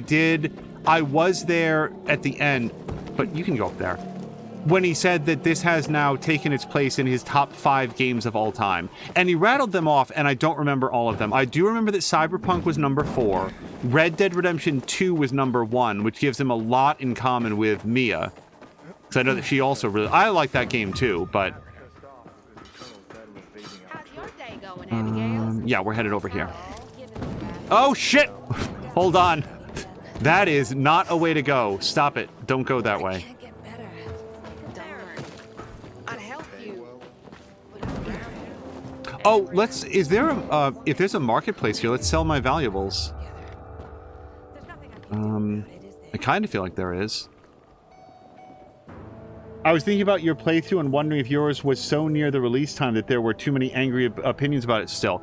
I was there at the end, but you can go up there, when he said that this has now taken its place in his top 5 games of all time. And he rattled them off, and I don't remember all of them. I do remember that Cyberpunk was number 4. Red Dead Redemption 2 was number 1, which gives him a lot in common with Mia. Because I know that she also really... I like that game too, but... yeah, we're headed over here. Oh, shit! Hold on. That is not a way to go. Stop it. Don't go that way. Oh, is there if there's a marketplace here, let's sell my valuables. I kind of feel like there is. I was thinking about your playthrough and wondering if yours was so near the release time that there were too many angry opinions about it still.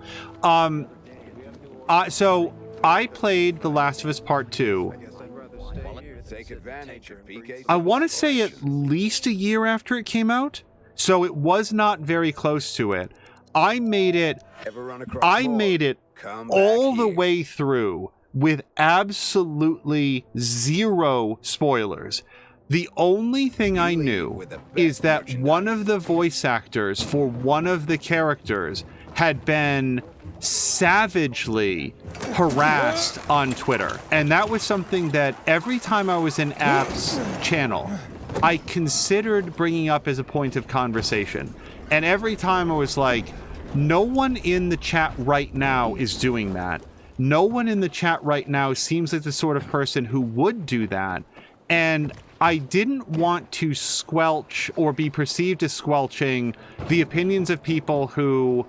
So I played The Last of Us Part 2. I want to say at least a year after it came out, so it was not very close to it. I made it all the way through with absolutely zero spoilers. The only thing I knew is that one of the voice actors for one of the characters had been savagely harassed on Twitter. And that was something that every time I was in App's channel, I considered bringing up as a point of conversation. And every time I was like, no one in the chat right now is doing that. No one in the chat right now seems like the sort of person who would do that. And I didn't want to squelch or be perceived as squelching the opinions of people who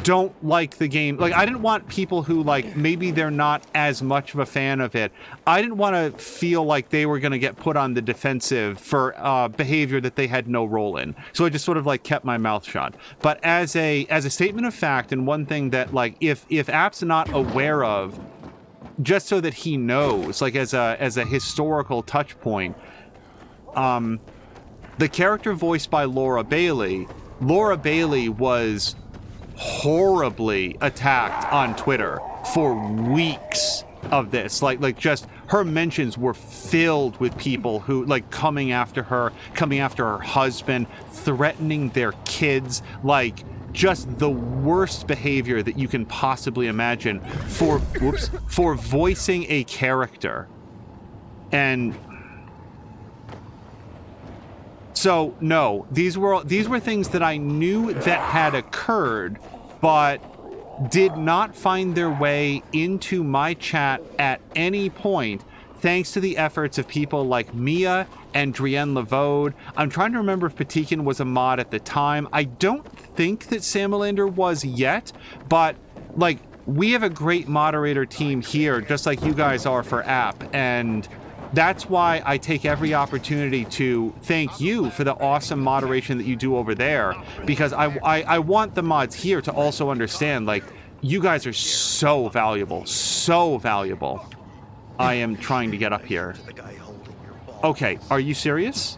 don't like the game. Like, I didn't want people who, like, maybe they're not as much of a fan of it. I didn't want to feel like they were going to get put on the defensive for behavior that they had no role in. So I just sort of, like, kept my mouth shut. But as a statement of fact, and one thing that, like, if App's not aware of, just so that he knows, like, as a historical touch point, the character voiced by Laura Bailey was horribly attacked on Twitter for weeks of this. Like just her mentions were filled with people who, like, coming after her husband, threatening their kids, like, just the worst behavior that you can possibly imagine for voicing a character. And so, no, these were things that I knew that had occurred, but did not find their way into my chat at any point, thanks to the efforts of people like Mia and Drienne Levode. I'm trying to remember if Patikin was a mod at the time. I don't think that Samalander was yet, but, like, we have a great moderator team here, just like you guys are for App, and that's why I take every opportunity to thank you for the awesome moderation that you do over there, because I want the mods here to also understand, like, you guys are so valuable, so valuable. I am trying to get up here. Okay, are you serious?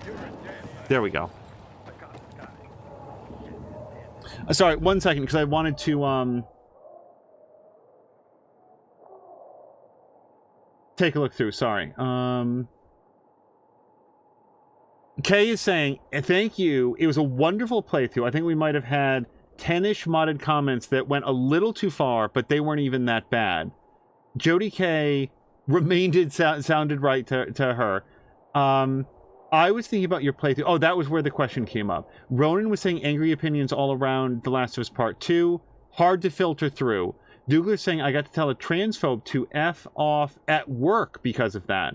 There we go. Sorry, 1 second, because I wanted to, take a look through, sorry. Kay is saying, thank you, it was a wonderful playthrough. I think we might have had 10-ish modded comments that went a little too far, but they weren't even that bad. Jody K sounded right to her. I was thinking about your playthrough. Oh, that was where the question came up. Ronan was saying angry opinions all around The Last of Us Part 2. Hard to filter through. Douglas saying I got to tell a transphobe to F off at work because of that.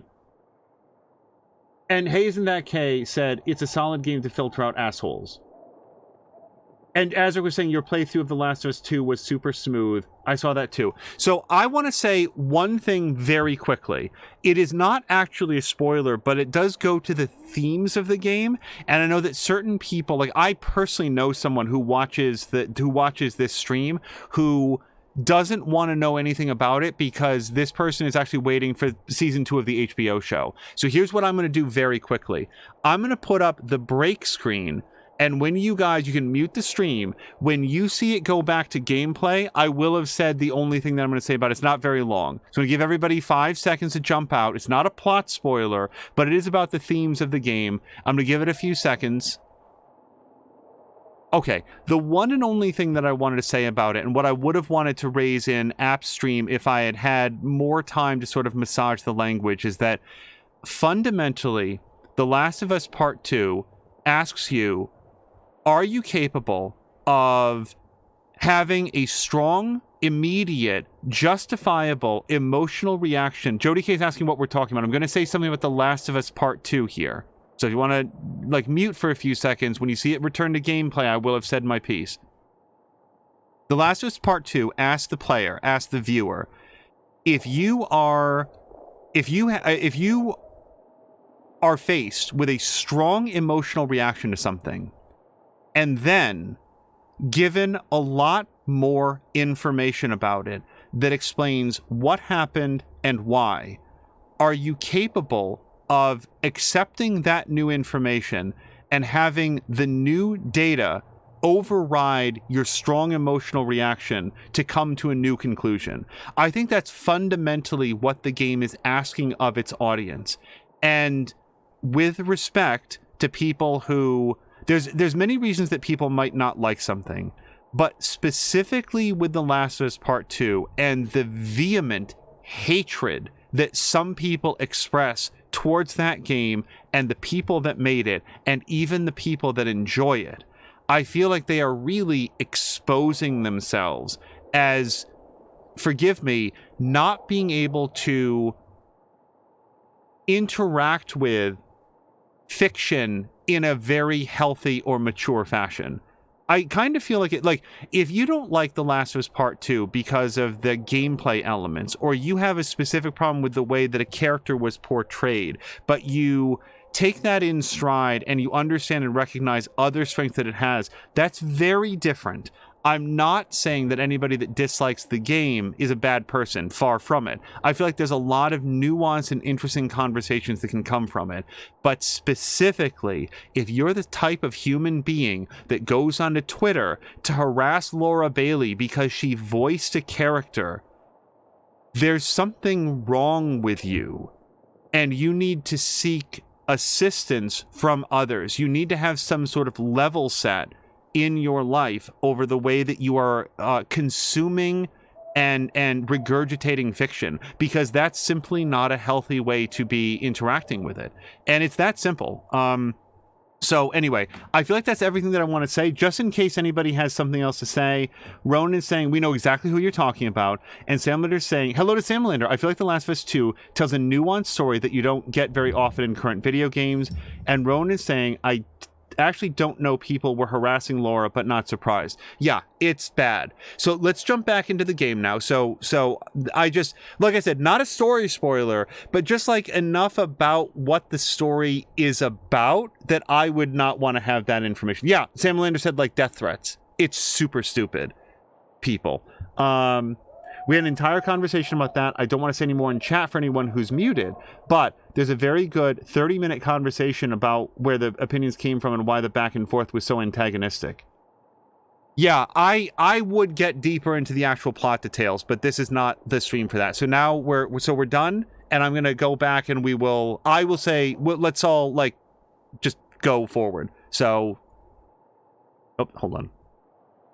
And Hayes and that K said it's a solid game to filter out assholes. And Azra was saying your playthrough of The Last of Us 2 was super smooth. I saw that too. So I want to say one thing very quickly. It is not actually a spoiler, but it does go to the themes of the game. And I know that certain people, like I personally know someone who watches this stream who doesn't want to know anything about it because this person is actually waiting for season 2 of the HBO show. So here's what I'm going to do very quickly. I'm going to put up the break screen. And when you can mute the stream. When you see it go back to gameplay, I will have said the only thing that I'm going to say about it. It's not very long. So I'm going to give everybody 5 seconds to jump out. It's not a plot spoiler, but it is about the themes of the game. I'm going to give it a few seconds. Okay, the one and only thing that I wanted to say about it, and what I would have wanted to raise in app stream if I had had more time to sort of massage the language, is that fundamentally, The Last of Us Part 2 asks you, are you capable of having a strong, immediate, justifiable, emotional reaction? Jody K is asking what we're talking about. I'm going to say something about The Last of Us Part 2 here. So if you want to, mute for a few seconds, when you see it return to gameplay, I will have said my piece. The Last of Us Part 2 asks the viewer, if you are faced with a strong emotional reaction to something, and then given a lot more information about it that explains what happened and why, are you capable of accepting that new information and having the new data override your strong emotional reaction to come to a new conclusion? I think that's fundamentally what the game is asking of its audience. And with respect to people who... There's many reasons that people might not like something, but specifically with The Last of Us Part 2 and the vehement hatred that some people express towards that game and the people that made it and even the people that enjoy it, I feel like they are really exposing themselves as, forgive me, not being able to interact with fiction in a very healthy or mature fashion. I kind of feel like it, like, if you don't like The Last of Us Part 2 because of the gameplay elements, or you have a specific problem with the way that a character was portrayed, but you take that in stride and you understand and recognize other strengths that it has, that's very different. I'm not saying that anybody that dislikes the game is a bad person. Far from it. I feel like there's a lot of nuance and interesting conversations that can come from it. But specifically, if you're the type of human being that goes onto Twitter to harass Laura Bailey because she voiced a character, there's something wrong with you. and you need to seek assistance from others. You need to have some sort of level set in your life over the way that you are consuming and regurgitating fiction, because that's simply not a healthy way to be interacting with it. And it's that simple. So anyway, I feel like that's everything that I want to say. Just in case anybody has something else to say, Ronan is saying, we know exactly who you're talking about. And Samlander's saying, hello to Samlander. I feel like The Last of Us 2 tells a nuanced story that you don't get very often in current video games. And Ronan is saying, I actually don't know people were harassing Laura, but not surprised. Yeah, it's bad. So let's jump back into the game now. So I just, like I said, not a story spoiler, but just like enough about what the story is about that I would not want to have that information. Yeah, Sam Lander said like death threats. It's super stupid, people. We had an entire conversation about that. I don't want to say any more in chat for anyone who's muted, but there's a very good 30-minute conversation about where the opinions came from and why the back and forth was so antagonistic. Yeah, I would get deeper into the actual plot details, but this is not the stream for that. So now we're done, and I'm gonna go back and I will say, let's all like just go forward. So, oh, hold on.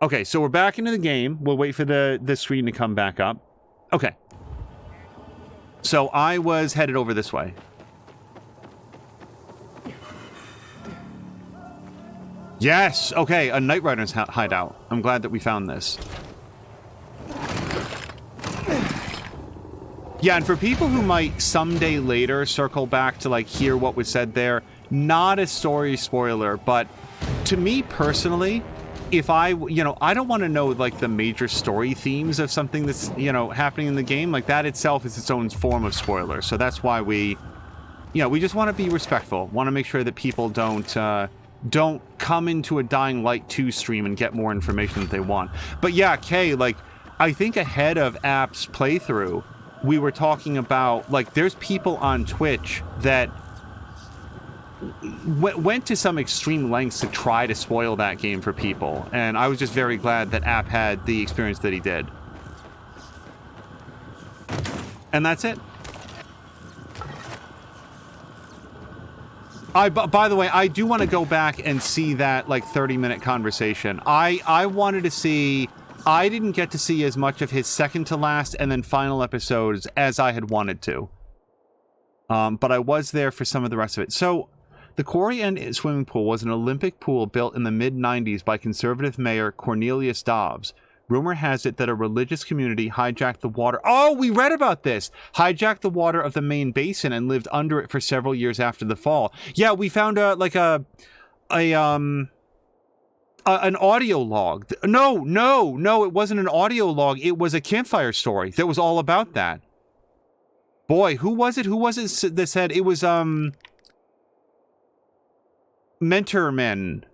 Okay, so we're back into the game. We'll wait for the screen to come back up. Okay. So I was headed over this way. Yes! Okay, a Night Rider's hideout. I'm glad that we found this. Yeah, and for people who might someday later circle back to like hear what was said there, not a story spoiler, but to me personally, if I don't want to know like the major story themes of something that's, happening in the game, like that itself is its own form of spoiler. So that's why we just want to be respectful, want to make sure that people don't come into a Dying Light 2 stream and get more information that they want. But yeah, Kay, like, I think ahead of App's playthrough, we were talking about, like, there's people on Twitch that went to some extreme lengths to try to spoil that game for people, and I was just very glad that App had the experience that he did. And that's it. By the way, I do want to go back and see that, like, 30-minute conversation. I wanted to see... I didn't get to see as much of his second to last and then final episodes as I had wanted to. But I was there for some of the rest of it. So, the Quarry End swimming pool was an Olympic pool built in the mid-90s by conservative mayor Cornelius Dobbs. Rumor has it that a religious community hijacked the water... Oh, we read about this! Hijacked the water of the main basin and lived under it for several years after the fall. Yeah, we found an audio log. No, it wasn't an audio log. It was a campfire story that was all about that. Boy, who was it that said it was, Mentournment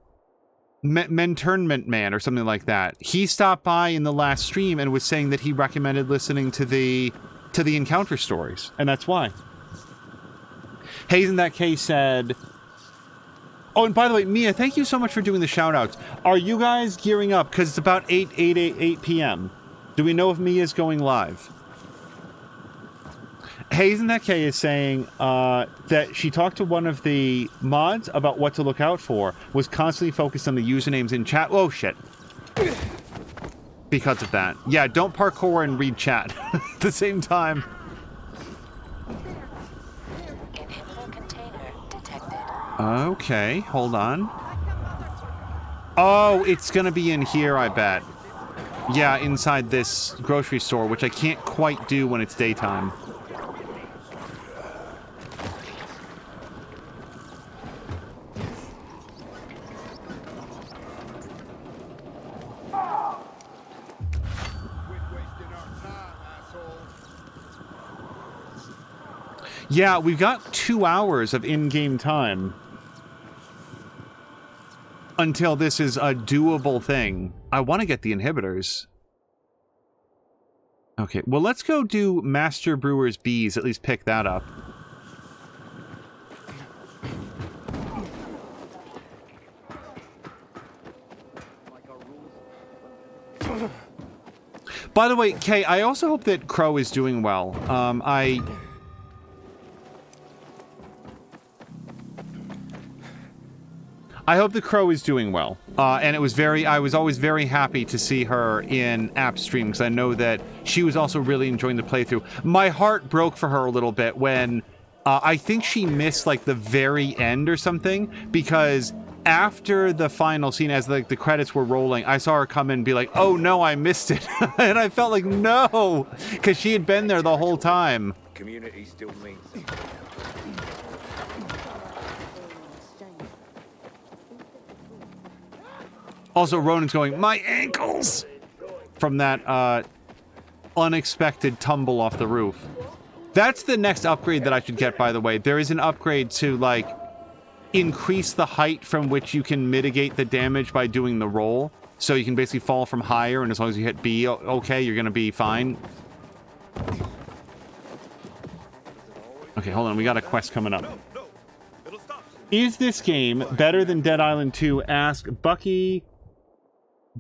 Man or something like that. He stopped by in the last stream and was saying that he recommended listening to the encounter stories, and that's why. Hayes in that case said... Oh, and by the way, Mia, thank you so much for doing the shout-outs. Are you guys gearing up? Because it's about 8 p.m. Do we know if Mia's going live? Hayes in that case is saying that she talked to one of the mods about what to look out for, was constantly focused on the usernames in chat. Oh, shit. Because of that. Yeah, don't parkour and read chat at the same time. Inhibitor container detected. Okay, hold on. Oh, it's gonna be in here, I bet. Yeah, inside this grocery store, which I can't quite do when it's daytime. Yeah, we've got 2 hours of in-game time until this is a doable thing. I want to get the inhibitors. Okay, well, let's go do Master Brewer's Bees, at least pick that up. By the way, Kay, I also hope that Crow is doing well. I hope the Crow is doing well. And I was always very happy to see her in App Stream, because I know that she was also really enjoying the playthrough. My heart broke for her a little bit when I think she missed like the very end or something, because after the final scene, as like the credits were rolling, I saw her come in and be like, oh no, I missed it. And I felt like, no, because she had been there the whole time. Community still means something. Also, Ronan's going, my ankles! From that unexpected tumble off the roof. That's the next upgrade that I should get, by the way. There is an upgrade to, like, increase the height from which you can mitigate the damage by doing the roll. So you can basically fall from higher, and as long as you hit B, okay, you're gonna be fine. Okay, hold on, we got a quest coming up. Is this game better than Dead Island 2? Ask Bucky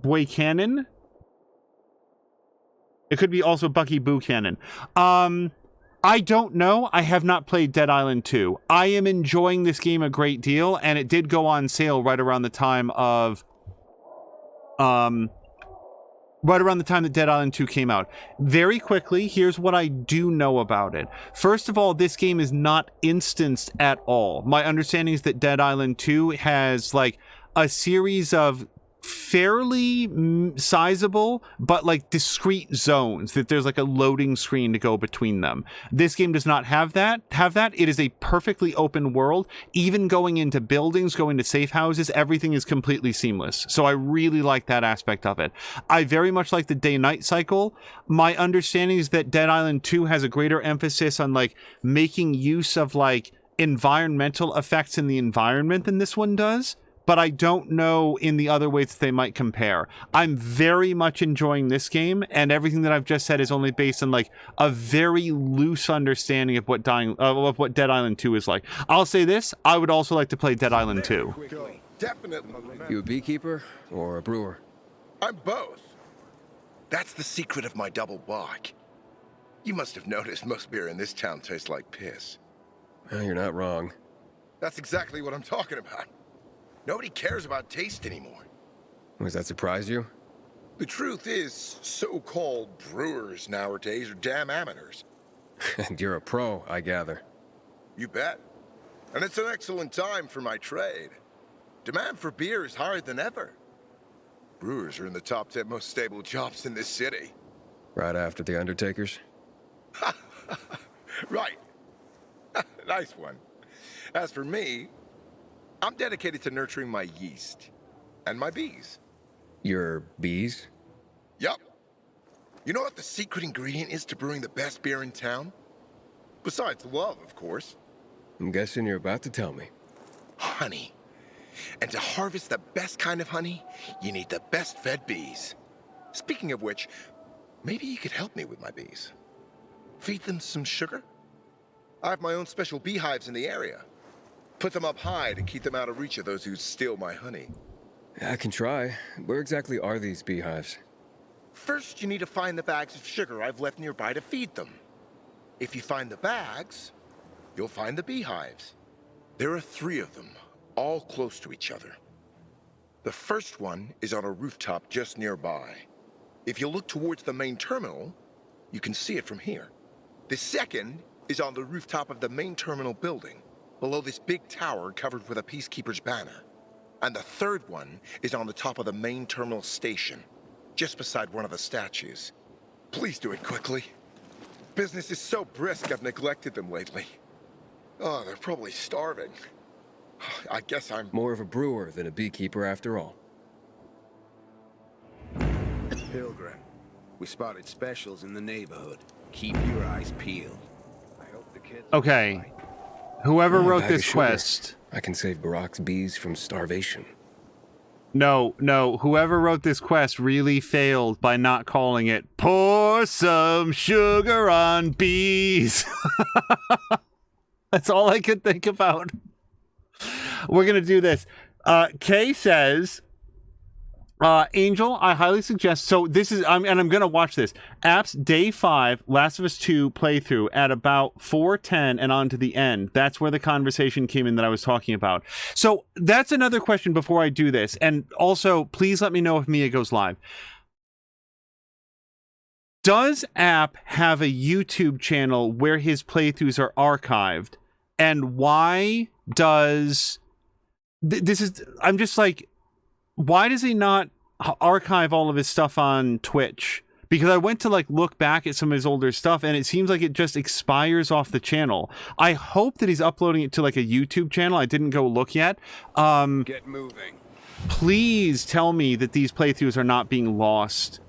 Buchanan. It could be also Bucky Buchanan. I don't know. I have not played Dead Island 2. I am enjoying this game a great deal, and it did go on sale right around the time of that Dead Island 2 came out. Very quickly, here's what I do know about it. First of all, this game is not instanced at all. My understanding is that Dead Island 2 has like a series of fairly sizable but like discrete zones that there's like a loading screen to go between them. This game does not have that. It is a perfectly open world. Even going into buildings, going to safe houses, everything is completely seamless. So I really like that aspect of it. I very much like the day-night cycle. My understanding is that Dead Island 2 has a greater emphasis on like making use of like environmental effects in the environment than this one does. But I don't know in the other ways that they might compare. I'm very much enjoying this game, and everything that I've just said is only based on like a very loose understanding of what Dead Island 2 is like. I'll say this, I would also like to play Dead Island 2. Definitely. You a beekeeper or a brewer? I'm both. That's the secret of my double bock. You must have noticed most beer in this town tastes like piss. Well, you're not wrong. That's exactly what I'm talking about. Nobody cares about taste anymore. Does that surprise you? The truth is, so-called brewers nowadays are damn amateurs. And you're a pro, I gather. You bet. And it's an excellent time for my trade. Demand for beer is higher than ever. Brewers are in the top 10 most stable jobs in this city. Right after the Undertakers? Right. Nice one. As for me, I'm dedicated to nurturing my yeast and my bees. Your bees? Yup. You know what the secret ingredient is to brewing the best beer in town? Besides love, of course. I'm guessing you're about to tell me. Honey. And to harvest the best kind of honey, you need the best fed bees. Speaking of which, maybe you could help me with my bees. Feed them some sugar? I have my own special beehives in the area. Put them up high to keep them out of reach of those who steal my honey. I can try. Where exactly are these beehives? First, you need to find the bags of sugar I've left nearby to feed them. If you find the bags, you'll find the beehives. There are 3 of them, all close to each other. The first one is on a rooftop just nearby. If you look towards the main terminal, you can see it from here. The second is on the rooftop of the main terminal building, below this big tower covered with a peacekeeper's banner. And the third one is on the top of the main terminal station, just beside one of the statues. Please do it quickly. Business is so brisk I've neglected them lately. Oh, they're probably starving. I guess I'm More of a brewer than a beekeeper after all. Pilgrim, we spotted specials in the neighborhood. Keep your eyes peeled. I hope the kids Okay. Whoever wrote Bag this of sugar. quest... I can save Barack's bees from starvation. No, whoever wrote this quest really failed by not calling it Pour Some Sugar on Bees. That's all I could think about. We're going to do this. Kay says, Angel, I highly suggest. So this is, and I'm gonna watch this. Apps Day 5, Last of Us 2 playthrough at about 4:10 and on to the end. That's where the conversation came in that I was talking about. So that's another question before I do this. And also, please let me know if Mia goes live. Does App have a YouTube channel where his playthroughs are archived? And why does this is? I'm just like, why does he not archive all of his stuff on Twitch? Because I went to like look back at some of his older stuff and it seems like it just expires off the channel. I hope that he's uploading it to like a YouTube channel. I didn't go look yet. Get moving. Please tell me that these playthroughs are not being lost.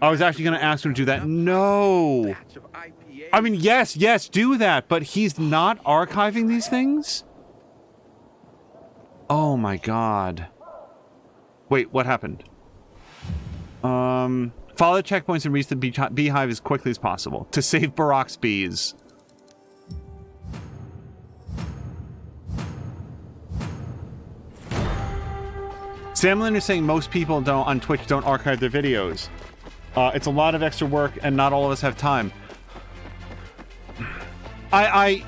I was actually going to ask him to do that. No. I mean, yes, do that. But he's not archiving these things? Oh my god. Wait, what happened? Follow the checkpoints and reach the beehive as quickly as possible to save Barack's bees. Samlin is saying most people on Twitch don't archive their videos. It's a lot of extra work and not all of us have time.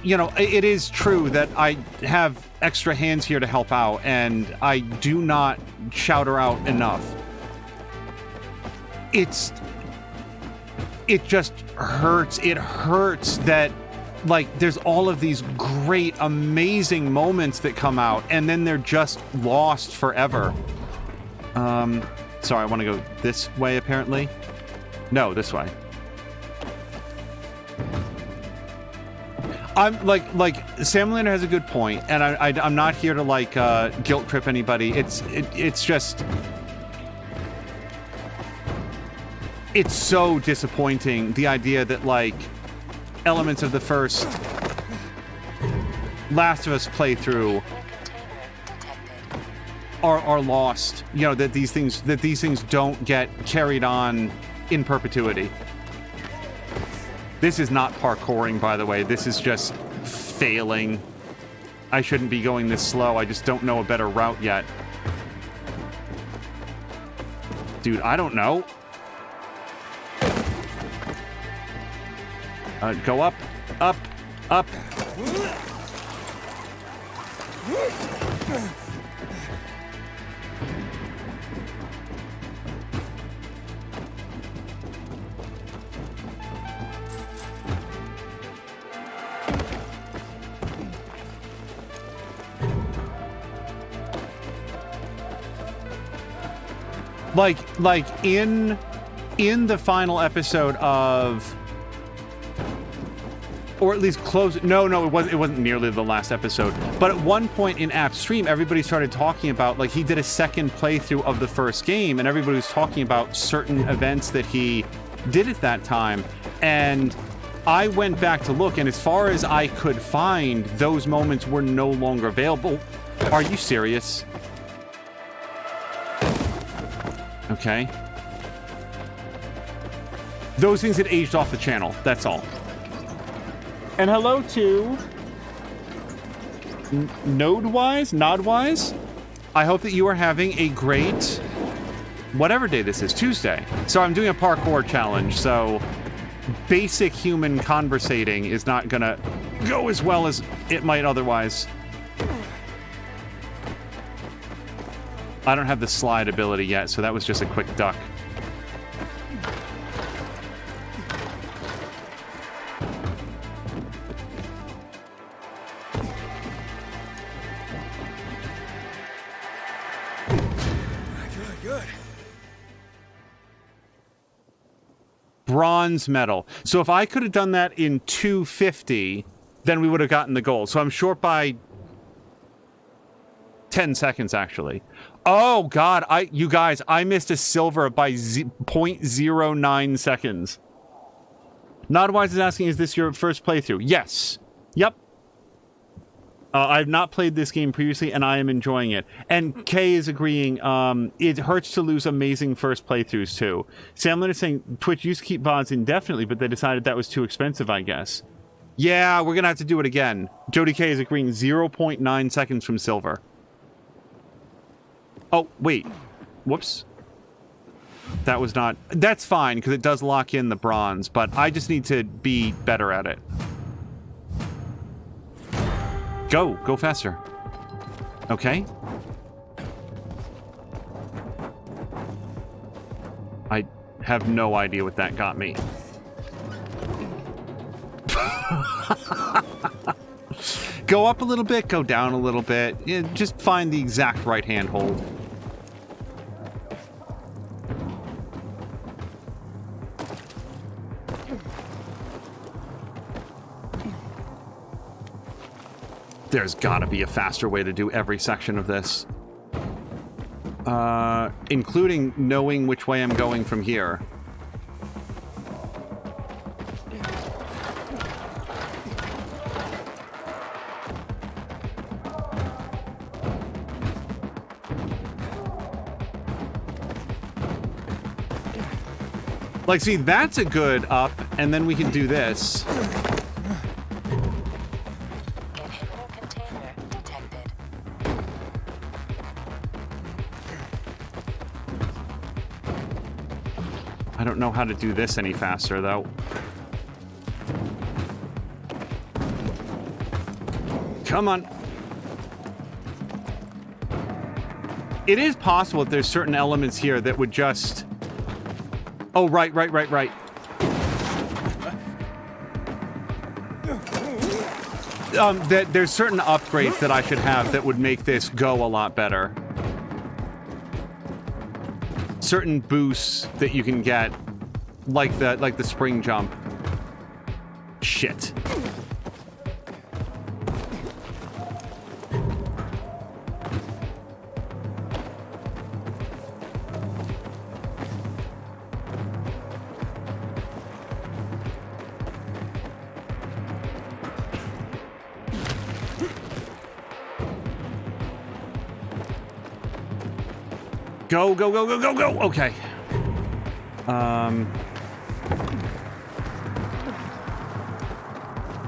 You know, it is true that I have extra hands here to help out, and I do not shout her out enough. It just hurts. It hurts that, like, there's all of these great, amazing moments that come out, and then they're just lost forever. Sorry, I want to go this way, apparently. No, this way. I'm like Sam Lander has a good point, and I'm not here to like guilt trip anybody. It's just it's so disappointing, the idea that like elements of the first Last of Us playthrough are lost. You know, that these things don't get carried on in perpetuity. This is not parkouring, by the way. This is just failing. I shouldn't be going this slow. I just don't know a better route yet. Dude, I don't know. Go up, up, up. Like in the final episode of, or at least close. No, it wasn't nearly the last episode. But at one point in App's stream, everybody started talking about, like, he did a second playthrough of the first game, and everybody was talking about certain events that he did at that time. And I went back to look, and as far as I could find, those moments were no longer available. Are you serious? Okay. Those things had aged off the channel, that's all. And hello to Nodwise? I hope that you are having a great, whatever day this is, Tuesday. So I'm doing a parkour challenge, so basic human conversating is not gonna go as well as it might otherwise. I don't have the slide ability yet, so that was just a quick duck. Good. Bronze medal. So if I could have done that in 250, then we would have gotten the gold. So I'm short by 10 seconds, actually. Oh, God. You guys, I missed a silver by 0.09 seconds. Nodwise is asking, is this your first playthrough? Yes. Yep. I've not played this game previously, and I am enjoying it. And Kay is agreeing, it hurts to lose amazing first playthroughs, too. Samlin is saying, Twitch used to keep VODs indefinitely, but they decided that was too expensive, I guess. Yeah, we're gonna have to do it again. Jody K is agreeing 0.9 seconds from silver. Oh, wait. Whoops. That was not... That's fine, because it does lock in the bronze, but I just need to be better at it. Go. Go faster. Okay. I have no idea what that got me. Go up a little bit, go down a little bit. Yeah, just find the exact right hand hold. There's gotta be a faster way to do every section of this. Including knowing which way I'm going from here. Like, see, that's a good up, and then we can do this. Inhibitor container detected. I don't know how to do this any faster, though. Come on. It is possible that there's certain elements here that would just... Oh, right. There's certain upgrades that I should have that would make this go a lot better. Certain boosts that you can get, like the spring jump. Shit. Go. Okay.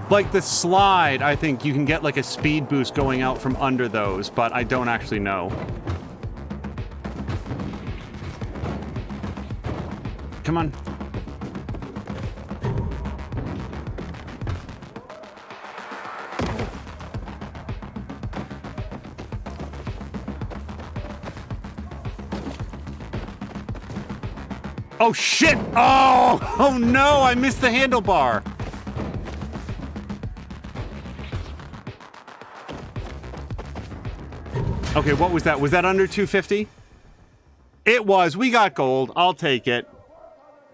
Like the slide, I think you can get like a speed boost going out from under those, but I don't actually know. Come on. Oh, shit! Oh no, I missed the handlebar. Okay, what was that? Was that under 250? It was. We got gold. I'll take it.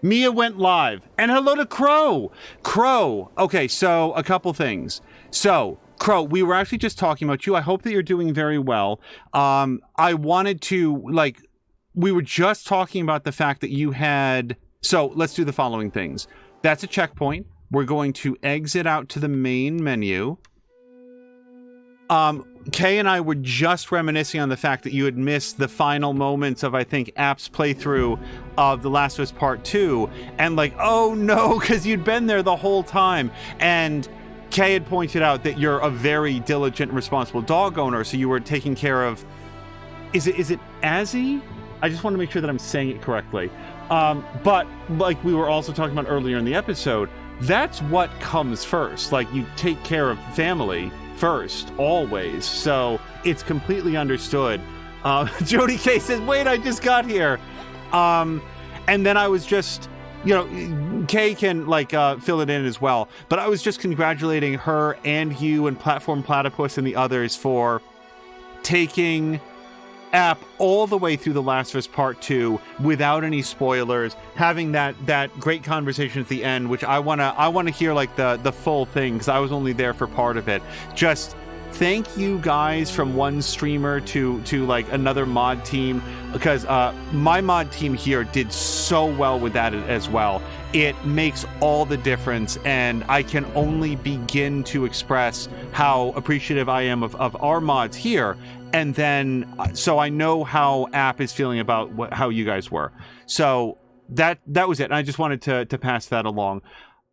Mia went live. And hello to Crow. Crow. Okay, so a couple things. So, Crow, we were actually just talking about you. I hope that you're doing very well. I wanted to, like... We were just talking about the fact that you had... So, let's do the following things. That's a checkpoint. We're going to exit out to the main menu. Kay and I were just reminiscing on the fact that you had missed the final moments of, I think, App's playthrough of The Last of Us Part 2. And like, oh no, because you'd been there the whole time. And Kay had pointed out that you're a very diligent, responsible dog owner. So you were taking care of... Is it Azzy? I just want to make sure that I'm saying it correctly. But like we were also talking about earlier in the episode, that's what comes first. Like, you take care of family first, always. So it's completely understood. Jody K says, wait, I just got here. And then I was just, you know, Kay can like fill it in as well. But I was just congratulating her and you and Platform Platypus and the others for taking App all the way through The Last of Us Part 2 without any spoilers, having that great conversation at the end, which I wanna hear like the full thing, because I was only there for part of it. Just thank you guys from one streamer to like another mod team, because my mod team here did so well with that as well. It makes all the difference, and I can only begin to express how appreciative I am of our mods here. And then, so I know how App is feeling about how you guys were. So that was it. And I just wanted to pass that along.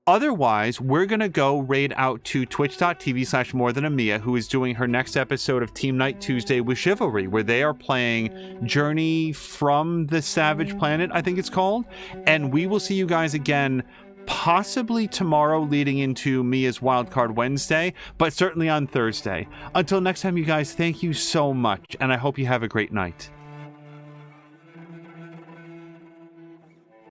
Otherwise, we're going to go raid out to twitch.tv/morethanamia, who is doing her next episode of Team Night Tuesday with Chivalry, where they are playing Journey from the Savage Planet, I think it's called. And we will see you guys again possibly tomorrow leading into Mia's Wildcard Wednesday, but certainly on Thursday. Until next time, you guys, thank you so much, and I hope you have a great night.